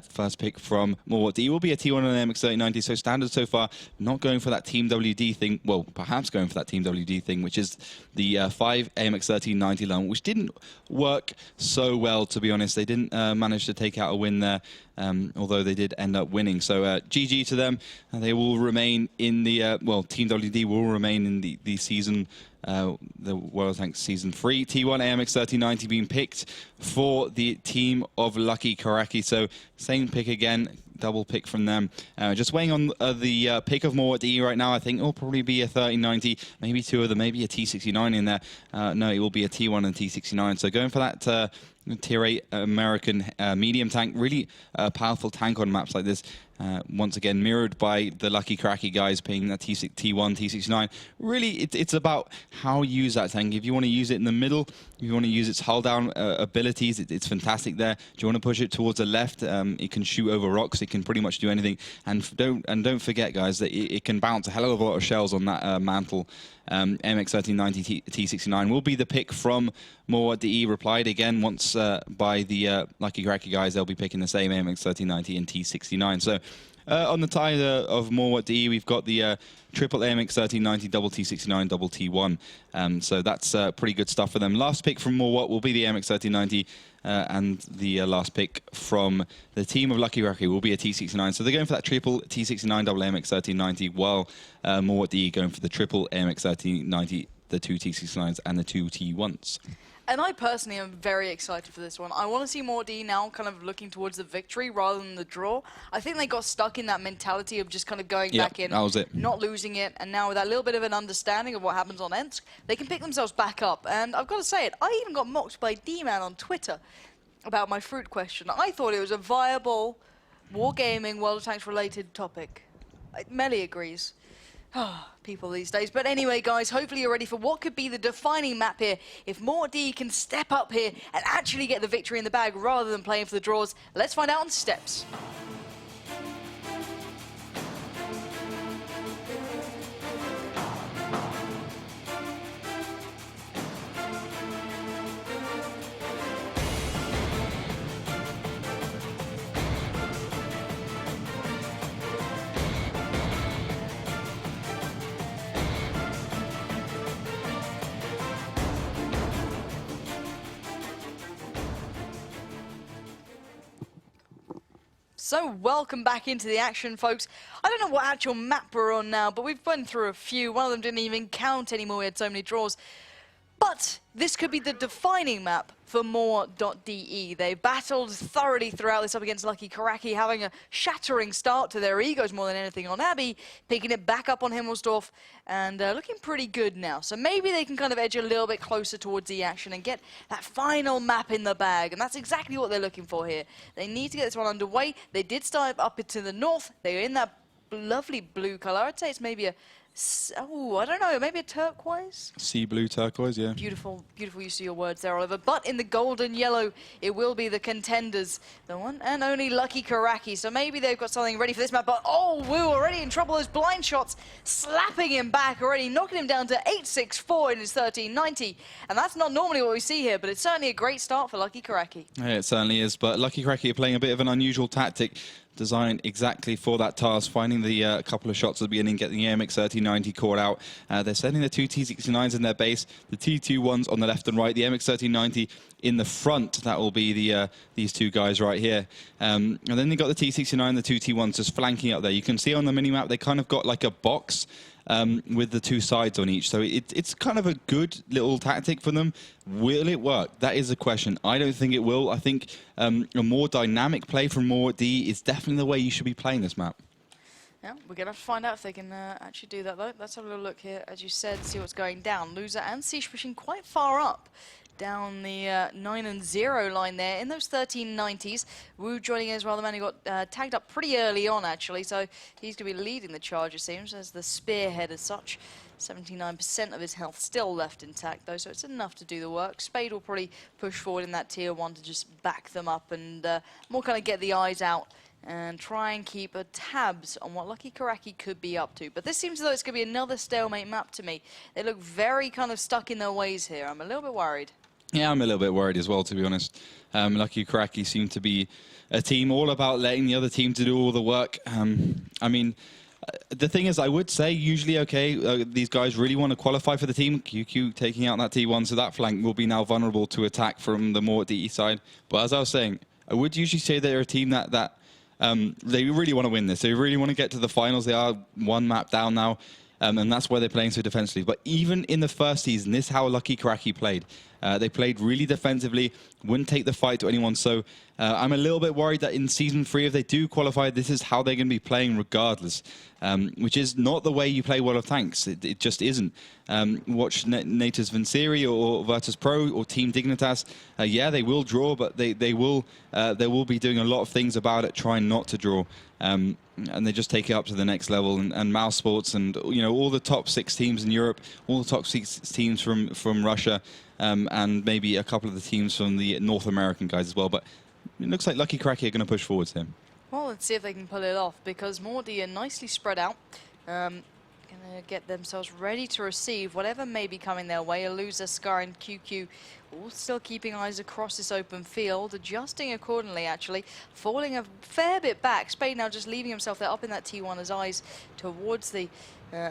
S2: First pick from moreWot. It will be a T1 and MX-3090, so standard so far. Not going for that Team WD thing. Well, perhaps going for that Team WD thing, which is the 5 MX-3090 line, which didn't work so well, to be honest. They didn't manage to take out a win there, although they did end up winning. So GG to them. They will remain in the, well, Team WD will remain in the season, the World Tanks Season 3. T1 AMX-3090 being picked for the team of Lucky Kuraki. So same pick again. Double pick from them. Just weighing on the pick of moreWot right now, I think it will probably be a 3090, maybe 2 of them, maybe a T69 in there. No, it will be a T1 and T69. So going for that Tier 8 American medium tank, really powerful tank on maps like this. Once again, mirrored by the Lucky Kuraki guys picking that T1, T69. Really, it's about how you use that tank. If you want to use it in the middle, if you want to use its hull down abilities, it's fantastic there. Do you want to push it towards the left? It can shoot over rocks. It can pretty much do anything. And don't forget, guys, that it can bounce a hell of a lot of shells on that mantle. MX-1390 T69 will be the pick from moreWot. Replied again once by the Lucky Kuraki guys. They'll be picking the same MX-1390 and T69. So on the tie of moreWot, we've got the triple MX-1390, double T69, double T1. So that's pretty good stuff for them. Last pick from moreWot will be the MX-1390, and the last pick from the team of Lucky Kuraki will be a T69. So they're going for that triple T69, double MX-1390, while moreWot going for the triple MX-1390, the 2 T69s and the 2 T1s.
S1: And I personally am very excited for this one. I want to see moreWot now kind of looking towards the victory rather than the draw. I think they got stuck in that mentality of just kind of going back in,
S2: that was it.
S1: Not losing it, and now with that little bit of an understanding of what happens on Ensk, they can pick themselves back up. And I've got to say it, I even got mocked by D-Man on Twitter about my fruit question. I thought it was a viable wargaming World of Tanks related topic. Melly agrees. People these days. But anyway, guys, hopefully you're ready for what could be the defining map here. If moreWot can step up here and actually get the victory in the bag rather than playing for the draws, let's find out on Steps. So welcome back into the action, folks. I don't know what actual map we're on now, but we've been through a few. One of them didn't even count anymore. We had so many draws. But this could be the defining map for moreWot. They battled thoroughly throughout this up against Lucky Kuraki, having a shattering start to their egos more than anything on Abby, picking it back up on Himmelsdorf, and looking pretty good now. So maybe they can kind of edge a little bit closer towards the action and get that final map in the bag, and that's exactly what they're looking for here. They need to get this one underway. They did start up into the north. They're in that lovely blue color. I'd say it's maybe a I don't know, maybe a turquoise?
S2: Sea blue turquoise, yeah.
S1: Beautiful, beautiful use of your words there, Oliver. But in the golden yellow, it will be the contenders, the one and only Lucky Kuraki. So maybe they've got something ready for this map. But oh, Wu already in trouble. Those blind shots slapping him back already, knocking him down to 864 in his 1390. And that's not normally what we see here, but it's certainly a great start for Lucky Kuraki.
S2: Yeah, it certainly is. But Lucky Kuraki are playing a bit of an unusual tactic. designed exactly for that task, finding the couple of shots at the beginning, getting the AMX 1390 caught out. They're sending the two T69s in their base, the T21s on the left and right, the MX 1390 in the front. That will be the these two guys right here. And then they got the T69 and the two T1s just flanking up there. You can see on the minimap they kind of got like a box with the two sides on each. So it's kind of a good little tactic for them. Will it work? That is a question. I don't think it will. I think a more dynamic play from moreWot is definitely the way you should be playing this map.
S1: Yeah, we're going to have to find out if they can actually do that, though. Let's have a little look here, as you said, see what's going down. Loser and Siege pushing quite far up down the 9 and 0 line there in those 1390s. WoT joining as well. The man who got tagged up pretty early on, actually, so he's going to be leading the charge, it seems, as the spearhead as such. 79% of his health still left intact, though, so it's enough to do the work. Spade will probably push forward in that tier 1 to just back them up and more kind of get the eyes out and try and keep tabs on what Lucky Kuraki could be up to. But this seems as though it's going to be another stalemate map to me. They look very kind of stuck in their ways here. I'm a little bit worried. Yeah,
S2: I'm a little bit worried as well, to be honest. Lucky Kuraki seem to be a team all about letting the other team to do all the work. I mean, the thing is, I would say usually, okay, these guys really want to qualify for the team. QQ taking out that T1, so that flank will be now vulnerable to attack from the moreWot DE side. But as I was saying, I would usually say they're a team that they really want to win this. They really want to get to the finals. They are one map down now, and that's why they're playing so defensively. But even in the first season, this is how Lucky Kuraki played. They played really defensively, wouldn't take the fight to anyone. So I'm a little bit worried that in Season 3, if they do qualify, this is how they're going to be playing regardless, which is not the way you play World of Tanks. It just isn't. Watch Natus Vincere or Virtus Pro or Team Dignitas. Yeah, they will draw, but they will be doing a lot of things about it, trying not to draw. And they just take it up to the next level. And Mouse Sports and all the top 6 teams in Europe, all the top 6 teams from Russia, and maybe a couple of the teams from the North American guys as well. But it looks like Lucky Kuraki are going to push forwards here.
S1: Well, let's see if they can pull it off, because moreWot are nicely spread out. Going to get themselves ready to receive whatever may be coming their way. A loser, Scar and QQ all still keeping eyes across this open field, adjusting accordingly, actually. Falling a fair bit back. Spade now just leaving himself there up in that T1 as eyes towards the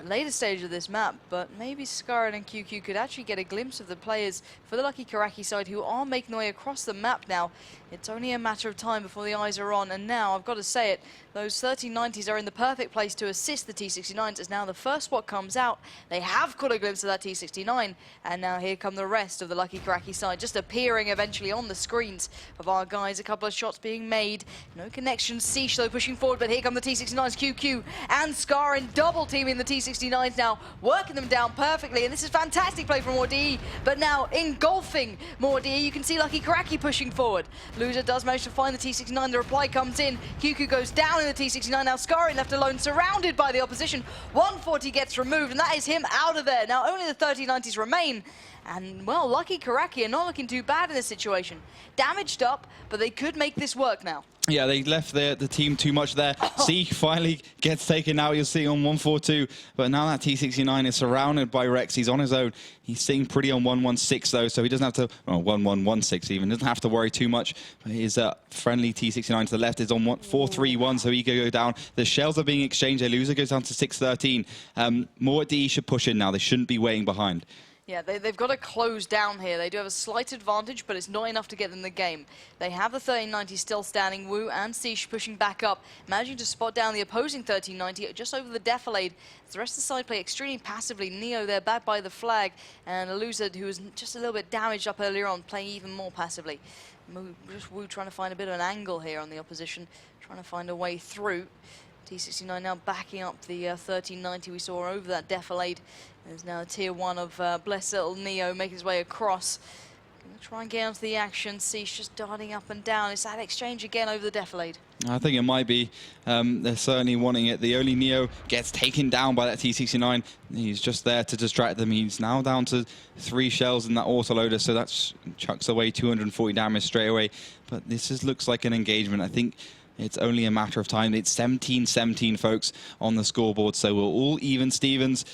S1: later stage of this map, but maybe Scar and QQ could actually get a glimpse of the players for the Lucky Kuraki side who are making their way across the map now. It's only a matter of time before the eyes are on, and now, I've got to say it, those 1390s are in the perfect place to assist the T69s, as now the first SWAT comes out. They have caught a glimpse of that T69, and now here come the rest of the Lucky Kuraki side, just appearing eventually on the screens of our guys. A couple of shots being made, no connection. Siege though pushing forward, but here come the T69s, QQ and Scar, and double teaming the T69s now, working them down perfectly, and this is fantastic play from moreWot, but now engulfing moreWot. You can see Lucky Kuraki pushing forward. Loser does manage to find the T69, the reply comes in, QQ goes down in the T69, now Scar left alone, surrounded by the opposition. 140 gets removed, and that is him out of there. Now only the 1390s remain, and well, Lucky Kuraki are not looking too bad in this situation. Damaged up, but they could make this work now.
S2: Yeah, they left the team too much there. Zeke finally gets taken out. You'll see on 142. But now that T69 is surrounded by Rex. He's on his own. He's sitting pretty on 116, though, so he doesn't have to, well, 1116 even, doesn't have to worry too much. His friendly T69 to the left is on 431, so he can go down. The shells are being exchanged. A loser goes down to 613. moreWot should push in now. They shouldn't be waiting behind.
S1: Yeah, they've got to close down here. They do have a slight advantage, but it's not enough to get them the game. They have the 1390 still standing. WoT and Siege pushing back up, managing to spot down the opposing 1390 just over the defilade. The rest of the side play extremely passively. Neo there, back by the flag, and a loser who was just a little bit damaged up earlier on, playing even more passively. Just WoT trying to find a bit of an angle here on the opposition, trying to find a way through. T69 now backing up the 1390 we saw over that defilade. There's now a tier 1 of blessed little Neo making his way across. Gonna try and get onto the action. Siege just darting up and down. It's that exchange again over the defilade.
S2: I think it might be. They're certainly wanting it. The only Neo gets taken down by that T69. He's just there to distract them. He's now down to 3 shells in that autoloader, so that chucks away 240 damage straight away. But this looks like an engagement. I think it's only a matter of time. It's 17-17, folks, on the scoreboard. So we're all even Stevens.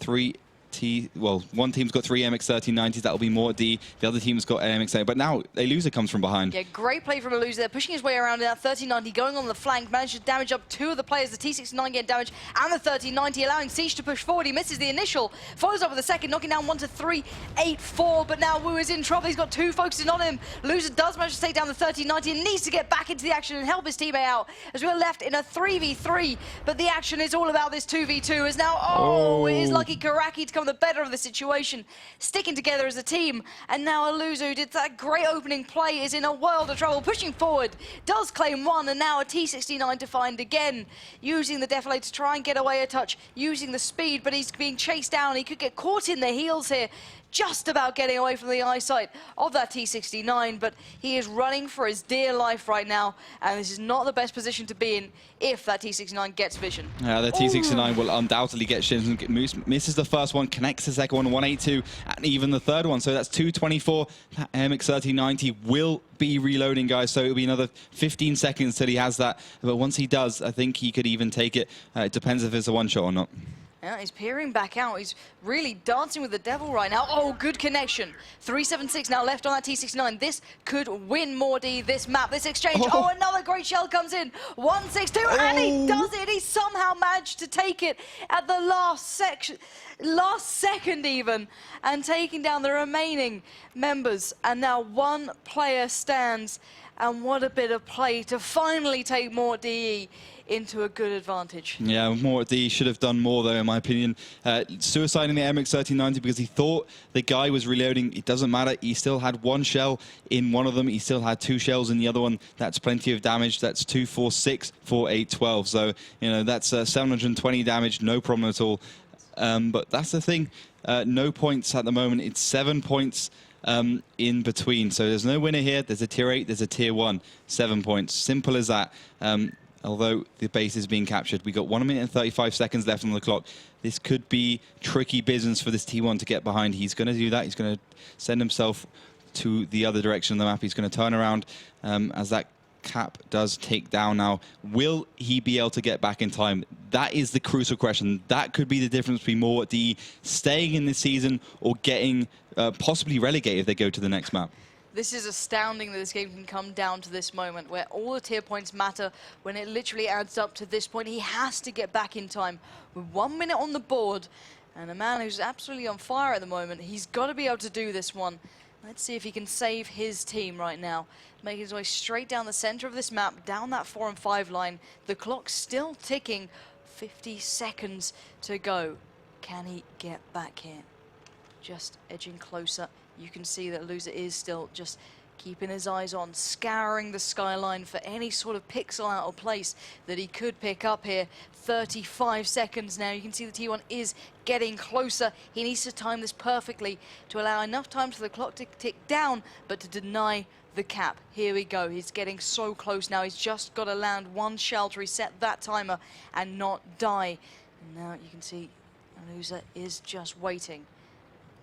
S2: 3 one team's got 3 MX-1390s. That'll be moreWot. The other team's got an MX-8. But now a loser comes from behind.
S1: Yeah, great play from a loser there, pushing his way around in that 1390, going on the flank, managed to damage up 2 of the players. The T69 getting damaged, and the 1390 allowing Siege to push forward. He misses the initial, follows up with the second, knocking down 1 to 3, 8-4. But now Wu is in trouble. He's got 2 focusing on him. Loser does manage to take down the 1390 and needs to get back into the action and help his teammate out, as we're left in a 3v3. But the action is all about this 2v2, as now, it is lucky Kuraki to come the better of the situation, sticking together as a team. And now a loser who did that great opening play is in a world of trouble, pushing forward, does claim 1, and now a T69 to find again, using the defilade to try and get away a touch, using the speed, but he's being chased down. He could get caught in the heels here, just about getting away from the eyesight of that T69, but he is running for his dear life right now, and this is not the best position to be in if that T69 gets vision.
S2: Yeah, the T69 will undoubtedly get shins and misses the first one, connects the second one, 182, and even the third one, so that's 224. That MX-1390 will be reloading, guys, so it'll be another 15 seconds till he has that, but once he does, I think he could even take it. It depends if it's a one-shot or not.
S1: Yeah, he's peering back out. He's really dancing with the devil right now. Oh, good connection. 376 now left on that T69. This could win moreWot this map, this exchange. Oh, another great shell comes in. 162, and he does it. He somehow managed to take it at the last second even, and taking down the remaining members. And now 1 player stands, and what a bit of play to finally take moreWot into a good advantage.
S2: Yeah, moreWot should have done more, though, in my opinion. Suiciding the MX-1390 because he thought the guy was reloading. It doesn't matter. He still had 1 shell in one of them. He still had 2 shells in the other one. That's plenty of damage. That's 2, 4, 6, 4, 8, 12. So, you know, that's 720 damage. No problem at all. But that's the thing. No points at the moment. It's 7 points in between. So there's no winner here. There's a tier 8. There's a tier 1. 7 points. Simple as that. Although the base is being captured. We got 1 minute and 35 seconds left on the clock. This could be tricky business for this T1 to get behind. He's going to do that. He's going to send himself to the other direction of the map. He's going to turn around as that cap does take down now. Will he be able to get back in time? That is the crucial question. That could be the difference between moreWot staying in this season or getting possibly relegated if they go to the next map.
S1: This is astounding that this game can come down to this moment where all the tier points matter when it literally adds up to this point. He has to get back in time with 1 minute on the board, and a man who's absolutely on fire at the moment. He's got to be able to do this one. Let's see if he can save his team right now. Making his way straight down the center of this map, down that 4 and 5 line. The clock's still ticking. 50 seconds to go. Can he get back here? Just edging closer. You can see that loser is still just keeping his eyes on, scouring the skyline for any sort of pixel out of place that he could pick up here. 35 seconds now. You can see the T1 is getting closer. He needs to time this perfectly to allow enough time for the clock to tick down, but to deny the cap. Here we go. He's getting so close now. He's just got to land 1 shell to reset that timer and not die. And now you can see loser is just waiting.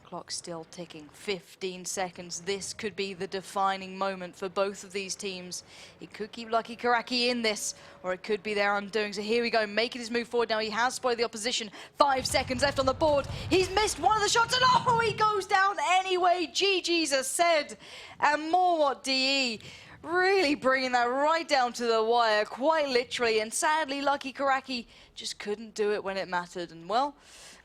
S1: Clock still ticking. 15 seconds. This could be the defining moment for both of these teams. It could keep lucky Kuraki in this, or it could be their undoing. So here we go, making his move forward now. He has spotted the opposition. 5 seconds left on the board. He's missed one of the shots, and oh, he goes down anyway. GG's are said. And moreWot really bringing that right down to the wire, quite literally. And sadly, lucky Kuraki just couldn't do it when it mattered. And well,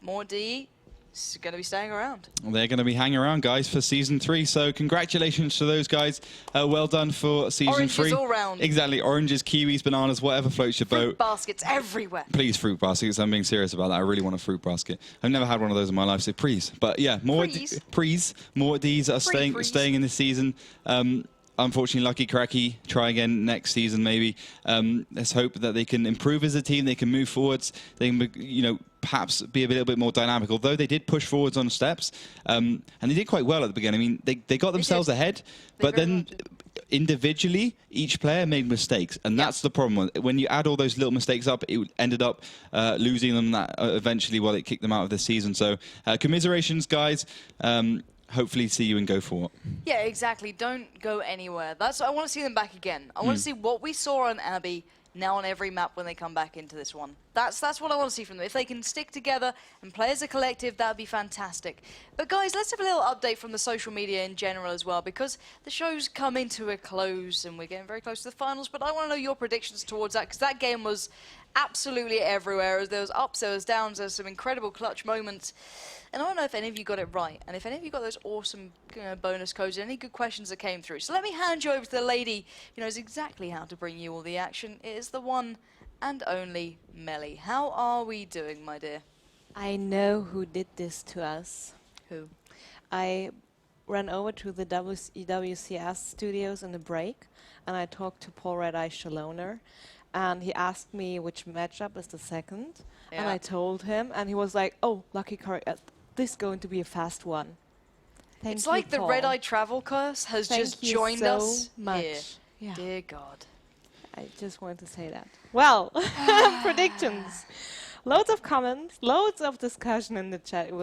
S1: moreWot is going to be staying around.
S2: They're going to be hanging around, guys, for Season 3. So congratulations to those guys. Well done for Season 3.
S1: Oranges all round.
S2: Exactly. Oranges, kiwis, bananas, whatever floats your boat.
S1: Fruit baskets everywhere.
S2: Please, fruit baskets. I'm being serious about that. I really want a fruit basket. I've never had one of those in my life, so please. But yeah, moreWot are staying in this season. Unfortunately, lucky Kuraki try again next season maybe. Let's hope that they can improve as a team. They can move forwards. They can, you know, perhaps be a little bit more dynamic. Although they did push forwards on steps, and they did quite well at the beginning. I mean, they got themselves ahead, but then individually, each player made mistakes, and that's the problem. When you add all those little mistakes up, it ended up losing them. That eventually, well, it kicked them out of the season. So, commiserations, guys. Hopefully see you and go for it.
S1: Yeah, exactly. Don't go anywhere. I want to see them back again. I want to see what we saw on Abby now on every map when they come back into this one. That's what I want to see from them. If they can stick together and play as a collective, that would be fantastic. But guys, let's have a little update from the social media in general as well, because the show's come into a close and we're getting very close to the finals, but I want to know your predictions towards that, because that game was absolutely everywhere. There was ups, there was downs, there was some incredible clutch moments. And I don't know if any of you got it right, and if any of you got those awesome bonus codes, any good questions that came through. So let me hand you over to the lady who knows exactly how to bring you all the action. It is the one and only Melly. How are we doing, my dear?
S3: I know who did this to us.
S1: Who?
S3: I ran over to the WCS studios in the break, and I talked to Paul Red Eye Shaloner, and he asked me which matchup is the second, and I told him, and he was like, "Oh, Lucky Kuraki, this is going to be a fast one." Thank
S1: It's
S3: you,
S1: like the
S3: Paul.
S1: Red Eye Travel Curse has just joined
S3: so
S1: us
S3: much.
S1: here.
S3: Yeah.
S1: Dear God.
S3: I just wanted to say that. Well, predictions. Loads of comments, loads of discussion in the chat. It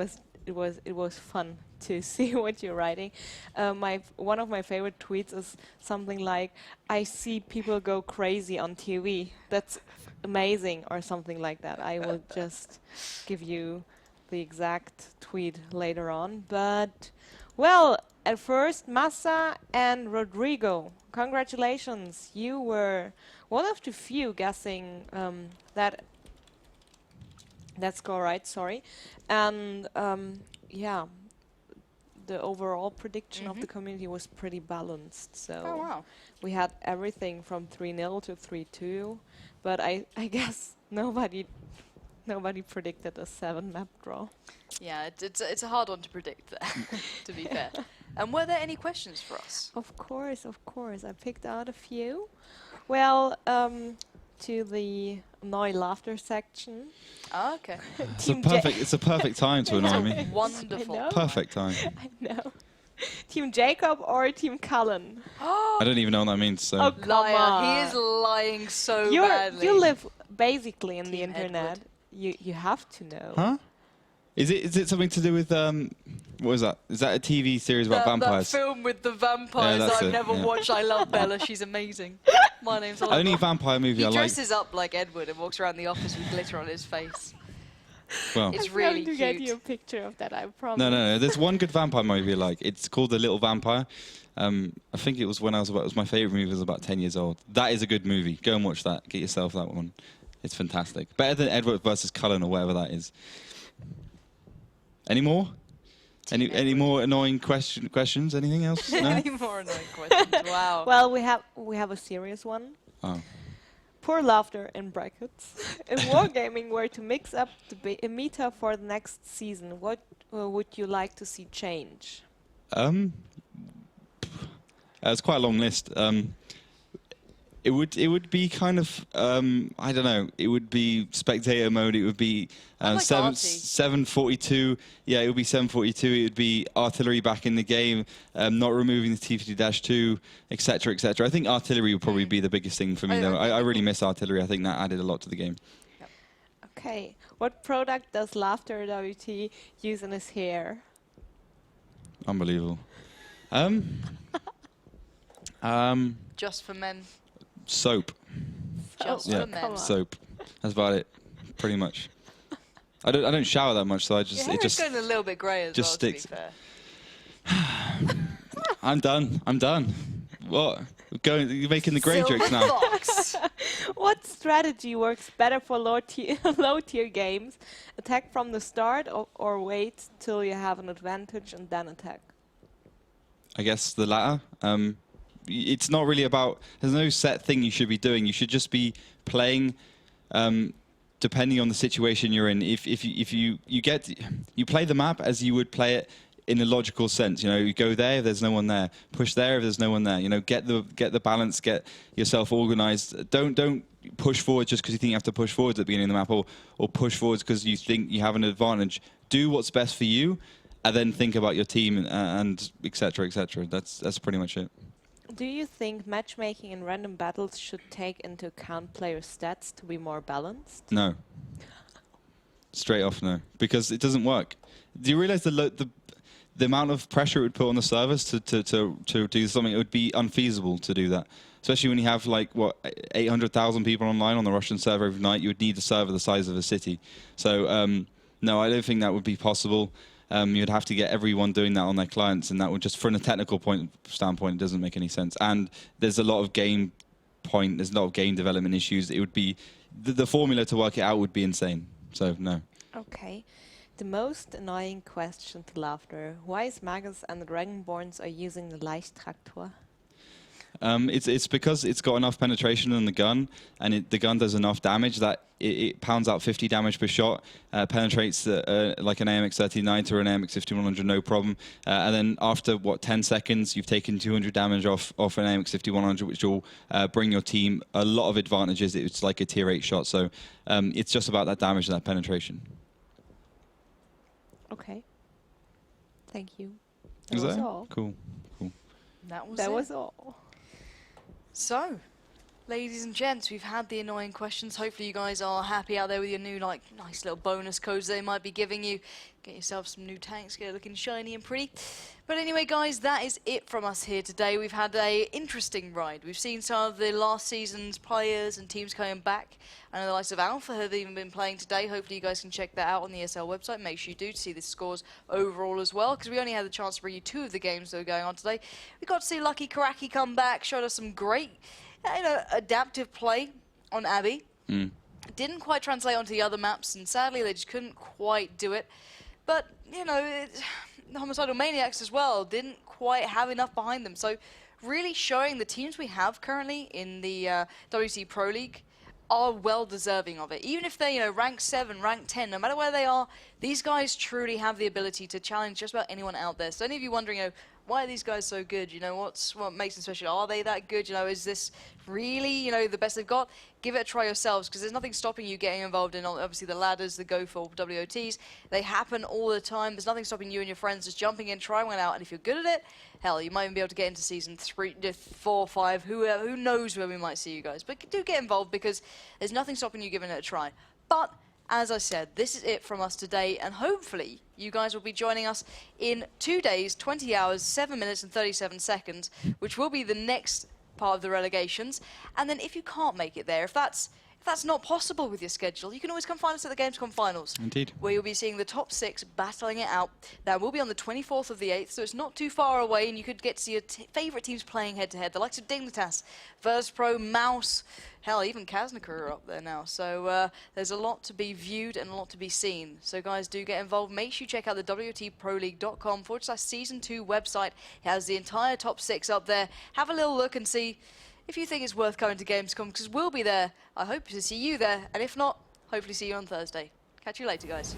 S3: was fun to see what you're writing. One of my favorite tweets is something like, "I see people go crazy on TV. That's amazing," or something like that. I will just give you the exact tweet later on. But, well, at first, Massa and Rodrigo, congratulations. You were one of the few guessing that score right, sorry. And, yeah, the overall prediction of the community was pretty balanced. So
S1: Oh, wow.
S3: we had everything from 3-0 to 3-2. But I guess nobody predicted a 7-map draw.
S1: Yeah, it's a hard one to predict there, to be fair. And were there any questions for us?
S3: Of course. I picked out a few. Well, to the annoy laughter section.
S1: Oh, okay.
S2: It's a perfect time to annoy me.
S1: Wonderful.
S3: I know.
S2: Perfect time.
S3: I know. Team Jacob or Team Cullen?
S2: I don't even know what that means. So
S3: Oh, come
S1: Liar.
S3: on.
S1: He is lying so badly.
S3: You live basically in the
S1: Team
S3: internet.
S1: Edward.
S3: You have to know.
S2: huh? Is it something to do with what is that? Is that a TV series about vampires?
S1: That film with the vampires
S2: that's
S1: I've
S2: it,
S1: never
S2: yeah.
S1: watched. I love Bella. She's amazing. My name's Oliver.
S2: Only vampire movie
S1: He
S2: I like.
S1: dresses up like Edward and walks around the office with glitter on his face.
S2: Well,
S1: It's
S3: I'm
S1: really
S3: going to get
S1: cute.
S3: you a picture of that, I promise.
S2: no. There's one good vampire movie I like. It's called The Little Vampire. I think it was when it was my favorite movie. Was about 10 years old. That is a good movie. Go and watch that. Get yourself that one. It's fantastic. Better than Edward versus Cullen or whatever that is. Any more? Any more annoying questions? Anything else? No?
S1: Any more annoying questions? Wow.
S3: Well, we have a serious one.
S2: Oh.
S3: Poor laughter in brackets. If Wargaming were to mix up the meta for the next season, what would you like to see change?
S2: It's quite a long list. It would be kind of I don't know. It would be spectator mode. It would be
S1: like
S2: 742. Yeah, it would be 742. It would be artillery back in the game. Not removing the T50-2, etc., etc. I think artillery would probably be the biggest thing for me, though. I really miss artillery. I think that added a lot to the game.
S3: Okay. What product does Laughter WT use in his hair?
S2: Unbelievable.
S1: Just for men.
S2: Soap.
S1: Just
S2: Yeah,
S1: for men.
S3: come on.
S2: soap. That's about it, pretty much. I don't shower that much, so
S1: Your hair
S2: it
S1: is
S2: just
S1: going a little bit grey as
S2: just
S1: well,
S2: sticks.
S1: to be fair.
S2: I'm done. What? You're making the grey jokes now.
S1: Fox.
S3: What strategy works better for low-tier games? Attack from the start or wait till you have an advantage and then attack?
S2: I guess the latter. It's not really about. There's no set thing you should be doing. You should just be playing, depending on the situation you're in. If you play the map as you would play it in a logical sense. You know, you go there if there's no one there. Push there if there's no one there. You know, get the balance. Get yourself organized. Don't push forward just because you think you have to push forward at the beginning of the map, or push forwards because you think you have an advantage. Do what's best for you, and then think about your team and etc. etc. That's pretty much it.
S3: Do you think matchmaking in random battles should take into account player stats to be more balanced?
S2: No. Straight off, no, because it doesn't work. Do you realize the amount of pressure it would put on the servers to do something? It would be unfeasible to do that. especially when you have like what 800,000 people online on the Russian server every night. You would need a server the size of a city. So no, I don't think that would be possible. You'd have to get everyone doing that on their clients, and that would just, from a technical standpoint, it doesn't make any sense. And there's a lot of game development issues. It would be the formula to work it out would be insane. So no.
S3: Okay. The most annoying question to laughter. Why is Magus and the Dragonborns are using the Leichttraktor?
S2: It's because it's got enough penetration in the gun, and the gun does enough damage that it pounds out 50 damage per shot, penetrates like an AMX-39 or an AMX-5100 no problem, and then after, 10 seconds, you've taken 200 damage off an AMX-5100, which will bring your team a lot of advantages. It's like a tier 8 shot, so it's just about that damage and that penetration.
S3: Okay. Thank you.
S2: Is
S3: was
S2: that
S3: all.
S2: Cool?
S3: That was all.
S1: So, ladies and gents, we've had the annoying questions. Hopefully you guys are happy out there with your new, like, nice little bonus codes they might be giving you. Get yourself some new tanks, get it looking shiny and pretty. But anyway, guys, that is it from us here today. We've had an interesting ride. We've seen some of the last season's players and teams coming back. I know the likes of Alpha have even been playing today. Hopefully you guys can check that out on the ESL website. Make sure you do to see the scores overall as well, because we only had the chance to bring you 2 of the games that were going on today. We got to see Lucky Kuraki come back, showed us some great, adaptive play on Abby. Didn't quite translate onto the other maps, and sadly they just couldn't quite do it. But, the Homicidal Maniacs as well didn't quite have enough behind them. So really showing the teams we have currently in the WoT Pro League are well deserving of it. Even if they're, rank 7, rank 10, no matter where they are, these guys truly have the ability to challenge just about anyone out there. So any of you wondering, why are these guys so good? What makes them special? Are they that good? Is this really, the best they've got? Give it a try yourselves, because there's nothing stopping you getting involved in, obviously, the ladders, the go for WOTs. They happen all the time. There's nothing stopping you and your friends just jumping in, trying one out, and if you're good at it, hell, you might even be able to get into season 3, 4, 5, who knows where we might see you guys. But do get involved, because there's nothing stopping you giving it a try. But as I said, this is it from us today, and hopefully you guys will be joining us in 2 days, 20 hours, 7 minutes and 37 seconds, which will be the next part of the relegations. And then if you can't make it there, if that's not possible with your schedule, you can always come find us at the Gamescom Finals.
S2: Indeed.
S1: Where you'll be seeing the top 6 battling it out. That will be on the 24th of the 8th, so it's not too far away, and you could get to see your favourite teams playing head-to-head. The likes of Dignitas, Pro, Mouse, hell, even Kaznika are up there now. So there's a lot to be viewed and a lot to be seen. So guys, do get involved. Make sure you check out the WOTProleague.com/season 2 website. It has the entire top 6 up there. Have a little look and see if you think it's worth coming to Gamescom, because we'll be there. I hope to see you there, and if not, hopefully see you on Thursday. Catch you later, guys.